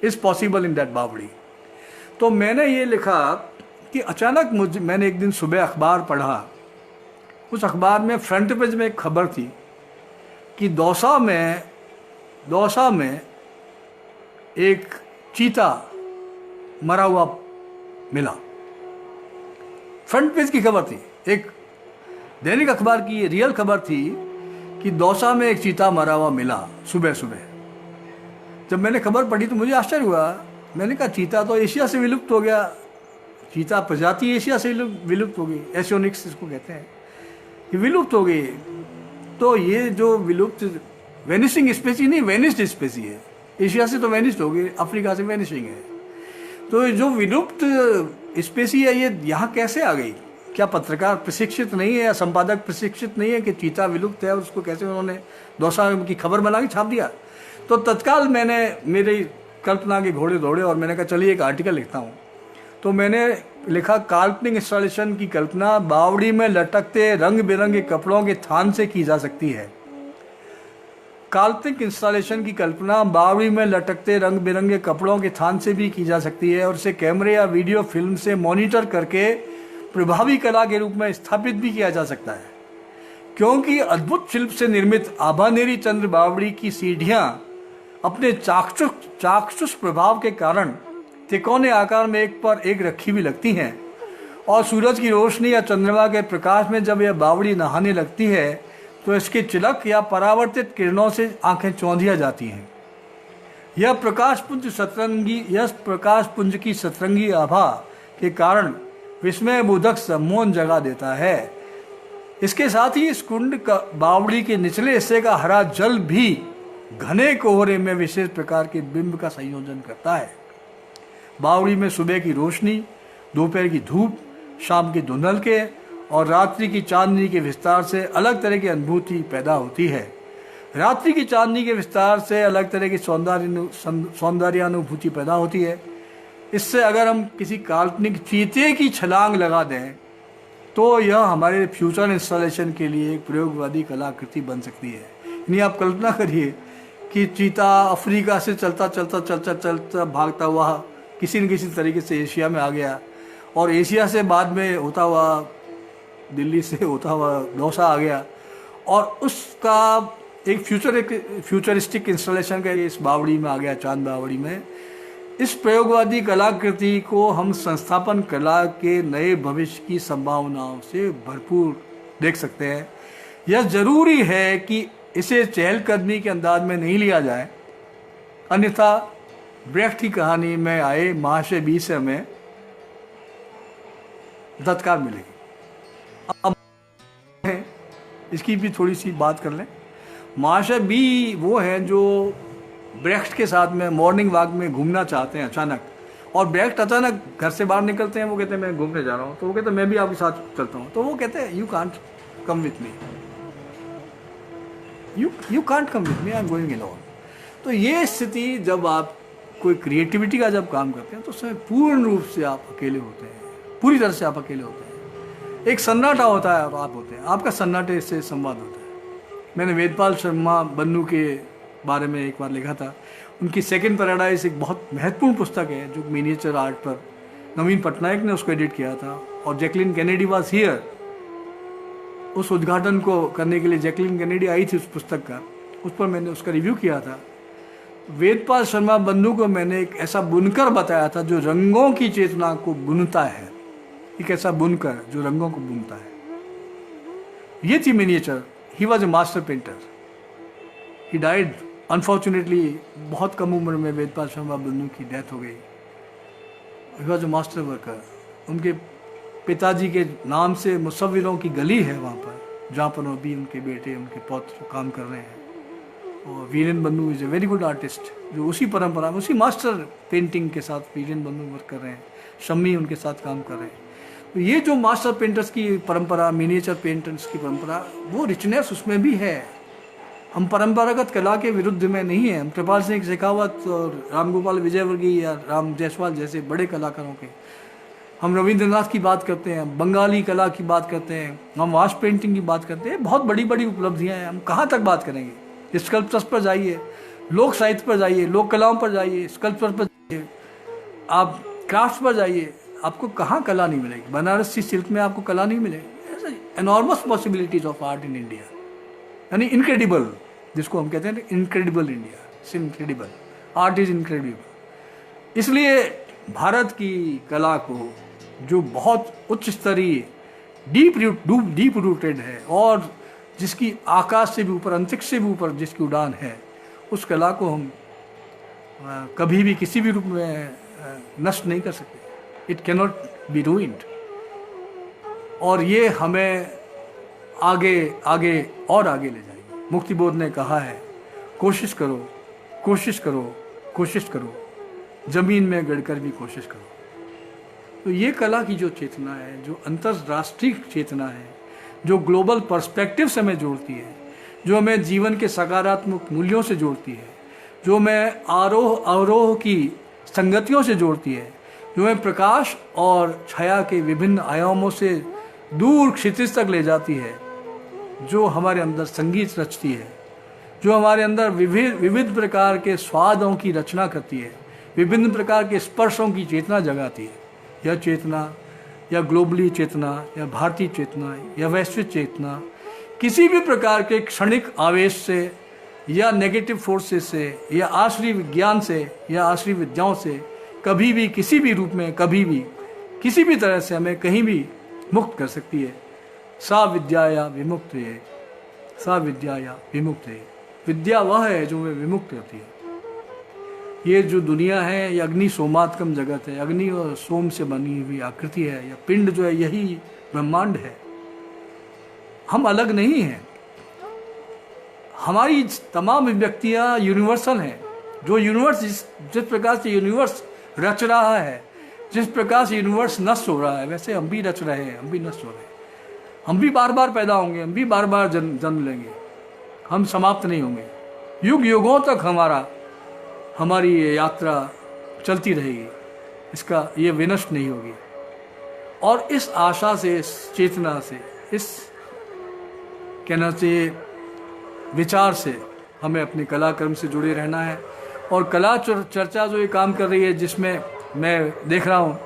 is possible in that बावड़ी। तो मैंने ये लिखा कि अचानक मैंने एक दिन सुबह अखबार पढ़ा। उस अखबार में फ्रंट पेज में एक खबर थी कि दौसा में एक चीता मरा हुआ मिला। फ्रंट पेज की खबर थी, एक दैनिक अखबार की ये रियल खबर थी कि दौसा में एक चीता मरा हुआ मिला सुबह सुबह। जब मैंने खबर पढ़ी तो मुझे आश्चर्य हुआ। मैंने कहा चीता तो एशिया से विलुप्त हो गया, चीता प्रजाति एशिया से विलुप्त हो गई, एशियोनिक्स इसको कहते हैं, ये विलुप्त हो गई। तो ये जो विलुप्त वेनिशिंग स्पेसी नहीं, वेनिस्ड स्पेसी है। एशिया से तो वेनिस्ड हो गई, अफ्रीका से वेनिशिंग है। तो जो विलुप्त स्पेसी है ये यहाँ कैसे आ गई? क्या पत्रकार प्रशिक्षित नहीं है या संपादक प्रशिक्षित नहीं है कि चीता विलुप्त है, उसको कैसे उन्होंने दौसा की खबर बना के छाप दिया? तो तत्काल मैंने मेरी कल्पना के घोड़े दौड़े और मैंने कहा चलिए एक आर्टिकल लिखता हूँ। तो मैंने लिखा काल्पनिक इंस्टॉलेशन की कल्पना बावड़ी में लटकते रंग बिरंगे कपड़ों के थान से की जा सकती है। काल्पनिक इंस्टॉलेशन की कल्पना बावड़ी में लटकते रंग बिरंगे कपड़ों के थान से भी की जा सकती है और इसे कैमरे या वीडियो फिल्म से मॉनिटर करके प्रभावी कला के रूप में स्थापित भी किया जा सकता है, क्योंकि अद्भुत शिल्प से निर्मित आभानेरी चंद्र बावड़ी की सीढ़ियां अपने चाक्षुष प्रभाव के कारण तिकोने आकार में एक पर एक रखी हुई लगती हैं, और सूरज की रोशनी या चंद्रमा के प्रकाश में जब यह बावड़ी नहाने लगती है तो इसके चिलक या परावर्तित किरणों से आंखें चौंधिया जाती हैं। यह प्रकाश पुंज की सतरंगी आभा के कारण विस्मय बोधक सम्मोहन जगा देता है। इसके साथ ही इस कुंड का बावड़ी के निचले हिस्से का हरा जल भी घने कोहरे में विशेष प्रकार के बिंब का संयोजन करता है। बावड़ी में सुबह की रोशनी, दोपहर की धूप, शाम के धुंधलके और रात्रि की चांदनी के विस्तार से अलग तरह की अनुभूति पैदा होती है। रात्रि की चांदनी के विस्तार से अलग तरह की सौंदर्यानुभूति पैदा होती है। इससे अगर हम किसी काल्पनिक चीते की छलांग लगा दें तो यह हमारे फ्यूचर इंस्टॉलेशन के लिए एक प्रयोगवादी कलाकृति बन सकती है। यानी आप कल्पना करिए कि चीता अफ्रीका से चलता भागता हुआ किसी न किसी तरीके से एशिया में आ गया, और एशिया से बाद में होता हुआ दिल्ली से होता हुआ दौसा आ गया, और उसका एक फ्यूचरिस्टिक इंस्टॉलेशन का इस बावड़ी में आ गया, चांद बावड़ी में। इस प्रयोगवादी कलाकृति को हम संस्थापन कला के नए भविष्य की संभावनाओं से भरपूर देख सकते हैं। यह जरूरी है कि इसे चहलकदमी के अंदाज में नहीं लिया जाए, अन्यथा ब्रेख्ट की कहानी में आए महाशय बी से हमें धत्कार मिलेगी। अब इसकी भी थोड़ी सी बात कर लें। महाशय बी वो हैं जो ब्रेक्ट के साथ में मॉर्निंग वॉक में घूमना चाहते हैं अचानक, और ब्रेक्ट अचानक घर से बाहर निकलते हैं, वो कहते हैं मैं घूमने जा रहा हूँ, तो वो कहते हैं मैं भी आपके साथ चलता हूँ, तो वो कहते हैं you can't come with me, you can't come with me, I am going alone. तो ये स्थिति जब आप कोई क्रिएटिविटी का जब काम करते हैं तो उसमें पूर्ण रूप से आप अकेले होते हैं, पूरी तरह से आप अकेले होते हैं। एक सन्नाटा होता है और आप होते हैं, आपका सन्नाटे से संवाद होता है। मैंने वेदपाल शर्मा बन्नू के बारे में एक बार लिखा था। उनकी सेकंड पैराडाइज एक बहुत महत्वपूर्ण पुस्तक है जो मिनिएचर आर्ट पर नवीन पटनायक ने उसको एडिट किया था, और जैकलिन कैनेडी वाज हियर। उस उद्घाटन को करने के लिए जैकलिन कैनेडी आई थी उस पुस्तक का, उस पर मैंने उसका रिव्यू किया था। वेदपाल शर्मा बन्नू को मैंने एक ऐसा बुनकर बताया था जो रंगों की चेतना को बुनता है, एक ऐसा बुनकर जो रंगों को बुनता है। ये थी miniature. He was a master painter. He died unfortunately, बहुत कम उम्र में वेदपाल शर्मा बन्नू की डेथ हो गई। He was a master worker. उनके पिताजी के नाम से मुसव्विरों की गली है वहाँ पर, जहाँ पर अभी उनके बेटे उनके पौत्र काम कर रहे हैं। और Viren Bannu is a very good artist, जो उसी परंपरा में, उसी मास्टर पेंटिंग के साथ वीरेन बन्नू वर्क कर रहे हैं, शम्मी उनके साथ काम कर रहे हैं। तो ये जो मास्टर पेंटर्स की परंपरा, मिनिएचर पेंटर्स की परंपरा, वो रिचनेस उसमें भी है। हम परंपरागत कला के विरुद्ध में नहीं है। हम कृपाल सिंह शेखावत और रामगोपाल विजयवर्गीय या राम जायसवाल जैसे बड़े कलाकारों के, हम रविंद्रनाथ की बात करते हैं, बंगाली कला की बात करते हैं, हम वाश पेंटिंग की बात करते हैं, बहुत बड़ी बड़ी उपलब्धियाँ हैं। हम कहाँ तक बात करेंगे? स्कल्पचर्स पर जाइए, लोक साहित्य पर जाइए, लोक कलाओं पर जाइए, स्कल्पचर पर जाइए, आप क्राफ्ट पर जाइए, आपको कहाँ कला नहीं मिलेगी? बनारसी सिल्क में आपको कला नहीं मिलेगी। Enormous possibilities of art in India, यानी इनक्रेडिबल, जिसको हम कहते हैं incredible India, incredible art is incredible. इसलिए भारत की कला को, जो बहुत उच्च स्तरीय डीप रूटेड है और जिसकी आकाश से भी ऊपर, अंतरिक्ष से भी ऊपर जिसकी उड़ान है, उस कला को हम कभी भी किसी भी रूप में नष्ट नहीं कर सकते। It cannot be ruined. और ये हमें आगे आगे और आगे ले जाएगी। मुक्ति बोध ने कहा है, कोशिश करो, कोशिश करो, कोशिश करो, जमीन में गड़कर भी कोशिश करो। तो ये कला की जो चेतना है, जो अंतर्राष्ट्रीय चेतना है, जो ग्लोबल पर्सपेक्टिव से हमें जोड़ती है, जो हमें जीवन के सकारात्मक मूल्यों से जोड़ती है, जो हमें आरोह अवरोह की संगतियों से जोड़ती है, जो हमें प्रकाश और छाया के विभिन्न आयामों से दूर क्षितिज तक ले जाती है, जो हमारे अंदर संगीत रचती है, जो हमारे अंदर विविध प्रकार के स्वादों की रचना करती है, विभिन्न प्रकार के स्पर्शों की चेतना जगाती है। यह चेतना, या ग्लोबली चेतना, या भारतीय चेतना, या वैश्विक चेतना, किसी भी प्रकार के क्षणिक आवेश से या नेगेटिव फोर्सेस से या आश्रय विज्ञान से या आश्रय विद्याओं से कभी भी, किसी भी रूप में, कभी भी, किसी भी तरह से हमें कहीं भी मुक्त कर सकती है। सा विद्याया विमुक्त है, सा विद्याया विमुक्त है। विद्या वह है जो हमें विमुक्त करती है। ये जो दुनिया है, ये अग्नि सोमात्मक जगत है, अग्नि और सोम से बनी हुई आकृति है। यह पिंड जो है, यही ब्रह्मांड है। हम अलग नहीं हैं। हमारी तमाम व्यक्तियाँ यूनिवर्सल हैं। जो यूनिवर्स जिस प्रकार से यूनिवर्स रच रहा है, जिस प्रकार से यूनिवर्स नष्ट हो रहा है, वैसे हम भी रच रहे हैं, हम भी नष्ट हो रहे हैं। हम भी बार बार पैदा होंगे, हम भी बार बार जन्म लेंगे, हम समाप्त नहीं होंगे। युग युगों तक हमारी ये यात्रा चलती रहेगी, इसका ये विनष्ट नहीं होगी। और इस आशा से, इस चेतना से, इस कहना चाहिए विचार से हमें अपने कलाक्रम से जुड़े रहना है। और कला चर्चा जो ये काम कर रही है, जिसमें मैं देख रहा हूँ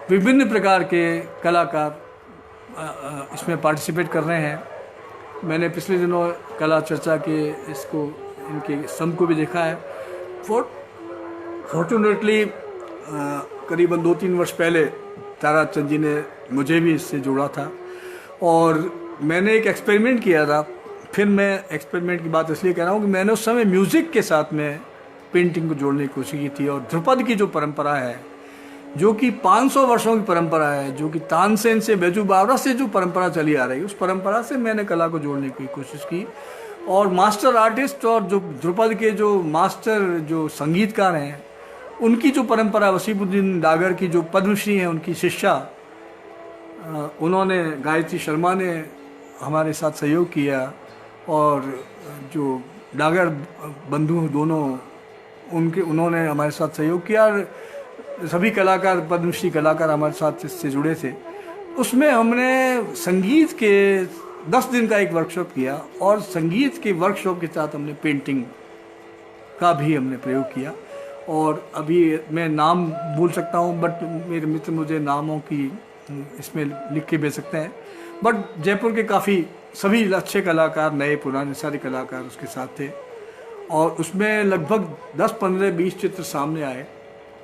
विभिन्न प्रकार के कलाकार इसमें पार्टिसिपेट कर रहे हैं। मैंने पिछले दिनों कला चर्चा के इनके स्तंभ को भी देखा है। फॉर्चुनेटली करीबन 2-3 वर्ष पहले ताराचंद जी ने मुझे भी इससे जोड़ा था और मैंने एक एक्सपेरिमेंट किया था। फिर मैं एक्सपेरिमेंट की बात इसलिए कह रहा हूँ कि मैंने उस समय म्यूज़िक के साथ में पेंटिंग को जोड़ने की कोशिश की थी। और ध्रुपद की जो परंपरा है, जो कि 500 वर्षों की परंपरा है, जो कि तानसेन से बैजू बावरा से जो परंपरा चली आ रही है, उस परंपरा से मैंने कला को जोड़ने की कोशिश की। और मास्टर आर्टिस्ट और जो ध्रुपद के जो मास्टर जो संगीतकार हैं, उनकी जो परंपरा, वसीमुद्दीन डागर की जो पद्मश्री हैं, उनकी शिष्या, उन्होंने, गायत्री शर्मा ने हमारे साथ सहयोग किया। और जो डागर बंधु दोनों, उन्होंने हमारे साथ सहयोग किया। और सभी कलाकार, पद्मश्री कलाकार हमारे साथ इससे जुड़े थे। उसमें हमने संगीत के 10 दिन का एक वर्कशॉप किया, और संगीत के वर्कशॉप के साथ हमने पेंटिंग का भी हमने प्रयोग किया। और अभी मैं नाम भूल सकता हूँ, बट मेरे मित्र मुझे नामों की इसमें लिख के भेज सकते हैं। बट जयपुर के काफ़ी सभी अच्छे कलाकार, नए पुराने सारे कलाकार उसके साथ थे। और उसमें लगभग 10, 15, 20 चित्र सामने आए।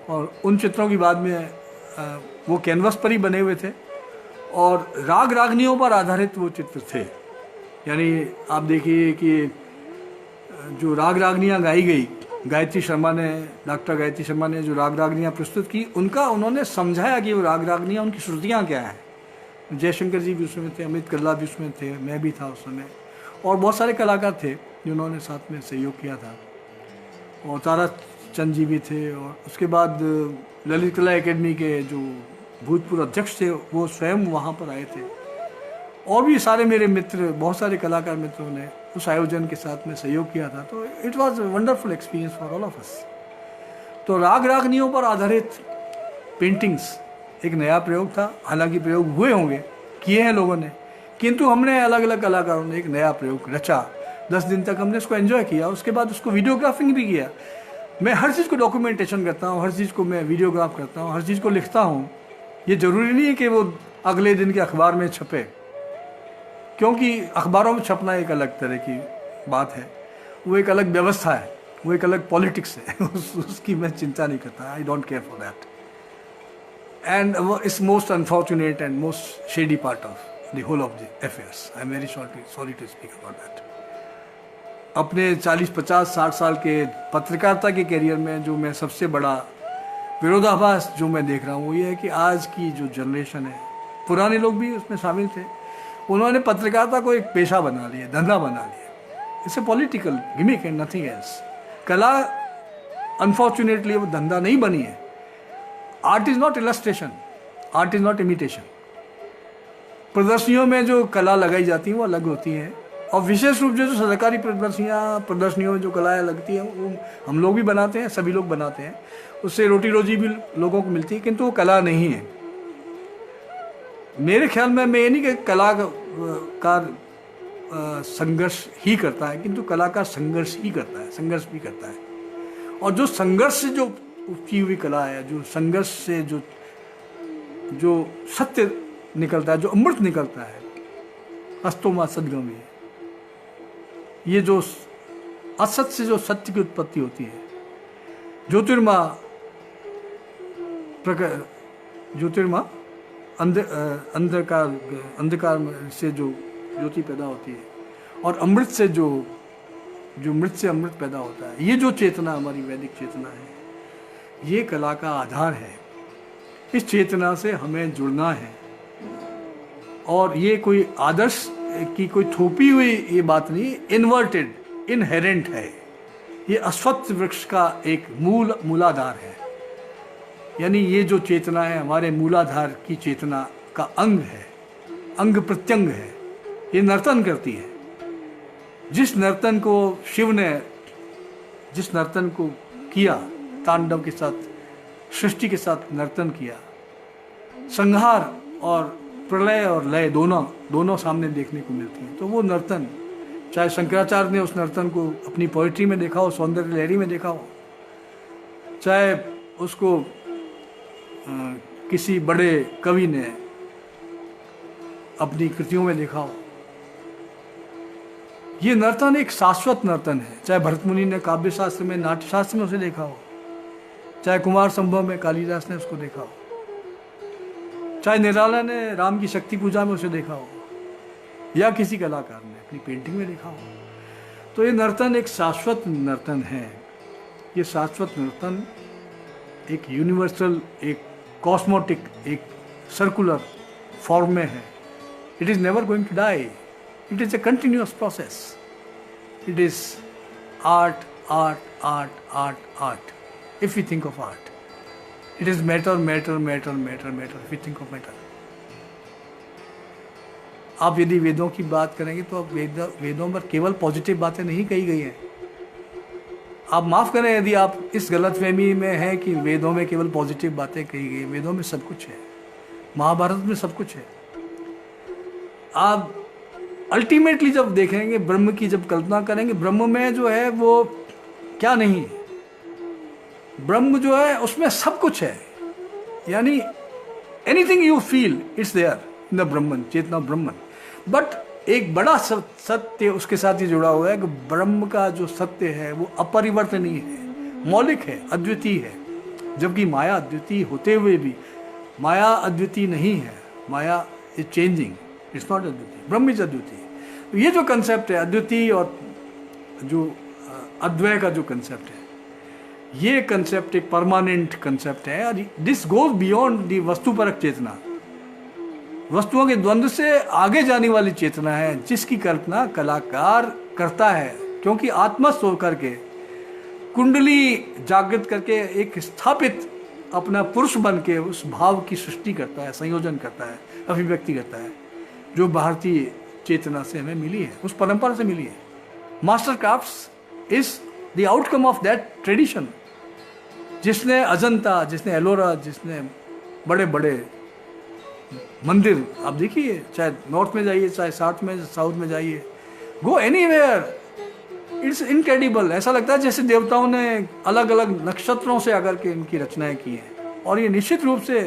और उन चित्रों की बाद में वो कैनवस पर ही बने हुए थे, और राग रागनियों पर आधारित वो चित्र थे। यानी आप देखिए कि जो राग रागनियाँ गाई गई, गायत्री शर्मा ने, डॉक्टर गायत्री शर्मा ने जो राग रागनियाँ प्रस्तुत की, उन्होंने समझाया कि वो राग रागनियाँ, उनकी श्रुतियाँ क्या हैं। जयशंकर जी भी उसमें थे, अमित कल्ला भी उसमें थे, मैं भी था उस समय, और बहुत सारे कलाकार थे जिन्होंने साथ में सहयोग किया था। और तारा चंद जी भी थे। और उसके बाद ललित कला एकेडमी के जो भूतपूर्व अध्यक्ष थे, वो स्वयं वहाँ पर आए थे। और भी सारे मेरे मित्र, बहुत सारे कलाकार मित्रों ने उस आयोजन के साथ में सहयोग किया था। तो it was wonderful experience for all of us. तो राग रागनियों पर आधारित पेंटिंग्स एक नया प्रयोग था। हालांकि प्रयोग हुए होंगे, किए हैं लोगों ने, किंतु हमने अलग अलग कलाकारों ने एक नया प्रयोग रचा। 10 दिन तक हमने उसको एंजॉय किया। उसके बाद उसको वीडियोग्राफिंग भी किया। मैं हर चीज़ को डॉक्यूमेंटेशन करता हूँ, हर चीज़ को मैं वीडियोग्राफ करता हूँ, हर चीज़ को लिखता हूँ। ये ज़रूरी नहीं है कि वो अगले दिन के अखबार में छपे, क्योंकि अखबारों में छपना एक अलग तरह की बात है, वो एक अलग व्यवस्था है, वो एक अलग पॉलिटिक्स है। उसकी मैं चिंता नहीं करता। I don't care for that. And it's most unfortunate and most shady part of the whole of the affairs. I am very sorry to speak about that. अपने 40, 50, 60 साल के पत्रकारिता के करियर में जो मैं सबसे बड़ा विरोधाभास जो मैं देख रहा हूँ, वो ये है कि आज की जो जनरेशन है, पुराने लोग भी उसमें शामिल थे, उन्होंने पत्रकारिता को एक पेशा बना लिया, धंधा बना लिया। It's a political gimmick and nothing else. कला अनफॉर्चुनेटली वो धंधा नहीं बनी है। Art is not illustration, art is not imitation. प्रदर्शनियों में जो कला लगाई जाती है वो अलग होती है, और विशेष रूप से जो सरकारी प्रदर्शनियों में जो कलाएँ लगती हैं वो हम लोग भी बनाते हैं, सभी लोग बनाते हैं। उससे रोटी रोजी भी लोगों को मिलती है, किंतु वो कला नहीं है। मेरे ख्याल में मैं ये नहीं कि कलाकार संघर्ष ही करता है, किंतु कलाकार संघर्ष ही करता है, संघर्ष भी करता है। और जो संघर्ष से जो की हुई कला है, जो संघर्ष से जो सत्य निकलता है, जो अमृत निकलता है, अस्तोमा सदगम है। ये जो असत से जो सत्य की उत्पत्ति होती है, ज्योतिर्मा अंधकार से जो ज्योति पैदा होती है, और अमृत से जो मृत से अमृत पैदा होता है। ये जो चेतना हमारी वैदिक चेतना है, ये कला का आधार है। इस चेतना से हमें जुड़ना है। और ये कोई आदर्श की कोई थोपी हुई ये बात नहीं, इन्वर्टेड, इनहेरेंट है। ये अश्वत्थ वृक्ष का एक मूलाधार है। यानी ये जो चेतना है, हमारे मूलाधार की चेतना का अंग है, अंग प्रत्यंग है। ये नर्तन करती है। जिस नर्तन को शिव ने, जिस नर्तन को किया, तांडव के साथ, सृष्टि के साथ नर्तन किया, संहार और प्रलय और लय दोनों सामने देखने को मिलती हैं। तो वो नर्तन, चाहे शंकराचार्य ने उस नर्तन को अपनी पोइट्री में देखा हो, सौंदर्य लहरी में देखा हो, चाहे उसको किसी बड़े कवि ने अपनी कृतियों में देखा हो, ये नर्तन एक शाश्वत नर्तन है। चाहे भरत मुनि ने काव्य शास्त्र में, नाट्य शास्त्र में उसे देखा हो, चाहे कुमार संभव में कालिदास ने उसको देखा हो, चाहे निराला ने राम की शक्ति पूजा में उसे देखा हो, या किसी कलाकार ने अपनी पेंटिंग में देखा हो। तो ये नर्तन एक शाश्वत नर्तन है। ये शाश्वत नर्तन एक यूनिवर्सल, एक कॉस्मोटिक, एक सर्कुलर फॉर्म में है. It is never going to die. It is a continuous process. It is art, art, art, art, art. If you think of art, it is matter, matter, matter, matter, matter. If you think of matter, आप यदि वेदों की बात करेंगे तो अब वेदों पर केवल पॉजिटिव बातें नहीं कही गई हैं. आप माफ़ करें यदि आप इस गलतफहमी में हैं कि वेदों में केवल पॉजिटिव बातें कही गई. वेदों में सब कुछ है. महाभारत में सब कुछ है. आप अल्टीमेटली जब देखेंगे, ब्रह्म की जब कल्पना करेंगे, ब्रह्म में जो है वो क्या नहीं है. ब्रह्म जो है उसमें सब कुछ है. यानी anything you feel it's there in the Brahman, चेतना ब्रह्मन. बट एक बड़ा सत्य उसके साथ ही जुड़ा हुआ है कि ब्रह्म का जो सत्य है वो अपरिवर्तनीय है, मौलिक है, अद्वितीय है. जबकि माया अद्वितीय होते हुए भी माया अद्वितीय नहीं है. माया इज चेंजिंग, इट्स नॉट अद्वितीय. ब्रह्म इज अद्वितीय. तो ये जो कंसेप्ट है अद्वितीय और जो अद्वय का जो कंसेप्ट है, ये कंसेप्ट एक परमानेंट कंसेप्ट है. और दिस गोज बियॉन्ड दी वस्तुपरक चेतना. वस्तुओं के द्वंद्व से आगे जाने वाली चेतना है जिसकी कल्पना कलाकार करता है. क्योंकि आत्मस्थ होकर के, कुंडली जागृत करके, एक स्थापित अपना पुरुष बन के उस भाव की सृष्टि करता है, संयोजन करता है, अभिव्यक्ति करता है, जो भारतीय चेतना से हमें मिली है, उस परंपरा से मिली है. Master craft is the outcome of that tradition. जिसने अजंता, जिसने एलोरा, जिसने बड़े बड़े मंदिर, आप देखिए, चाहे नॉर्थ में जाइए, चाहे साउथ में जाइए, गो एनीवेयर, इट्स इनक्रेडिबल. ऐसा लगता है जैसे देवताओं ने अलग अलग नक्षत्रों से आकर के इनकी रचनाएं की हैं. और ये निश्चित रूप से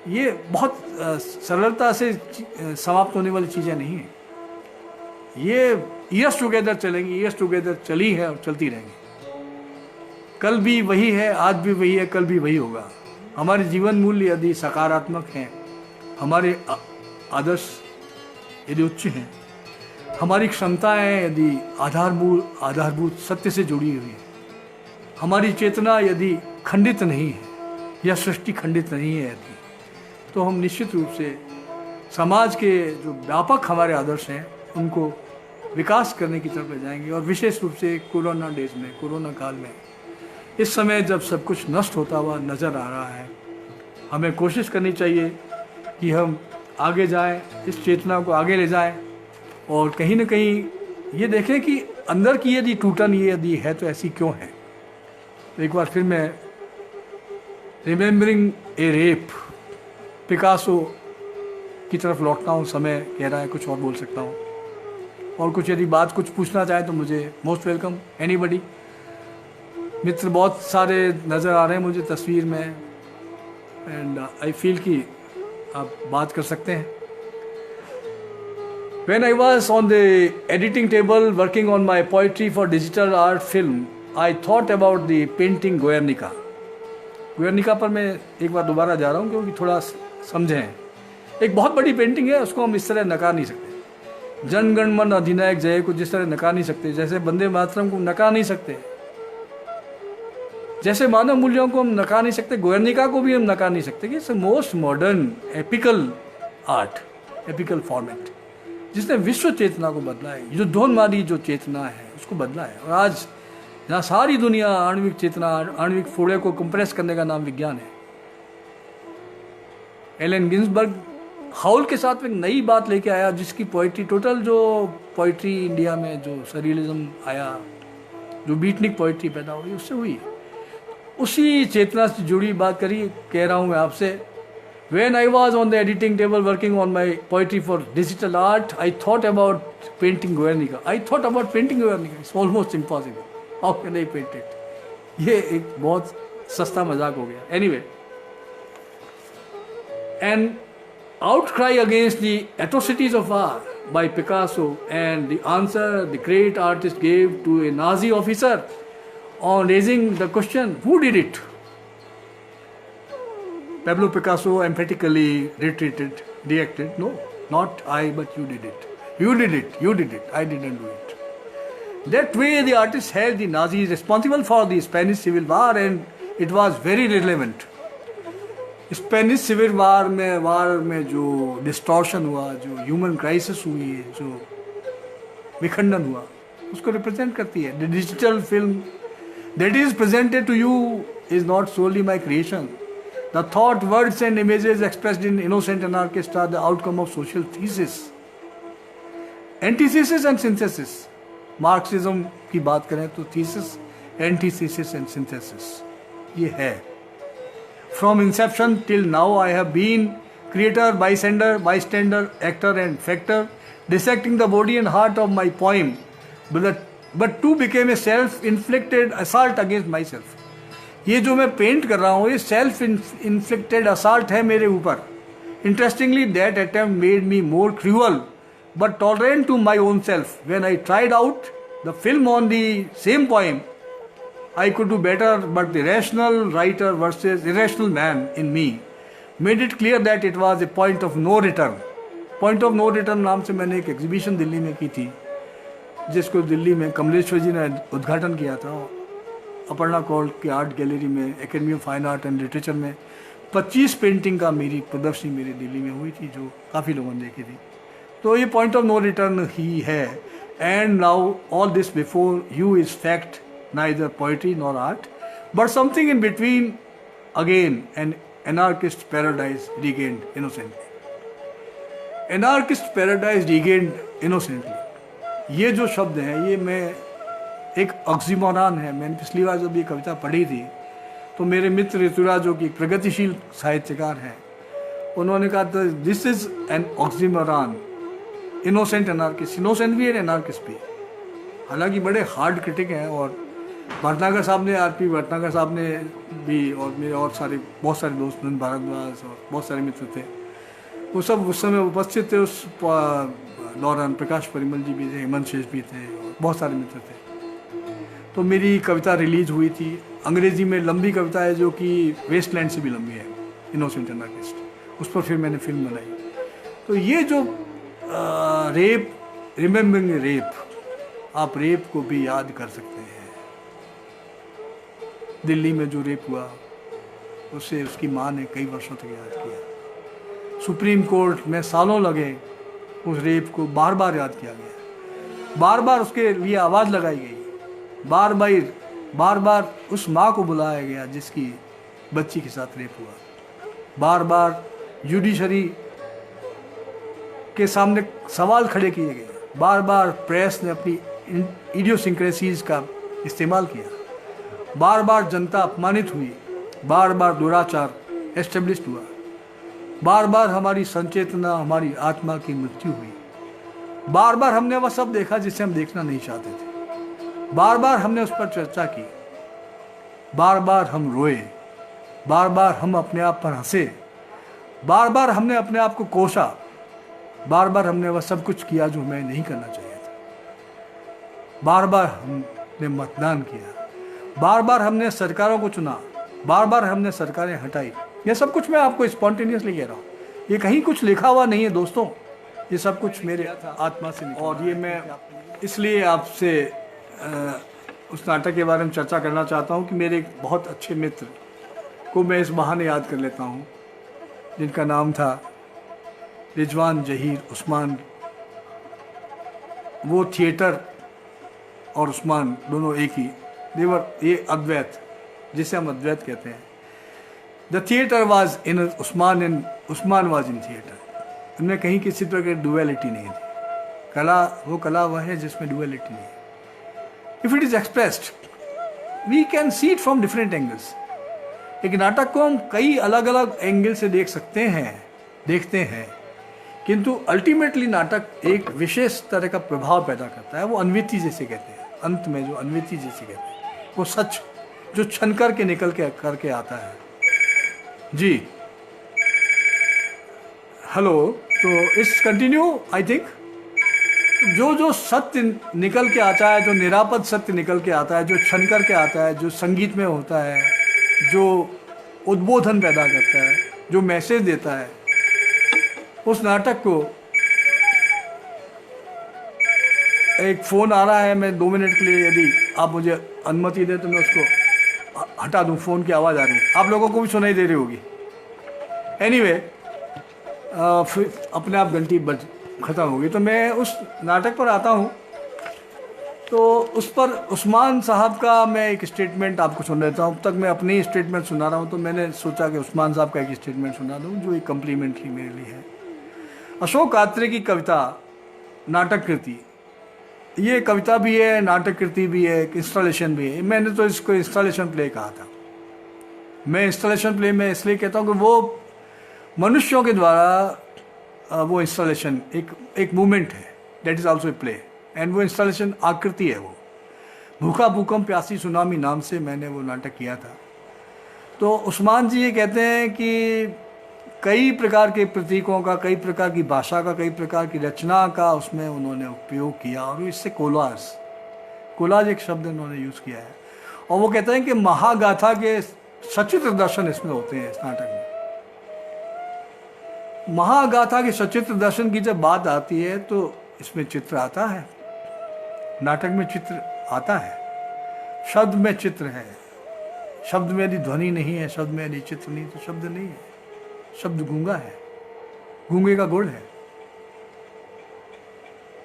ये बहुत सरलता से समाप्त होने वाली चीज़ें नहीं हैं. ये ईयर्स टुगेदर चलेंगी, ईयर्स टुगेदर चली है और चलती रहेंगी. कल भी वही है, आज भी वही है, कल भी वही होगा. हमारे जीवन मूल्य यदि सकारात्मक हैं, हमारे आदर्श यदि उच्च हैं, हमारी क्षमताएं यदि आधारभूत सत्य से जुड़ी हुई है, हमारी चेतना यदि खंडित नहीं है या सृष्टि खंडित नहीं है यदि, तो हम निश्चित रूप से समाज के जो व्यापक हमारे आदर्श हैं उनको विकास करने की तरफ ले जाएंगे. और विशेष रूप से कोरोना डेज में, कोरोना काल में, इस समय जब सब कुछ नष्ट होता हुआ नज़र आ रहा है, हमें कोशिश करनी चाहिए कि हम आगे जाएं, इस चेतना को आगे ले जाएं और कहीं ना कहीं ये देखें कि अंदर की यदि टूटन ये यदि है तो ऐसी क्यों है. तो एक बार फिर मैं रिमेम्बरिंग ए रेप, पिकासो की तरफ लौटता हूँ. समय कह रहा है कुछ और बोल सकता हूँ, और कुछ यदि बात कुछ पूछना चाहे तो मुझे मोस्ट वेलकम, एनीबडी. मित्र बहुत सारे नज़र आ रहे हैं मुझे तस्वीर में, एंड आई फील कि आप बात कर सकते हैं. When I was on the editing table working on my poetry for digital art film, I thought about the painting Guernica. Guernica पर मैं एक बार दोबारा जा रहा हूँ क्योंकि थोड़ा समझें. एक बहुत बड़ी पेंटिंग है, उसको हम इस तरह नकार नहीं सकते. जन गण मन अधिनायक जय को जिस तरह नकार नहीं सकते, जैसे वंदे मातरम को नकार नहीं सकते, जैसे मानव मूल्यों को हम नकार नहीं सकते, गुएर्निका को भी हम नकार नहीं सकते कि it's most modern apical art, apical format, जिसने विश्व चेतना को बदला है. युद्धोन्मादी जो चेतना है उसको बदला है. और आज जहाँ सारी दुनिया आणविक चेतना, आणविक फोड़े को कंप्रेस करने का नाम विज्ञान है. एलन गिन्सबर्ग हाउल के साथ एक नई बात लेके आया, जिसकी पोइट्री, टोटल जो पोइट्री इंडिया में जो सरियलिज्म आया, जो बीटनिक पोइट्री पैदा हुई, उससे हुई. उसी चेतना से जुड़ी बात कह रहा हूँ मैं आपसे. When I was on the editing table working on my poetry for digital art, I thought about painting Guernica. I thought about painting Guernica. It's almost impossible. How can I paint it? ये एक बहुत सस्ता मजाक हो गया. Anyway, an outcry against the atrocities of art by Picasso, and the answer the great artist gave to a Nazi officer on raising the question, who did it? Pablo Picasso emphatically reacted, no, not I, but you did it. You did it, you did it, I didn't do it. That way the artist held the Nazis responsible for the Spanish Civil War, and it was very relevant. Spanish civil war में जो distortion हुआ, जो human crisis हुई है, जो विखंडन हुआ, उसको रिप्रेजेंट करती है। The digital film that is presented to you is not solely my creation. The thought, words and images expressed in innocent anarchist are the outcome of social thesis, antithesis and synthesis. Marxism की बात करें तो thesis, antithesis and synthesis ये है। From inception till now, I have been creator, bystander, actor and factor, dissecting the body and heart of my poem, but two became a self-inflicted assault against myself. ये जो मैं paint कर रहा हूँ ये self inflicted assault है मेरे ऊपर। Interestingly that attempt made me more cruel but tolerant to my own self. When I tried out the film on the same poem, I could do better, but the rational writer versus irrational man in me made it clear that it was a point of no return. Point of no return नाम से मैंने एक exhibition Delhi में की थी, जिसको दिल्ली में कमलेश्वर जी ने उद्घाटन किया था। अपर्णा कौल की आर्ट गैलरी में, academy of fine art and literature में 25 पेंटिंग का मेरी प्रदर्शनी मेरी दिल्ली में हुई थी, जो काफ़ी लोगों ने देखी थी। तो ये पॉइंट ऑफ नो रिटर्न ही है। And now all this before you is fact, neither poetry nor art, but something in between, again an anarchist paradise regained innocently. Anarchist paradise regained innocently, ये जो शब्द हैं ये मैं एक ऑक्सीमोरॉन है। मैंने पिछली बार जब ये कविता पढ़ी थी तो मेरे मित्र ऋतुराज जो कि एक प्रगतिशील साहित्यकार हैं, उन्होंने कहा था this is an oxymoron, innocent anarchist. Innocent भी है, एनार्किस्ट भी। हालांकि बड़े हार्ड क्रिटिक हैं, और भटनागर साहब ने, आरपी भटनागर साहब ने भी, और मेरे और बहुत सारे दोस्त, नंद भारद्वाज और बहुत सारे मित्र थे, वो सब उस समय उपस्थित थे। उस दौरान प्रकाश परिमल जी भी थे, हेमंत शेष भी थे, और बहुत सारे मित्र थे। तो मेरी कविता रिलीज हुई थी। अंग्रेजी में लंबी कविता है जो कि वेस्टलैंड से भी लंबी है, इनोसेंट एनार्किस्ट। उस पर फिर मैंने फिल्म बनाई। तो ये जो रेप, रिमेम्बरिंग रेप, आप रेप को भी याद कर सकते हैं। दिल्ली में जो रेप हुआ उससे उसकी माँ ने कई वर्षों तक याद किया। सुप्रीम कोर्ट में सालों लगे, उस रेप को बार बार याद किया गया, बार बार उसके लिए आवाज़ लगाई गई, बार बार उस माँ को बुलाया गया जिसकी बच्ची के साथ रेप हुआ, बार बार जुडिशरी के सामने सवाल खड़े किए गए, बार बार प्रेस ने अपनी इडियोसिंक्रेसीज का इस्तेमाल किया, बार बार जनता अपमानित हुई, बार बार दुराचार एस्टेब्लिश्ड हुआ, बार बार हमारी संचेतना, हमारी आत्मा की मृत्यु हुई, बार बार हमने वह सब देखा जिसे हम देखना नहीं चाहते थे, बार बार हमने उस पर चर्चा की, बार बार हम रोए, बार बार हम अपने आप पर हंसे, बार बार हमने अपने आप को कोसा, बार बार हमने वह सब कुछ किया जो हमें नहीं करना चाहिए था, बार बार हमने मतदान किया, बार बार हमने सरकारों को चुना, बार बार हमने सरकारें हटाई। ये सब कुछ मैं आपको स्पॉन्टेनियसली कह रहा हूँ, ये कहीं कुछ लिखा हुआ नहीं है दोस्तों, ये सब कुछ मेरे आत्मा से निकला। और ये मैं इसलिए आपसे उस नाटक के बारे में चर्चा करना चाहता हूँ कि मेरे एक बहुत अच्छे मित्र को मैं इस बहाने याद कर लेता हूँ, जिनका नाम था रिजवान जहीर उस्मान। वो थिएटर और उस्मान दोनों एक ही, देवर, ये अद्वैत जिसे हम अद्वैत कहते हैं। The theatre was in Usman and Usman was in theatre. उनमें कहीं किसी तरह की डुअलिटी नहीं थी। कला, वो कला वह है जिसमें डुअलिटी नहीं है। If it is expressed we can see it from different angles. एक नाटक को हम कई अलग अलग एंगल से देख सकते हैं, देखते हैं, किंतु अल्टीमेटली नाटक एक विशेष तरह का प्रभाव पैदा करता है। वो अन्विति जैसे कहते हैं, अंत में जो अन्विति जैसे कहते हैं, वो सच जो छन करके निकल के करके आता है। जी हेलो, तो इट्स कंटिन्यू। आई थिंक जो सत्य निकल के आता है, जो निरापद सत्य निकल के आता है, जो छन करके आता है, जो संगीत में होता है, जो उद्बोधन पैदा करता है, जो मैसेज देता है, उस नाटक को एक फ़ोन आ रहा है, मैं 2 मिनट के लिए यदि आप मुझे अनुमति दें तो मैं उसको हटा दूं। फ़ोन की आवाज़ आ रही है, आप लोगों को भी सुनाई दे रही होगी। एनीवे फिर अपने आप घंटी बज ख़त्म होगी। तो मैं उस नाटक पर आता हूँ। तो उस पर उस्मान साहब का मैं एक स्टेटमेंट आपको सुन देता हूँ। अब तक मैं अपनी स्टेटमेंट सुना रहा हूँ, तो मैंने सोचा कि उस्मान साहब का एक स्टेटमेंट सुना दूँ जो एक कम्प्लीमेंट्री मेरे लिए है। अशोक आत्रे की कविता नाटक कृति, ये कविता भी है, नाटक कृति भी है, एक इंस्टॉलेशन भी है। मैंने तो इसको इंस्टॉलेशन प्ले कहा था। मैं इंस्टॉलेशन प्ले में इसलिए कहता हूँ कि वो मनुष्यों के द्वारा वो इंस्टॉलेशन एक मूवमेंट है, that is also a play. And वो इंस्टॉलेशन आकृति है। वो भूखा भूकंप प्यासी सुनामी नाम से मैंने वो नाटक किया था। तो उस्मान जी ये कहते हैं कि कई प्रकार के प्रतीकों का, कई प्रकार की भाषा का, कई प्रकार की रचना का उसमें उन्होंने उपयोग किया, और इससे कोलाज एक शब्द उन्होंने यूज़ किया है। और वो कहते हैं कि महागाथा के सचित्र दर्शन इसमें होते हैं। इस नाटक में महागाथा के सचित्र दर्शन की जब बात आती है तो इसमें चित्र आता है, नाटक में चित्र आता है, शब्द में चित्र है। शब्द में यदि ध्वनि नहीं है, शब्द में यदि चित्र नहीं, तो शब्द नहीं है। शब्द गूंगा है, गूंगे का गुण है।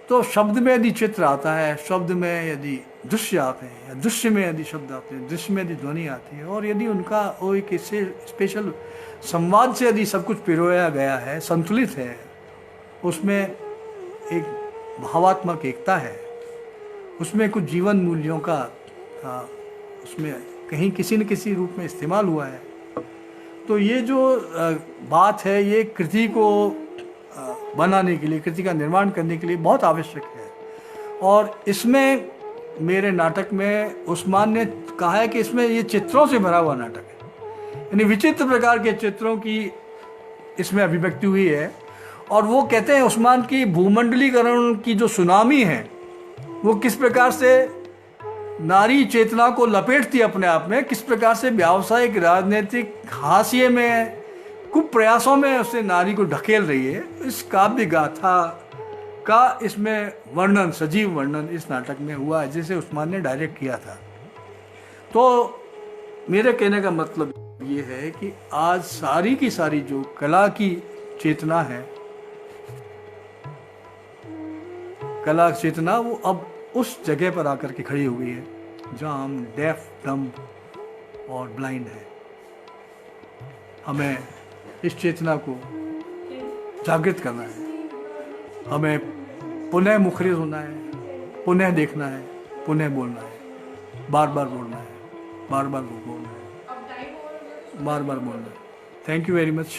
तो शब्द में यदि चित्र आता है, शब्द में यदि दृश्य आते हैं, या दृश्य में यदि शब्द आते हैं, दृश्य में यदि ध्वनि आती है, और यदि उनका वो एक इससे स्पेशल संवाद से यदि सब कुछ पिरोया गया है, संतुलित है, उसमें एक भावात्मक एकता है, उसमें कुछ जीवन मूल्यों का उसमें कहीं किसी न किसी रूप में इस्तेमाल हुआ है, तो ये जो बात है, ये कृति को बनाने के लिए, कृति का निर्माण करने के लिए बहुत आवश्यक है। और इसमें मेरे नाटक में उस्मान ने कहा है कि इसमें ये चित्रों से भरा हुआ नाटक है, यानी विचित्र प्रकार के चित्रों की इसमें अभिव्यक्ति हुई है। और वो कहते हैं उस्मान की भूमंडलीकरण की जो सुनामी है, वो किस प्रकार से नारी चेतना को लपेटती है अपने आप में, किस प्रकार से व्यावसायिक राजनीतिक हाशिए में कुप्रयासों में उससे नारी को ढकेल रही है। इस काव्य गाथा का इसमें वर्णन, सजीव वर्णन इस नाटक में हुआ है, जिसे उस्मान ने डायरेक्ट किया था। तो मेरे कहने का मतलब ये है कि आज सारी की सारी जो कला की चेतना है, कला चेतना, वो अब उस जगह पर आकर के खड़ी हुई है जहाँ हम डेफ, डम और ब्लाइंड हैं। हमें इस चेतना को जागृत करना है, हमें पुनः मुखरित होना है, पुनः देखना है, पुनः बोलना है, बार बार बोलना है, बार बार बोलना है, बार बार बोलना है। Thank you very much.